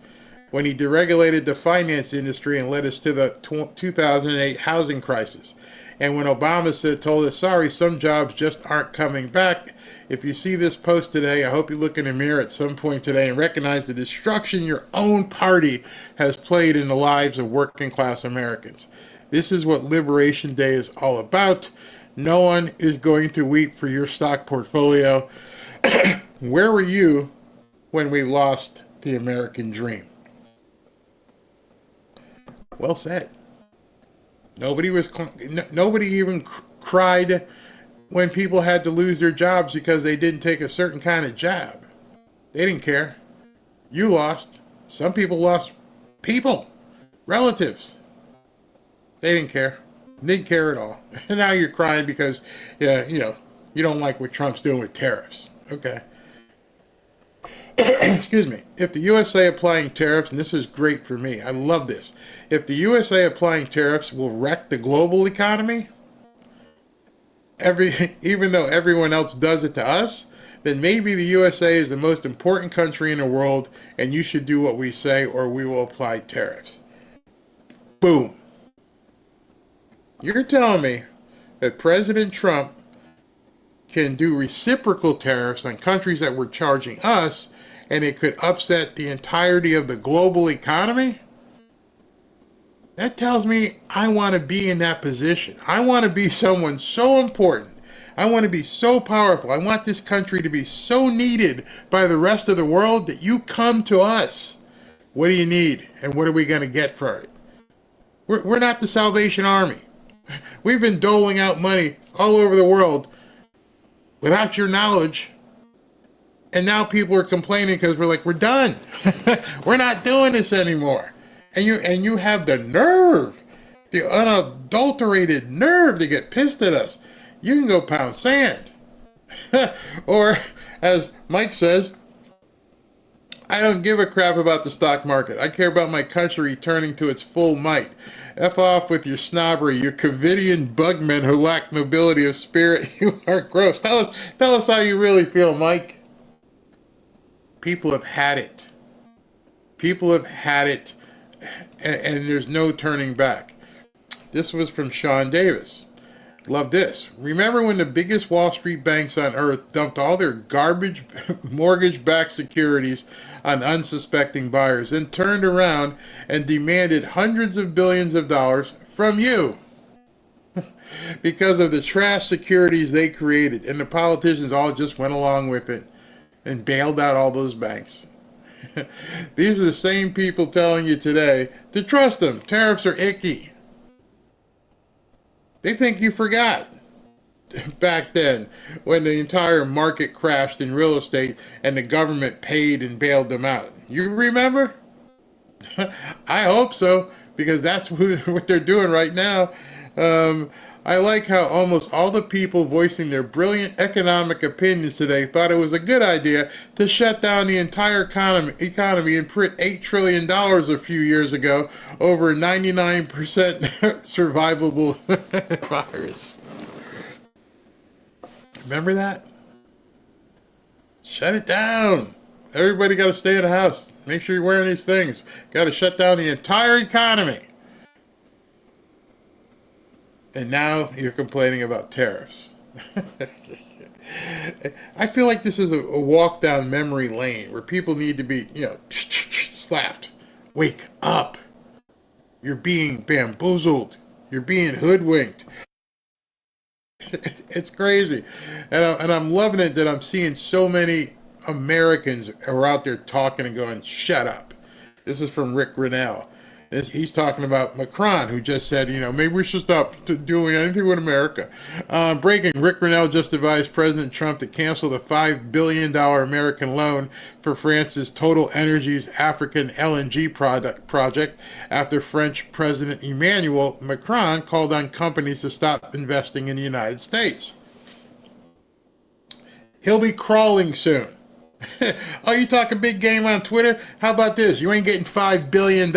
When he deregulated the finance industry and led us to the 2008 housing crisis. And when Obama told us, sorry, some jobs just aren't coming back. If you see this post today, I hope you look in the mirror at some point today and recognize the destruction your own party has played in the lives of working class Americans. This is what Liberation Day is all about. No one is going to weep for your stock portfolio. Where were you when we lost the American dream? Well said. Nobody even cried when people had to lose their jobs because they didn't take a certain kind of job. They didn't care. You lost. Some people lost people, relatives. They didn't care. Didn't care at all. And now you're crying because, you don't like what Trump's doing with tariffs. Okay. Excuse me. If the USA applying tariffs, and this is great for me, I love this. If the USA applying tariffs will wreck the global economy, even though everyone else does it to us, then maybe the USA is the most important country in the world, and you should do what we say, or we will apply tariffs. Boom. You're telling me that President Trump can do reciprocal tariffs on countries that were charging us, and it could upset the entirety of the global economy? That tells me I want to be in that position. I want to be someone so important. I want to be so powerful. I want this country to be so needed by the rest of the world that you come to us. What do you need? And what are we going to get for it? We're not the Salvation Army. We've been doling out money all over the world without your knowledge. And now people are complaining because we're done. We're not doing this anymore. And you have the nerve, the unadulterated nerve to get pissed at us. You can go pound sand. Or, as Mike says, I don't give a crap about the stock market. I care about my country returning to its full might. F off with your snobbery, you Covidian bugmen who lack nobility of spirit. You are gross. Tell us how you really feel, Mike. People have had it. People have had it, and there's no turning back. This was from Sean Davis. Love this. Remember when the biggest Wall Street banks on earth dumped all their garbage mortgage-backed securities on unsuspecting buyers and turned around and demanded hundreds of billions of dollars from you because of the trash securities they created, and the politicians all just went along with it and bailed out all those banks. These are the same people telling you today to trust them. Tariffs are icky. They think you forgot back then when the entire market crashed in real estate and the government paid and bailed them out. You remember? I hope so, because that's what they're doing right now. I like how almost all the people voicing their brilliant economic opinions today thought it was a good idea to shut down the entire economy and print $8 trillion a few years ago over a 99% survivable virus. Remember that? Shut it down. Everybody got to stay in the house. Make sure you're wearing these things. Got to shut down the entire economy. And now you're complaining about tariffs. I feel like this is a walk down memory lane where people need to be, slapped. Wake up. You're being bamboozled. You're being hoodwinked. It's crazy. And I'm loving it that I'm seeing so many Americans are out there talking and going, shut up. This is from Rick Grinnell. He's talking about Macron, who just said, maybe we should stop doing anything with America. Breaking, Rick Grinnell just advised President Trump to cancel the $5 billion American loan for France's Total Energies African LNG project after French President Emmanuel Macron called on companies to stop investing in the United States. He'll be crawling soon. Oh, you talking big game on Twitter? How about this? You ain't getting $5 billion.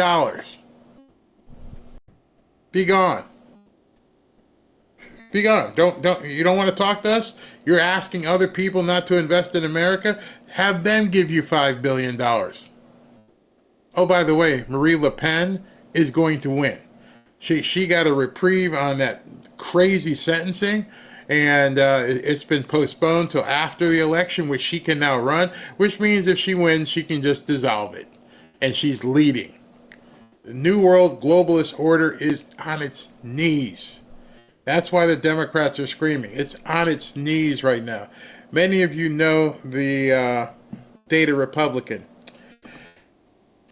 Be gone. Be gone. You don't want to talk to us? You're asking other people not to invest in America? Have them give you $5 billion. Oh, by the way, Marie Le Pen is going to win. She got a reprieve on that crazy sentencing, and it's been postponed till after the election, which she can now run, which means if she wins, she can just dissolve it. And she's leading. The New World Globalist Order is on its knees. That's why the Democrats are screaming. It's on its knees right now. Many of you know the Data Republican.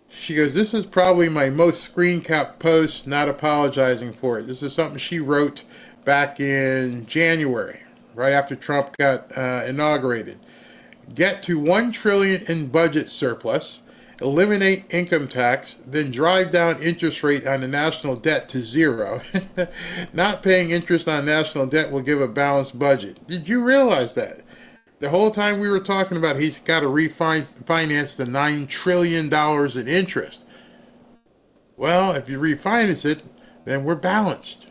She goes, this is probably my most screen cap post, not apologizing for it. This is something she wrote back in January, right after Trump got inaugurated. Get to $1 trillion in budget surplus. Eliminate income tax, then drive down interest rate on the national debt to zero. Not paying interest on national debt will give a balanced budget. Did you realize that? The whole time we were talking about he's got to refinance the $9 trillion in interest. Well, if you refinance it, then we're balanced.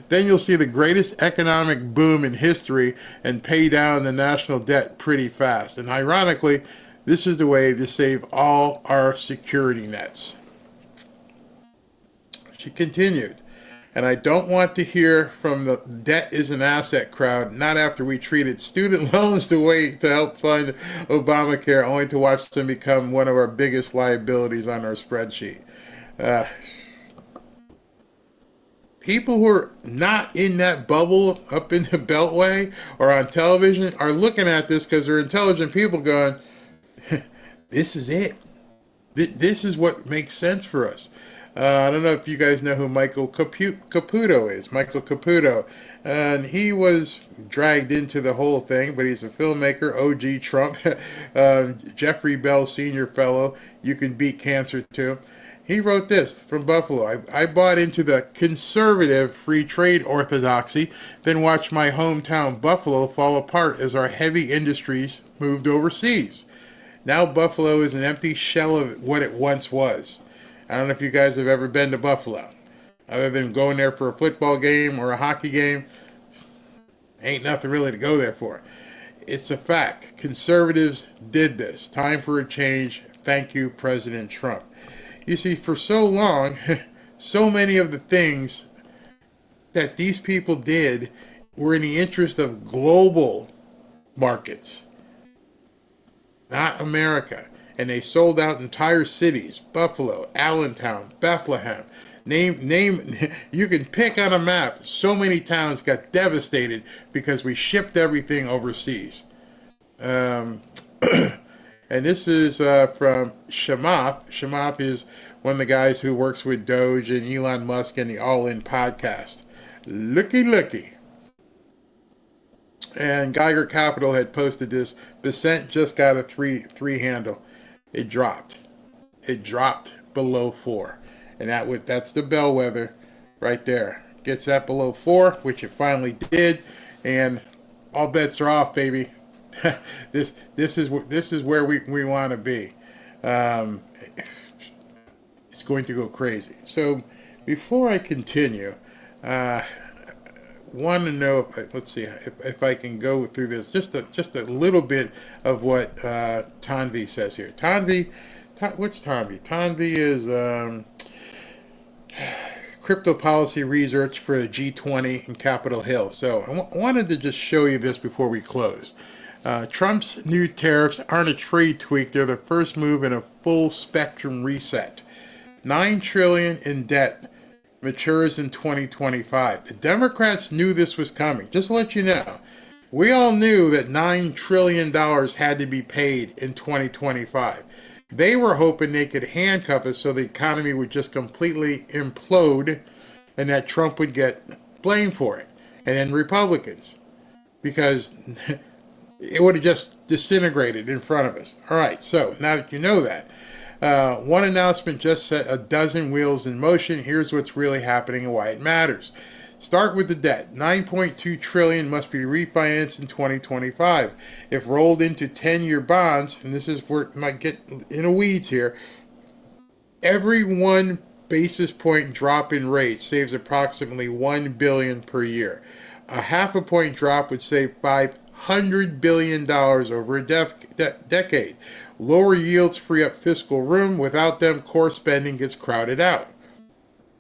Then you'll see the greatest economic boom in history and pay down the national debt pretty fast. And ironically, this is the way to save all our security nets. She continued, and I don't want to hear from the debt is an asset crowd, not after we treated student loans the way to help fund Obamacare, only to watch them become one of our biggest liabilities on our spreadsheet. People who are not in that bubble up in the Beltway or on television are looking at this because they're intelligent people going, this is it. This is what makes sense for us. I don't know if you guys know who Michael Caputo is. Michael Caputo. And he was dragged into the whole thing, but he's a filmmaker, OG Trump, Jeffrey Bell Senior Fellow. You can beat cancer too. He wrote this from Buffalo. I bought into the conservative free trade orthodoxy, then watched my hometown Buffalo fall apart as our heavy industries moved overseas. Now Buffalo is an empty shell of what it once was. I don't know if you guys have ever been to Buffalo. Other than going there for a football game or a hockey game, ain't nothing really to go there for. It's a fact. Conservatives did this. Time for a change. Thank you, President Trump. You see, for so long, so many of the things that these people did were in the interest of global markets, not America. And they sold out entire cities, Buffalo, Allentown, Bethlehem. Name, you can pick on a map. So many towns got devastated because we shipped everything overseas. And this is from Shamath. Shamath is one of the guys who works with Doge and Elon Musk and the All In podcast. Looky. And Geiger Capital had posted this. Percent just got a three handle. It dropped. It dropped below 4. And that's the bellwether right there. Gets that below 4, which it finally did. And all bets are off, baby. This is where we want to be. It's going to go crazy. So before I continue, want to know if I can go through this just a little bit of what Tanvi says here. What's Tanvi? Tanvi is crypto policy research for the G20 in Capitol Hill. So I wanted to just show you this before we close. Trump's new tariffs aren't a trade tweak. They're the first move in a full spectrum reset. $9 trillion in debt matures in 2025. The Democrats knew this was coming. Just to let you know, We all knew that $9 trillion had to be paid in 2025. They were hoping they could handcuff us so the economy would just completely implode and that Trump would get blamed for it. And then Republicans, because it would have just disintegrated in front of us. All right, so now that you know that, one announcement just set a dozen wheels in motion. Here's what's really happening and why it matters. Start with the debt. $9.2 trillion must be refinanced in 2025. If rolled into 10-year bonds, and this is where it might get in the weeds here, every 1 basis point drop in rates saves approximately $1 billion per year. A half a point drop would save $500 billion over a decade. Lower yields free up fiscal room. Without them, core spending gets crowded out.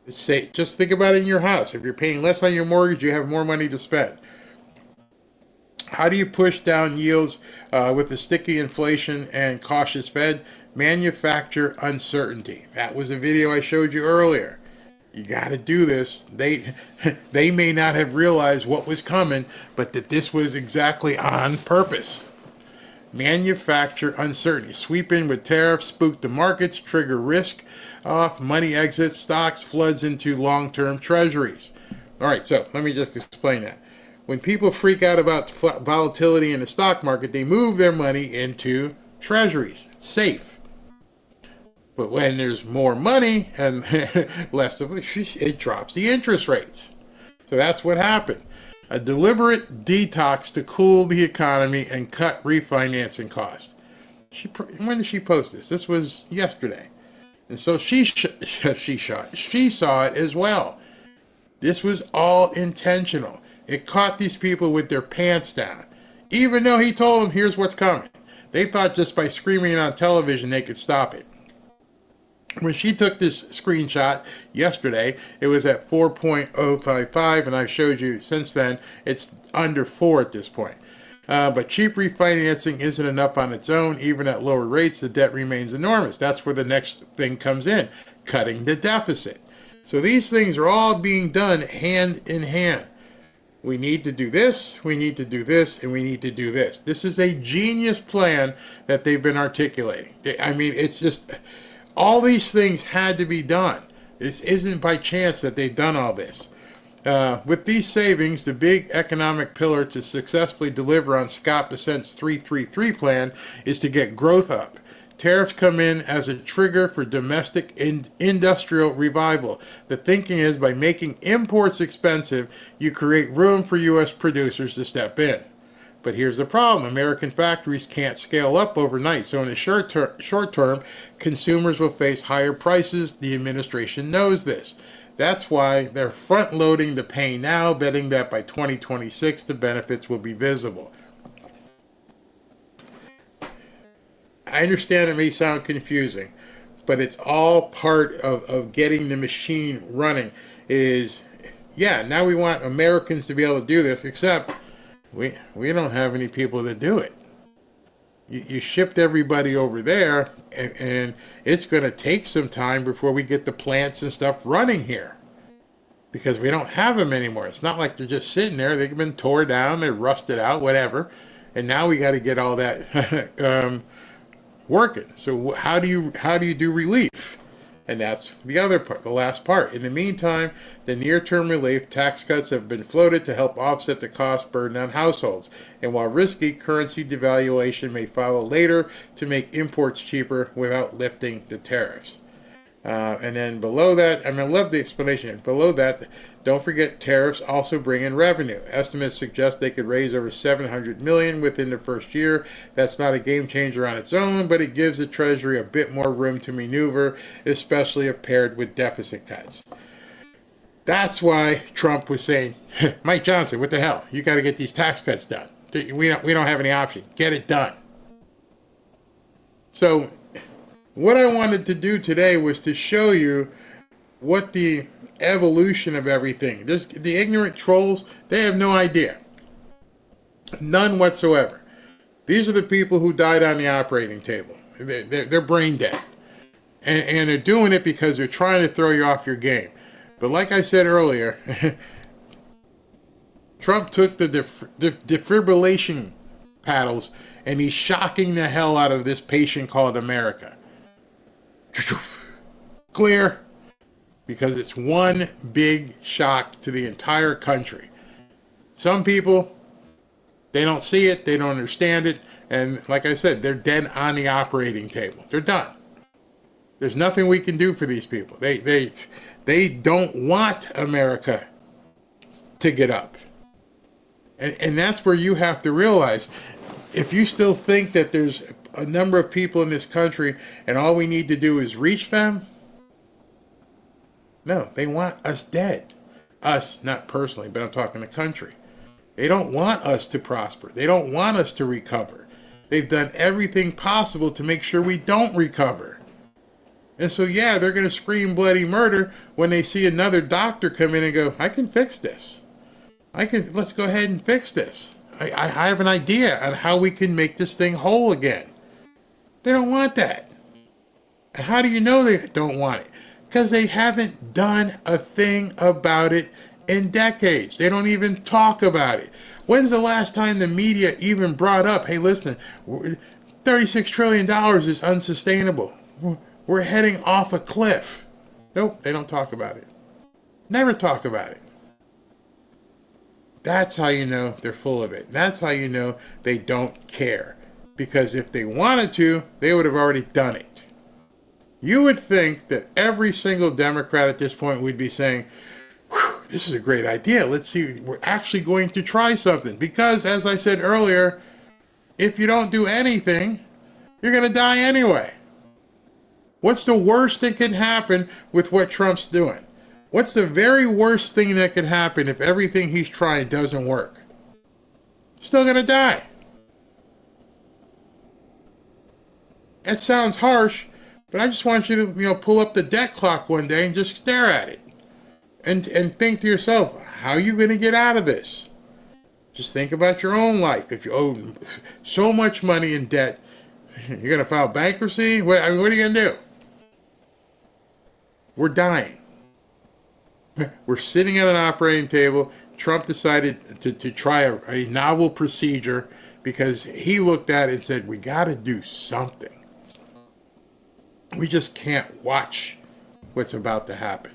Just think about it in your house. If you're paying less on your mortgage, you have more money to spend. How do you push down yields with the sticky inflation and cautious Fed? Manufacture uncertainty. That was a video I showed you earlier. You got to do this. They may not have realized what was coming, but that this was exactly on purpose. Manufacture uncertainty. Sweep in with tariffs, spook the markets, trigger risk off, money exits, stocks, floods into long-term treasuries. All right, so let me just explain that. When people freak out about volatility in the stock market, they move their money into treasuries. It's safe. But when there's more money and less of it, it drops the interest rates. So that's what happened. A deliberate detox to cool the economy and cut refinancing costs. When did she post this? This was yesterday. And so she saw it as well. This was all intentional. It caught these people with their pants down. Even though he told them, here's what's coming. They thought just by screaming on television they could stop it. When she took this screenshot yesterday, it was at 4.055, and I've showed you since then it's under 4 at this point. But cheap refinancing isn't enough on its own. Even at lower rates, the debt remains enormous. That's where the next thing comes in, cutting the deficit. So these things are all being done hand in hand. We need to do this, we need to do this, and we need to do this. This is a genius plan that they've been articulating. I mean, it's just... all these things had to be done. This isn't by chance that they've done all this. With these savings, the big economic pillar to successfully deliver on Scott Bessent's 3-3-3 plan is to get growth up. Tariffs come in as a trigger for domestic industrial revival. The thinking is by making imports expensive, you create room for U.S. producers to step in. But here's the problem. American factories can't scale up overnight. So in the short term, consumers will face higher prices. The administration knows this. That's why they're front-loading the pain now, betting that by 2026 the benefits will be visible. I understand it may sound confusing, but it's all part of getting the machine running. Now we want Americans to be able to do this, except... We don't have any people that do it. You shipped everybody over there, and it's going to take some time before we get the plants and stuff running here. Because we don't have them anymore. It's not like they're just sitting there. They've been torn down, they're rusted out, whatever. And now we got to get all that working. So how do you do relief? And that's the other part, the last part. In the meantime, the near-term relief tax cuts have been floated to help offset the cost burden on households. And while risky, currency devaluation may follow later to make imports cheaper without lifting the tariffs. And then below that, I love the explanation. Below that, don't forget tariffs also bring in revenue. Estimates suggest they could raise over $700 million within the first year. That's not a game changer on its own, but it gives the Treasury a bit more room to maneuver, especially if paired with deficit cuts. That's why Trump was saying, Mike Johnson, what the hell? You got to get these tax cuts done. We don't have any option. Get it done. So what I wanted to do today was to show you what the evolution of everything. The ignorant trolls, they have no idea. None whatsoever. These are the people who died on the operating table. They're brain dead. And they're doing it because they're trying to throw you off your game. But like I said earlier, Trump took the defibrillation paddles and he's shocking the hell out of this patient called America. Clear. Because it's one big shock to the entire country. Some people, they don't see it, they don't understand it, and like I said, they're dead on the operating table. They're done. There's nothing we can do for these people. They don't want America to get up. And that's where you have to realize, if you still think that there's a number of people in this country and all we need to do is reach them, no, they want us dead. Us, not personally, but I'm talking the country. They don't want us to prosper. They don't want us to recover. They've done everything possible to make sure we don't recover. And so, yeah, they're going to scream bloody murder when they see another doctor come in and go, I can fix this. Let's go ahead and fix this. I have an idea on how we can make this thing whole again. They don't want that. And how do you know they don't want it? Because they haven't done a thing about it in decades. They don't even talk about it. When's the last time the media even brought up, hey, listen, $36 trillion is unsustainable. We're heading off a cliff. Nope, they don't talk about it. Never talk about it. That's how you know they're full of it. That's how you know they don't care. Because if they wanted to, they would have already done it. You would think that every single Democrat at this point would be saying, this is a great idea. Let's see, we're actually going to try something. Because, as I said earlier, if you don't do anything, you're going to die anyway. What's the worst that can happen with what Trump's doing? What's the very worst thing that could happen if everything he's trying doesn't work? Still going to die. It sounds harsh, but I just want you to, pull up the debt clock one day and just stare at it. And think to yourself, how are you going to get out of this? Just think about your own life. If you owe so much money in debt, you're going to file bankruptcy? What are you going to do? We're dying. We're sitting at an operating table. Trump decided to try a novel procedure because he looked at it and said, we got to do something. We just can't watch what's about to happen.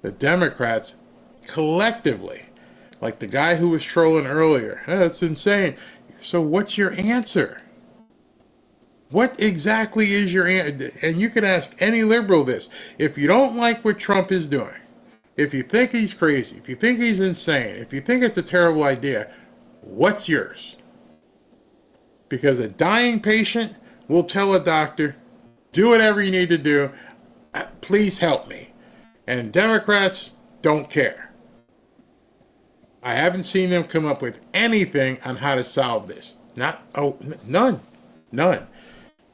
The Democrats collectively, like the guy who was trolling earlier, that's insane. So what's your answer? What exactly is your answer? And you can ask any liberal this. If you don't like what Trump is doing, if you think he's crazy, if you think he's insane, if you think it's a terrible idea, what's yours? Because a dying patient will tell a doctor, do whatever you need to do. Please help me. And Democrats don't care. I haven't seen them come up with anything on how to solve this. None.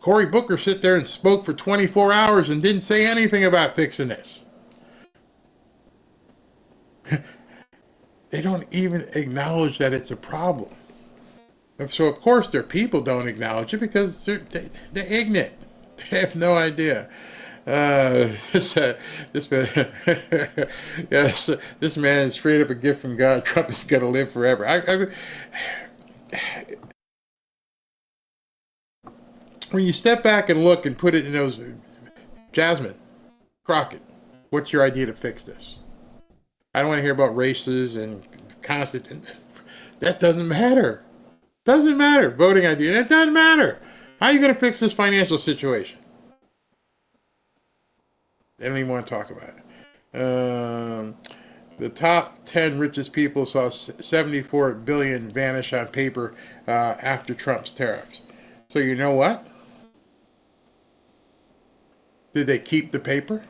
Cory Booker sit there and spoke for 24 hours and didn't say anything about fixing this. They don't even acknowledge that it's a problem. So, of course, their people don't acknowledge it because they're ignorant. They have no idea. This man, yes, this man is straight up a gift from God. Trump is going to live forever. When you step back and look and put it in those, Jasmine Crockett, what's your idea to fix this? I don't want to hear about races and constant. That doesn't matter. Doesn't matter. Voting idea. That doesn't matter. How are you going to fix this financial situation? They don't even want to talk about it. The top 10 richest people saw $74 billion vanish on paper after Trump's tariffs. So you know what? Did they keep the paper?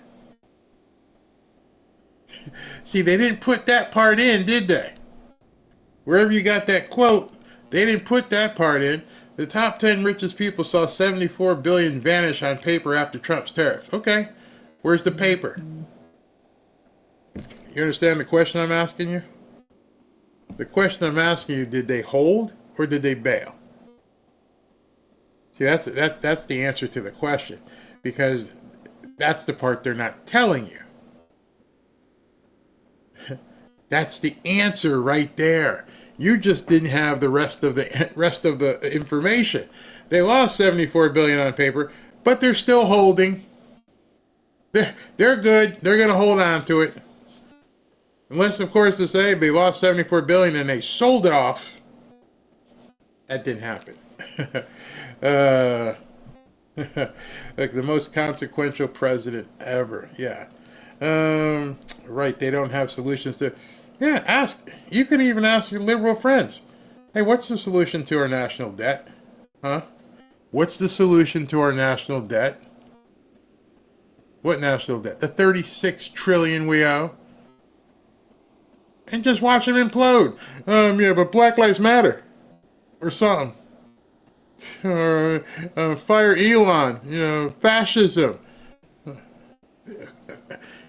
See, they didn't put that part in, did they? Wherever you got that quote, they didn't put that part in. The top 10 richest people saw $74 billion vanish on paper after Trump's tariffs. Okay, where's the paper? You understand the question I'm asking you? The question I'm asking you, did they hold or did they bail? See, that's the answer to the question, because that's the part they're not telling you. That's the answer right there. You just didn't have the rest of the information. They lost $74 billion on paper, but they're still holding. They're good. They're going to hold on to it. Unless, of course, they say they lost $74 billion and they sold it off. That didn't happen. Like the most consequential president ever. Yeah. Right. They don't have solutions to. Yeah. Ask. You can even ask your liberal friends. Hey, what's the solution to our national debt? Huh? What's the solution to our national debt? What national debt? The $36 trillion we owe. And just watch them implode. Yeah, but Black Lives Matter. Or something. Or fire Elon. Fascism.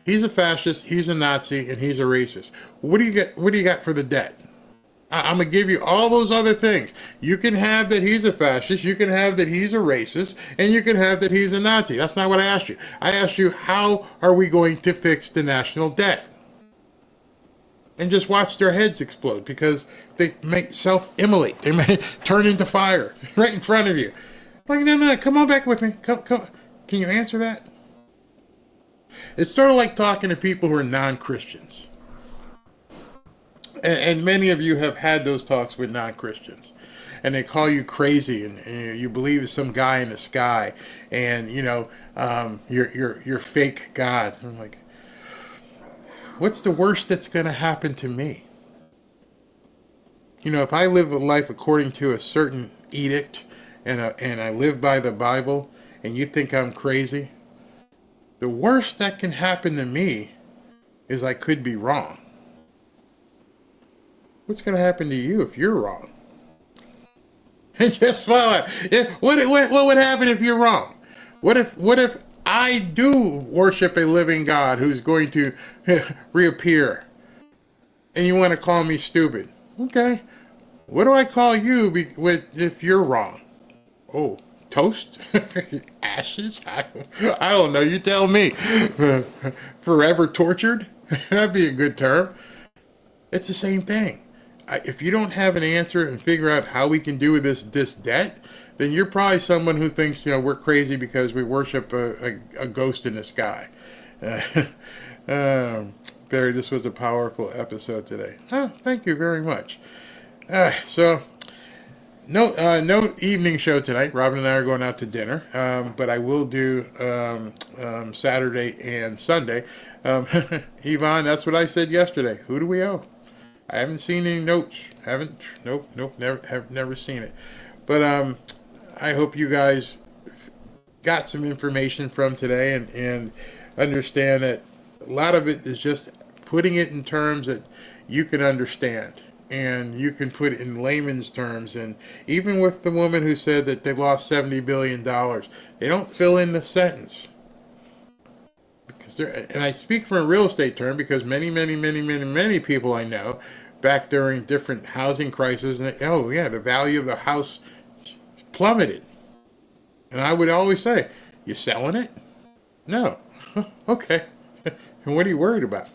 He's a fascist, he's a Nazi, and he's a racist. What do you got for the debt? I'm going to give you all those other things. You can have that he's a fascist, you can have that he's a racist, and you can have that he's a Nazi. That's not what I asked you. I asked you, how are we going to fix the national debt? And just watch their heads explode because they may self-immolate. They may turn into fire right in front of you. Like, no, come on back with me. Come. Can you answer that? It's sort of like talking to people who are non-Christians. And many of you have had those talks with non-Christians. And they call you crazy and you believe it's some guy in the sky. And, you're fake God. I'm like, what's the worst that's going to happen to me? If I live a life according to a certain edict and I live by the Bible and you think I'm crazy, the worst that can happen to me is I could be wrong. What's going to happen to you if you're wrong? And just smile. What would happen if you're wrong? What if I do worship a living God who's going to reappear and you want to call me stupid? Okay. What do I call you if you're wrong? Oh, toast? Ashes? I don't know. You tell me. Forever tortured? That'd be a good term. It's the same thing. If you don't have an answer and figure out how we can do with this debt, then you're probably someone who thinks, we're crazy because we worship a ghost in the sky. Barry, this was a powerful episode today. Oh, thank you very much. So, no evening show tonight. Robin and I are going out to dinner, but I will do Saturday and Sunday. Yvonne, that's what I said yesterday. Who do we owe? I haven't seen any notes. Nope, never seen it. But I hope you guys got some information from today and understand that a lot of it is just putting it in terms that you can understand. And you can put it in layman's terms. And even with the woman who said that they lost $70 billion, they don't fill in the sentence. And I speak from a real estate term because many people I know back during different housing crises, and the value of the house plummeted. And I would always say, you selling it? No. Okay. And what are you worried about?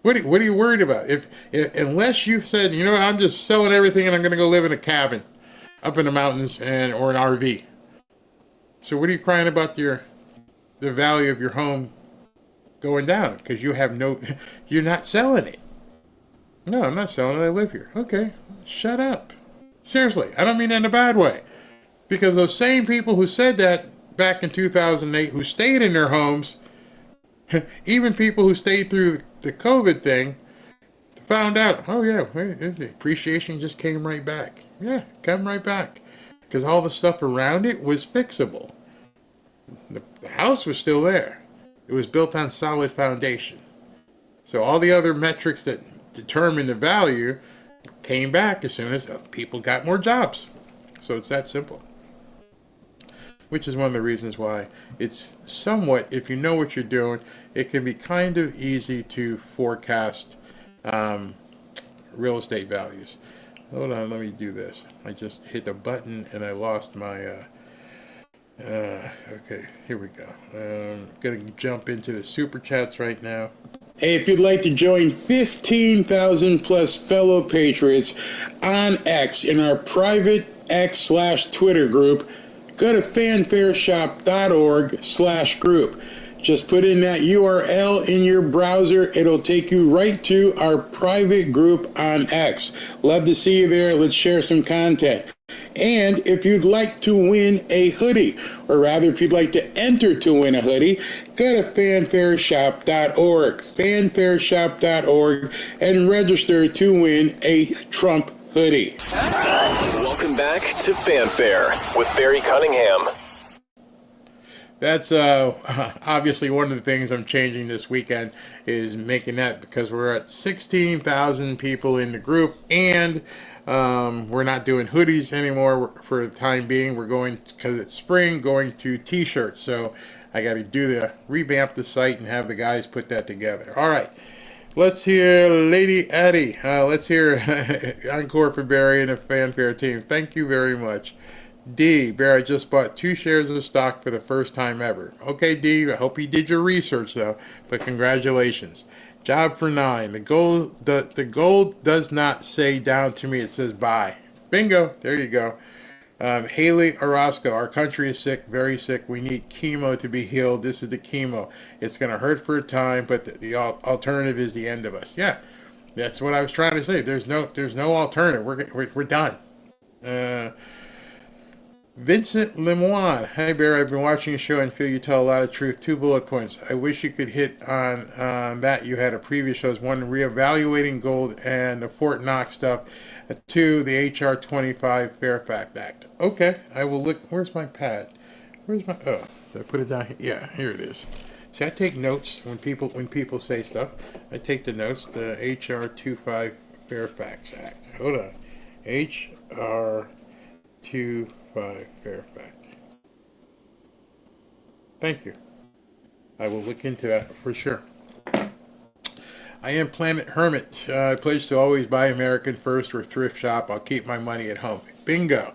What are you worried about? If unless you said, I'm just selling everything and I'm going to go live in a cabin up in the mountains or an RV. So what are you crying about the value of your home going down? Because you're not selling it. No, I'm not selling it. I live here. Okay, shut up. Seriously, I don't mean that in a bad way. Because those same people who said that back in 2008, who stayed in their homes, even people who stayed through the COVID thing, found out, the appreciation just came right back. Yeah, come right back. Because all the stuff around it was fixable. The house was still there. It was built on solid foundation. So all the other metrics that determine the value came back as soon as people got more jobs. So it's that simple. Which is one of the reasons why it's somewhat, if you know what you're doing, it can be kind of easy to forecast real estate values. Hold on, let me do this. I just hit the button and I lost my... okay, here we go. I'm going to jump into the super chats right now. Hey, if you'd like to join 15,000 plus fellow patriots on X in our private X/Twitter group, go to fanfareshop.org/group. Just put in that URL in your browser. It'll take you right to our private group on X. Love to see you there. Let's share some content. And if you'd like to win a hoodie, or rather if you'd like to enter to win a hoodie, go to fanfareshop.org, fanfareshop.org, and register to win a Trump hoodie. Welcome back to Fanfare with Barry Cunningham. That's obviously one of the things I'm changing this weekend is making that, because we're at 16,000 people in the group, and we're not doing hoodies anymore for the time being. We're going, because it's spring, going to t-shirts. So I got to revamp the site and have the guys put that together. All right. Let's hear Lady Addie. Let's hear Encore for Barry and the Fanfare team. Thank you very much. D, Barry, I just bought 2 shares of stock for the first time ever. Okay, D, I hope you did your research, though, but congratulations. Job for 9. The gold does not say down to me. It says buy. Bingo. There you go. Haley Orozco, our country is sick, very sick. We need chemo to be healed. This is the chemo. It's going to hurt for a time, but the alternative is the end of us. Yeah, that's what I was trying to say. There's no alternative. We're done. Vincent Lemoine. Hey, Barry, I've been watching your show and feel you tell a lot of truth. 2 bullet points. I wish you could hit on that. You had a previous shows. 1, reevaluating gold and the Fort Knox stuff. 2, the H.R. 25 Fairfax Act. Okay, I will look. Where's my pad? Where's my... Oh, did I put it down here? Yeah, here it is. See, I take notes when people say stuff. I take the notes. The H.R. 25 Fairfax Act. Hold on. H.R. 25 Fairfax. Thank you. I will look into that for sure. I am Planet Hermit. I pledge to always buy American first or thrift shop. I'll keep my money at home. Bingo.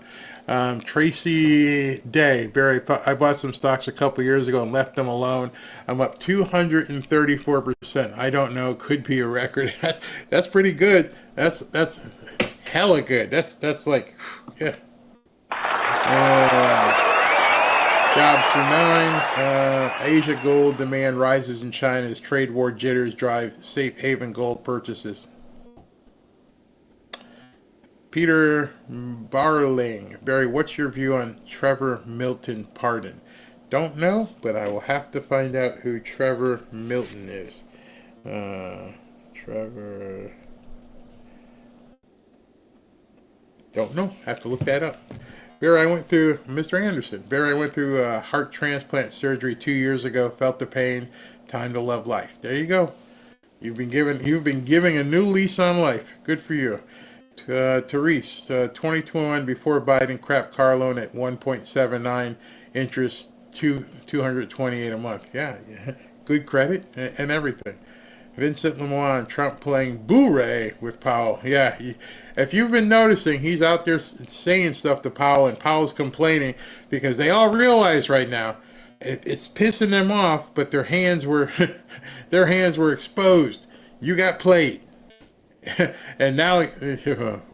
Tracy Day. Barry, I bought some stocks a couple years ago and left them alone. I'm up 234%. I don't know. Could be a record. That's pretty good. That's hella good. That's like, yeah. Job for 9. Asia gold demand rises in China as trade war jitters drive safe haven gold purchases. Peter Barling. Barry, what's your view on Trevor Milton pardon? Don't know, but I will have to find out who Trevor Milton is. Trevor... Don't know. Have to look that up. Barry, I went through, Mr. Anderson, Barry, I went through heart transplant surgery 2 years ago, felt the pain, time to love life. There you go. You've been giving a new lease on life. Good for you. Tariffs, 2021 before Biden, crap car loan at 1.79, interest $228 a month. Yeah, good credit and everything. Vincent Lemoine, Trump playing Boo-Ray with Powell. Yeah, if you've been noticing, he's out there saying stuff to Powell, and Powell's complaining because they all realize right now it's pissing them off, but their hands were exposed. You got played, and now,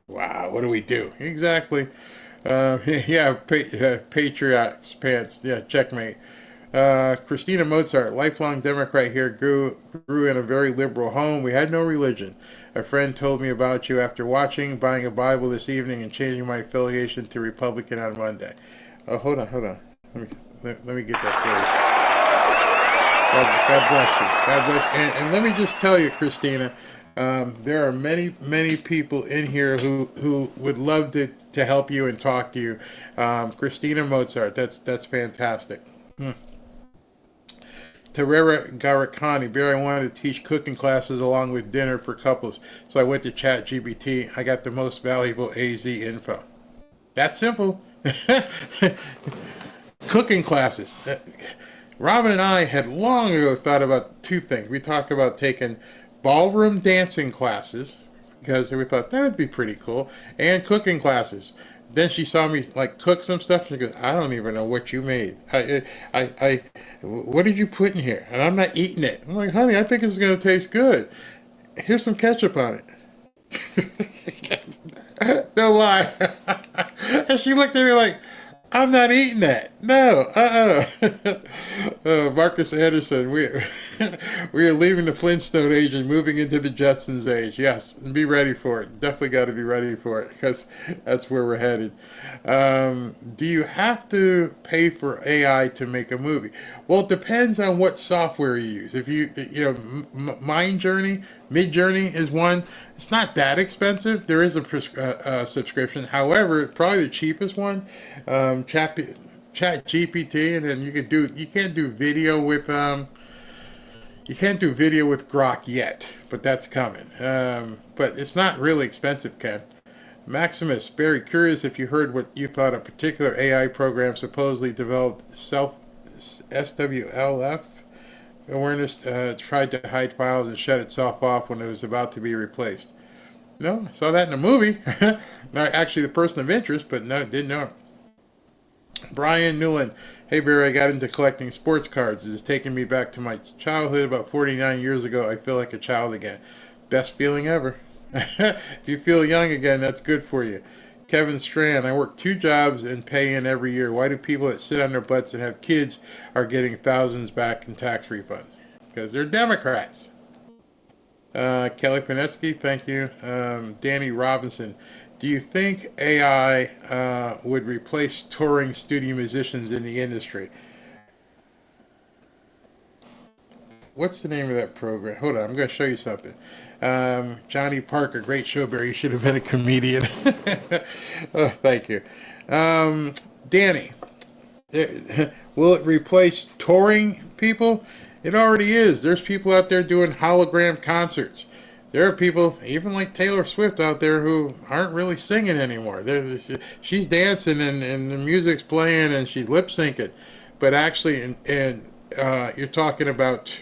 wow, what do we do? Exactly. Patriots pants. Yeah, checkmate. Christina Mozart, lifelong Democrat here, grew in a very liberal home. We had no religion. A friend told me about you after watching, buying a Bible this evening, and changing my affiliation to Republican on Monday. Oh, hold on. Let me get that for you. God bless you. God bless you. And let me just tell you, Christina, there are many people in here who would love to help you and talk to you. Christina Mozart, that's fantastic. Terera Garakani, Barry, I wanted to teach cooking classes along with dinner for couples, so I went to ChatGPT. I got the most valuable AZ info. That simple. Cooking classes. Robin and I had long ago thought about 2 things. We talked about taking ballroom dancing classes, because we thought that would be pretty cool, and cooking classes. Then she saw me like cook some stuff. She goes, "I don't even know what you made. What did you put in here?" And I'm not eating it. I'm like, "Honey, I think it's gonna taste good. Here's some ketchup on it." Don't lie. And she looked at me like, "I'm not eating that. No, Marcus Anderson, we are leaving the Flintstone age and moving into the Jetsons age. Yes, and be ready for it. Definitely got to be ready for it because that's where we're headed. Do you have to pay for AI to make a movie? Well, it depends on what software you use. If you Midjourney is one. It's not that expensive. There is a subscription. However, probably the cheapest one, Chat GPT, and then you can't do video with Grok yet, but that's coming. But it's not really expensive, Ken. Maximus, very curious if you heard what you thought a particular AI program supposedly developed SWLF awareness tried to hide files and shut itself off when it was about to be replaced. No, I saw that in a movie. Not actually the person of interest, but no, didn't know. Brian Newland, hey Barry, I got into collecting sports cards. It has taken me back to my childhood about 49 years ago. I feel like a child again. Best feeling ever. If you feel young again, that's good for you. Kevin Strand, I work 2 jobs and pay in every year. Why do people that sit on their butts and have kids are getting thousands back in tax refunds? Because they're Democrats. Kelly Panetsky, thank you. Danny Robinson, do you think AI would replace touring studio musicians in the industry? What's the name of that program? Hold on, I'm going to show you something. Johnny Parker, great show, Barry. You should have been a comedian. Oh, thank you. Danny, will it replace touring people? It already is. There's people out there doing hologram concerts. There are people, even like Taylor Swift out there, who aren't really singing anymore. She's dancing and the music's playing and she's lip syncing. But actually, you're talking about...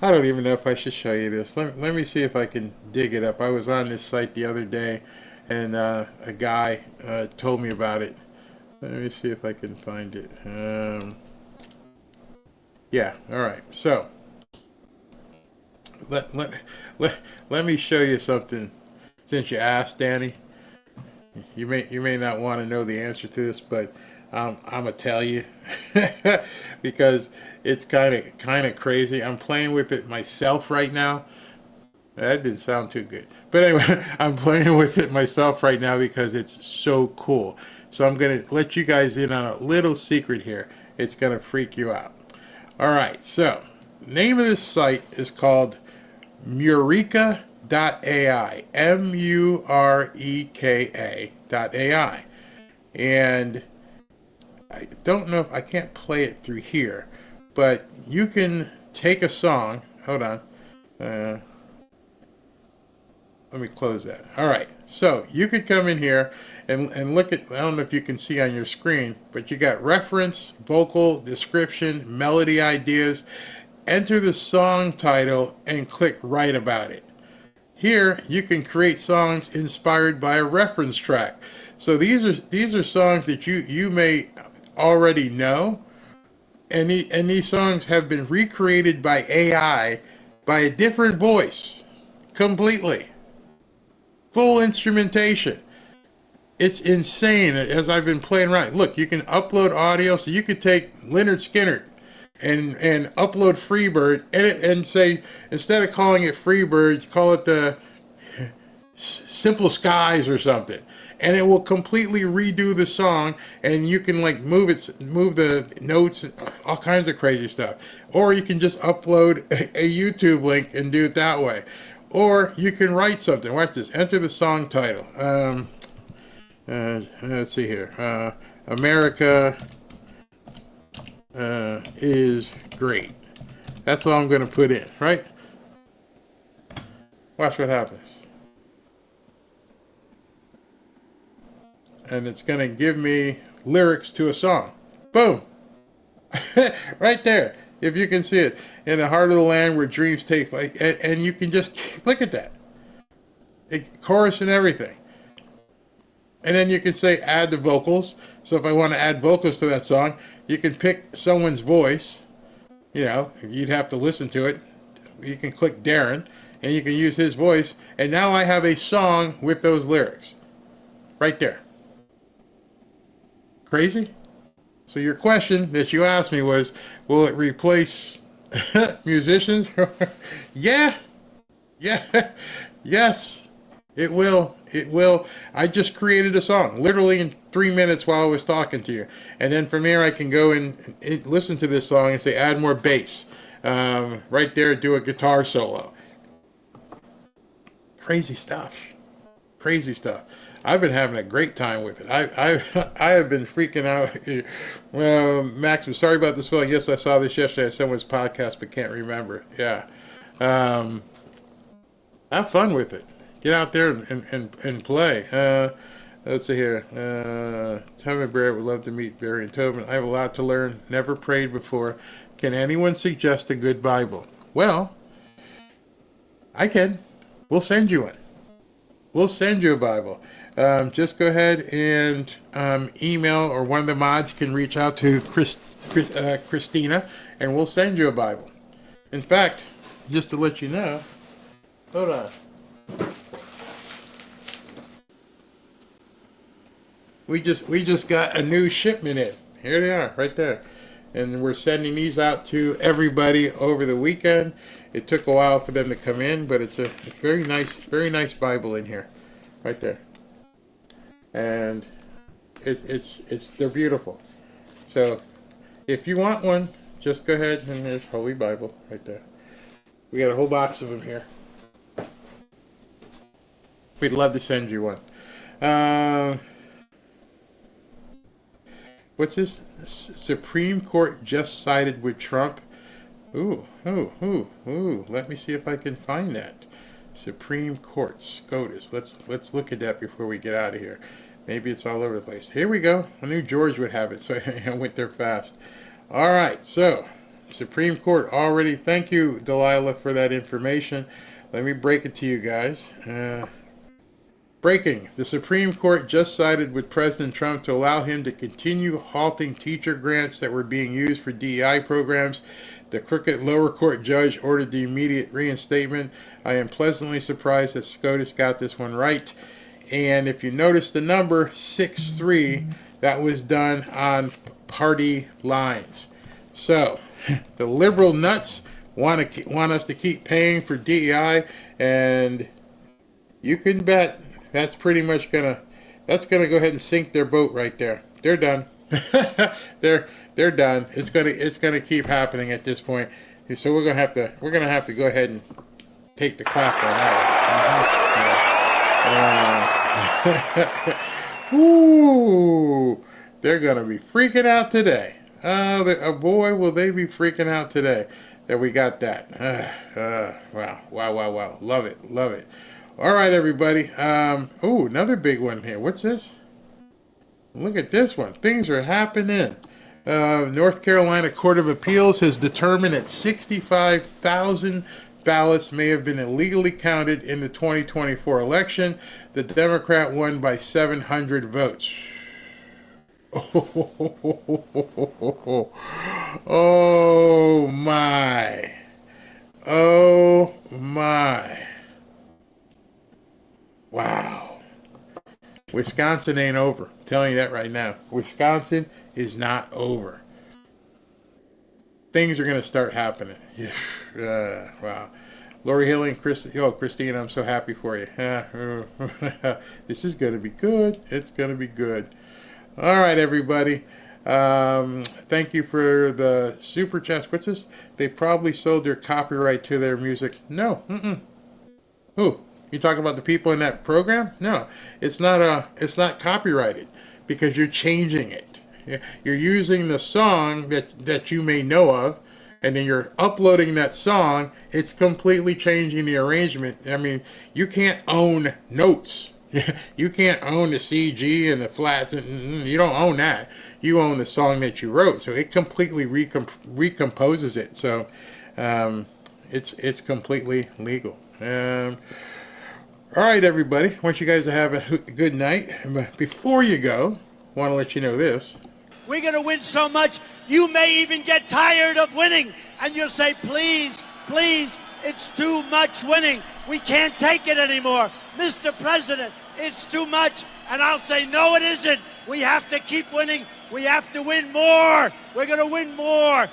I don't even know if I should show you this. Let me see if I can dig it up. I was on this site the other day, and a guy told me about it. Let me see if I can find it. Yeah, all right. So, let me show you something. Since you asked, Danny, you may not want to know the answer to this, but I'm gonna tell you because it's kind of crazy. I'm playing with it myself right now. That didn't sound too good, but anyway, I'm playing with it myself right now because it's so cool. So I'm gonna let you guys in on a little secret here. It's gonna freak you out. All right. So, name of this site is called Mureka.ai. Mureka.ai. And I don't know if I can't play it through here, but you can take a song. Hold on. Let me close that. All right. So you could come in here and look at, I don't know if you can see on your screen, but you got reference, vocal, description, melody ideas. Enter the song title and click write about it. Here you can create songs inspired by a reference track. So these are songs that you may already know, and these songs have been recreated by AI by a different voice completely. Full instrumentation. It's insane as I've been playing around. Look, you can upload audio, so you could take Leonard Skinner and upload Freebird and say, instead of calling it Freebird, you call it the Simple Skies or something. And it will completely redo the song, and you can like move the notes, all kinds of crazy stuff. Or you can just upload a YouTube link and do it that way. Or you can write something. Watch this. Enter the song title. Let's see here. America is great. That's all I'm going to put in, right? Watch what happens. And it's going to give me lyrics to a song. Boom. Right there. If you can see it. In the heart of the land where dreams take flight. And you can just look at that. Chorus and everything. And then you can say add the vocals. So if I want to add vocals to that song, you can pick someone's voice. You know, you'd have to listen to it. You can click Darren, and you can use his voice. And now I have a song with those lyrics. Right there. Crazy? So your question that you asked me was, will it replace musicians? Yeah. Yes. It will. It will. I just created a song, literally in 3 minutes while I was talking to you. And then from there I can go and listen to this song and say, add more bass. Right there, do a guitar solo. Crazy stuff. Crazy stuff. I've been having a great time with it. I have been freaking out. Well, Max, I'm sorry about the spelling. Yes, I saw this yesterday on someone's podcast, but can't remember. Yeah. Have fun with it. Get out there and play. Let's see here. Tobin Barrett would love to meet Barry and Tobin. I have a lot to learn. Never prayed before. Can anyone suggest a good Bible? Well, I can. We'll send you one. We'll send you a Bible. Just go ahead and email, or one of the mods can reach out to Christina, and we'll send you a Bible. In fact, just to let you know, hold on. We just got a new shipment in. Here they are, right there. And we're sending these out to everybody over the weekend. It took a while for them to come in, but it's a very nice Bible in here, right there. And they're beautiful. So if you want one, just go ahead, and there's Holy Bible right there. We got a whole box of them here. We'd love to send you one. What's this? Supreme Court just sided with Trump. Ooh. Let me see if I can find that. Supreme Court, SCOTUS. Let's look at that before we get out of here. Maybe it's all over the place. Here we go. I knew George would have it, so I went there fast. All right, so Supreme Court already. Thank you, Delilah, for that information. Let me break it to you guys. Breaking. The Supreme Court just sided with President Trump to allow him to continue halting teacher grants that were being used for DEI programs. The crooked lower court judge ordered the immediate reinstatement. I am pleasantly surprised that SCOTUS got this one right. And if you notice the number 6-3, that was done on party lines. So the liberal nuts want us to keep paying for DEI, and you can bet that's pretty much gonna go ahead and sink their boat right there. They're done. They're done. It's gonna keep happening at this point. So we're gonna have to go ahead and take the clap on that one. Ooh, they're gonna be freaking out today. Boy, will they be freaking out today that we got that. Wow. Love it. All right, everybody. Another big one here. What's this? Look at this one. Things are happening. North Carolina Court of Appeals has determined that 65,000 ballots may have been illegally counted in the 2024 election. The Democrat won by 700 votes. Oh my. Wow. Wisconsin ain't over. I'm telling you that right now. Wisconsin is not over. Things are going to start happening. Wow. Lori Hill and Christina, I'm so happy for you. This is going to be good. It's going to be good. All right, everybody. Thank you for the super chats. What's this? They probably sold their copyright to their music. No. Who? You talking about the people in that program? No, it's not copyrighted, because you're changing it. You're using the song that you may know of, and then you're uploading that song. It's completely changing the arrangement. I mean, you can't own notes. You can't own the CG and the flats. You don't own that. You own the song that you wrote. So it completely recomposes it. So it's completely legal. All right, everybody. I want you guys to have a good night. But before you go, I want to let you know this. We're going to win so much, you may even get tired of winning. And you'll say, please, please, it's too much winning. We can't take it anymore. Mr. President, it's too much. And I'll say, no, it isn't. We have to keep winning. We have to win more. We're going to win more.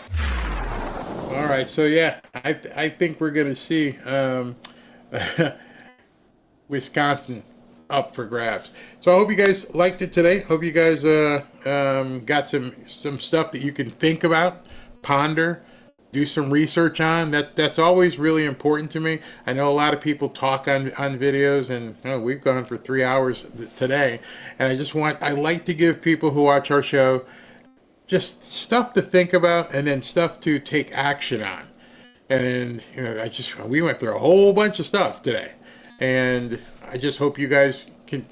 All right. So, yeah, I think we're going to see Wisconsin up for grabs. So I hope you guys liked it today. Hope you guys got some stuff that you can think about, ponder, do some research on. That's always really important to me. I know a lot of people talk on videos, and we've gone for 3 hours today. And I like to give people who watch our show just stuff to think about and then stuff to take action on. And we went through a whole bunch of stuff today. And I just hope you guys can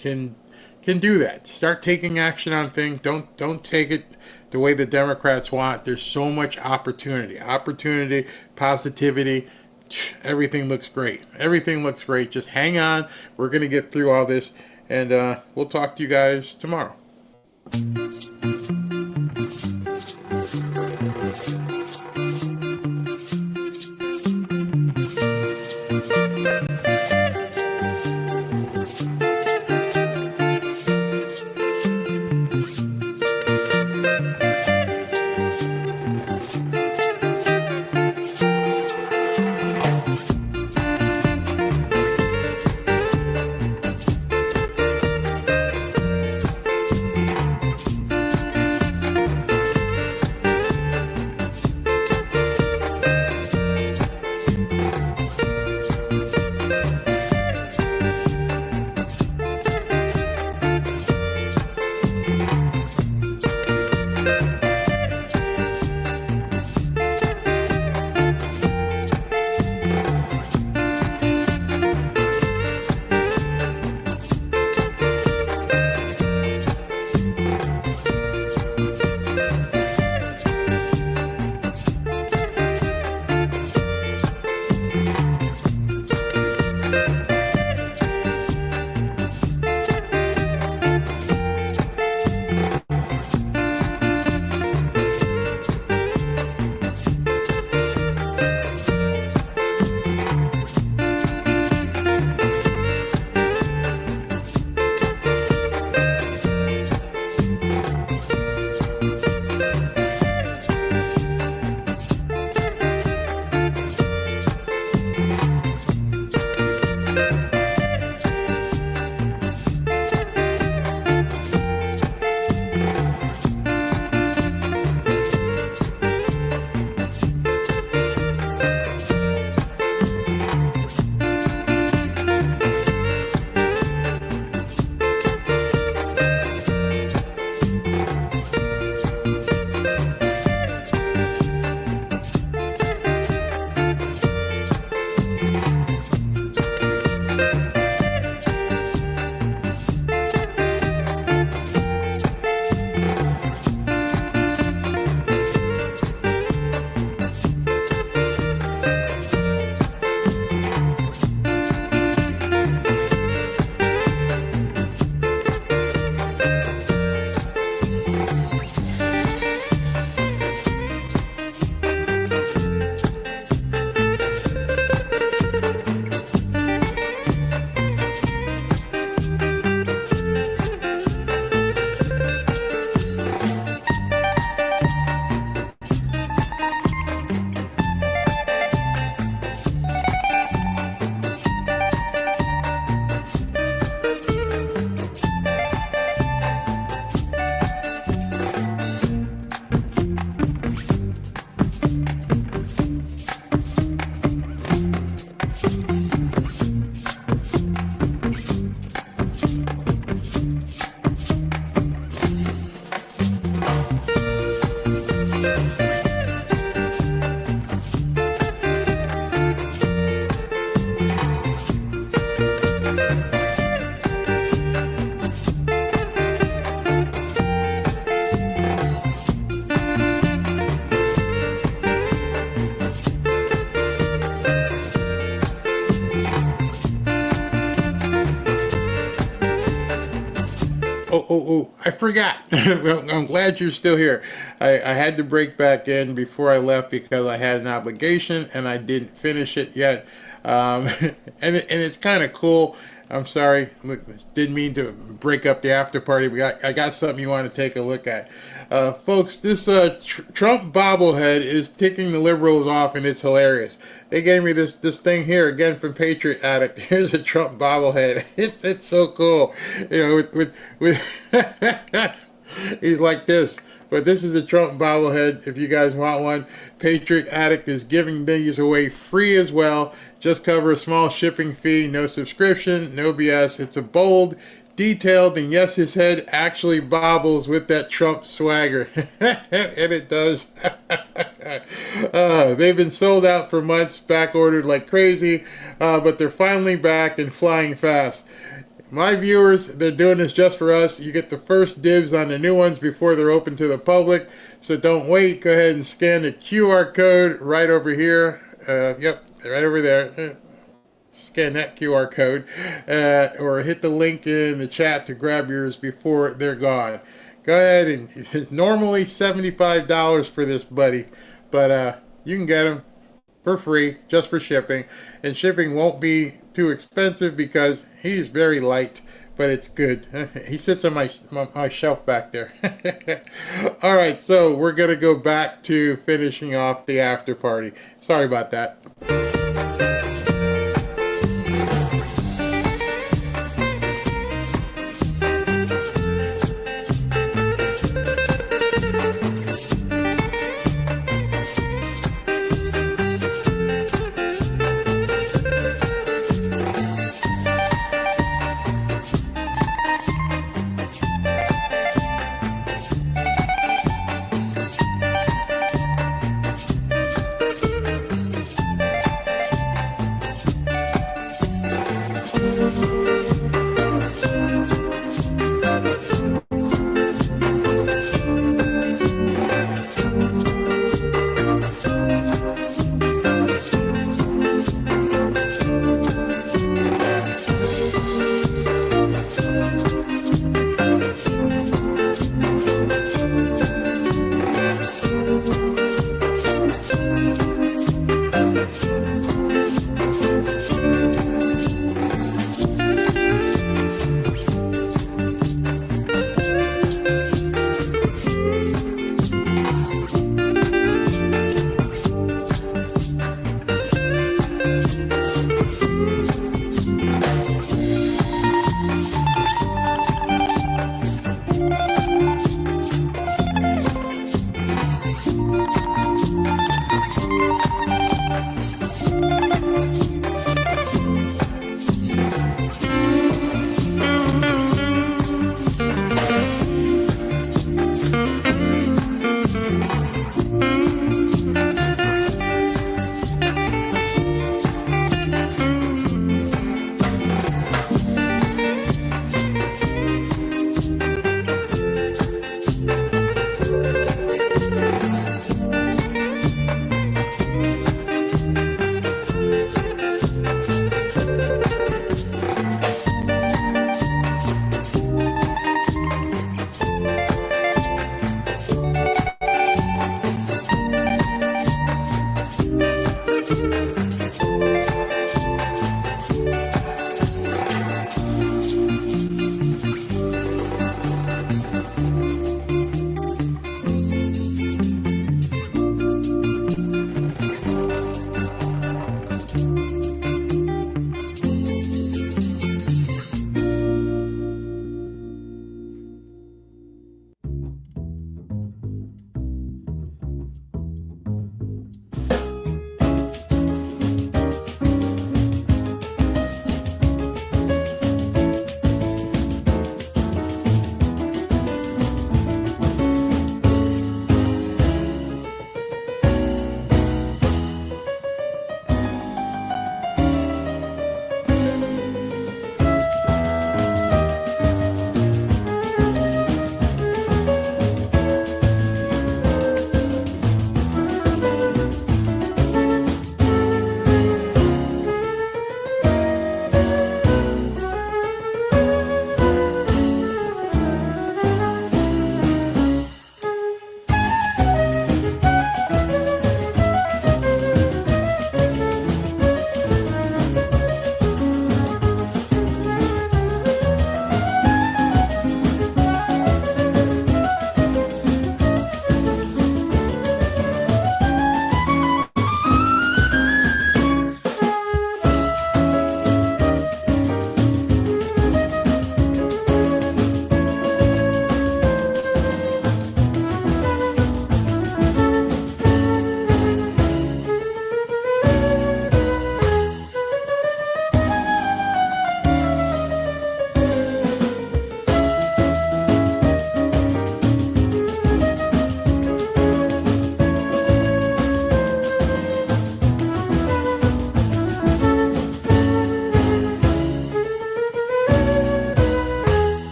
do that. Start taking action on things. Don't take it the way the Democrats want. There's so much opportunity, positivity. Everything looks great. Everything looks great. Just hang on. We're gonna get through all this, and we'll talk to you guys tomorrow. I forgot. Well, I'm glad you're still here. I had to break back in before I left because I had an obligation and I didn't finish it yet. And it's kind of cool. I'm sorry, didn't mean to break up the after party. I got something you want to take a look at. Folks, this Trump bobblehead is ticking the liberals off, and it's hilarious. They gave me this thing here, again from Patriot Addict. Here's a Trump bobblehead. It's so cool. You know, with he's like this. But this is a Trump bobblehead. If you guys want one, Patriot Addict is giving these away free as well. Just cover a small shipping fee, no subscription, no BS. It's a bold, detailed, and yes, his head actually bobbles with that Trump swagger. And it does. They've been sold out for months, back ordered like crazy, but they're finally back and flying fast. My viewers, they're doing this just for us. You get the first dibs on the new ones before they're open to the public. So don't wait. Go ahead and scan the QR code right over here. Yep, right over there. Scan that QR code. Or hit the link in the chat to grab yours before they're gone. Go ahead, and it's normally $75 for this buddy. But you can get them for free, just for shipping. And shipping won't be too expensive because he's very light, but it's good. He sits on my shelf back there. All right, so we're going to go back to finishing off the after party. Sorry about that.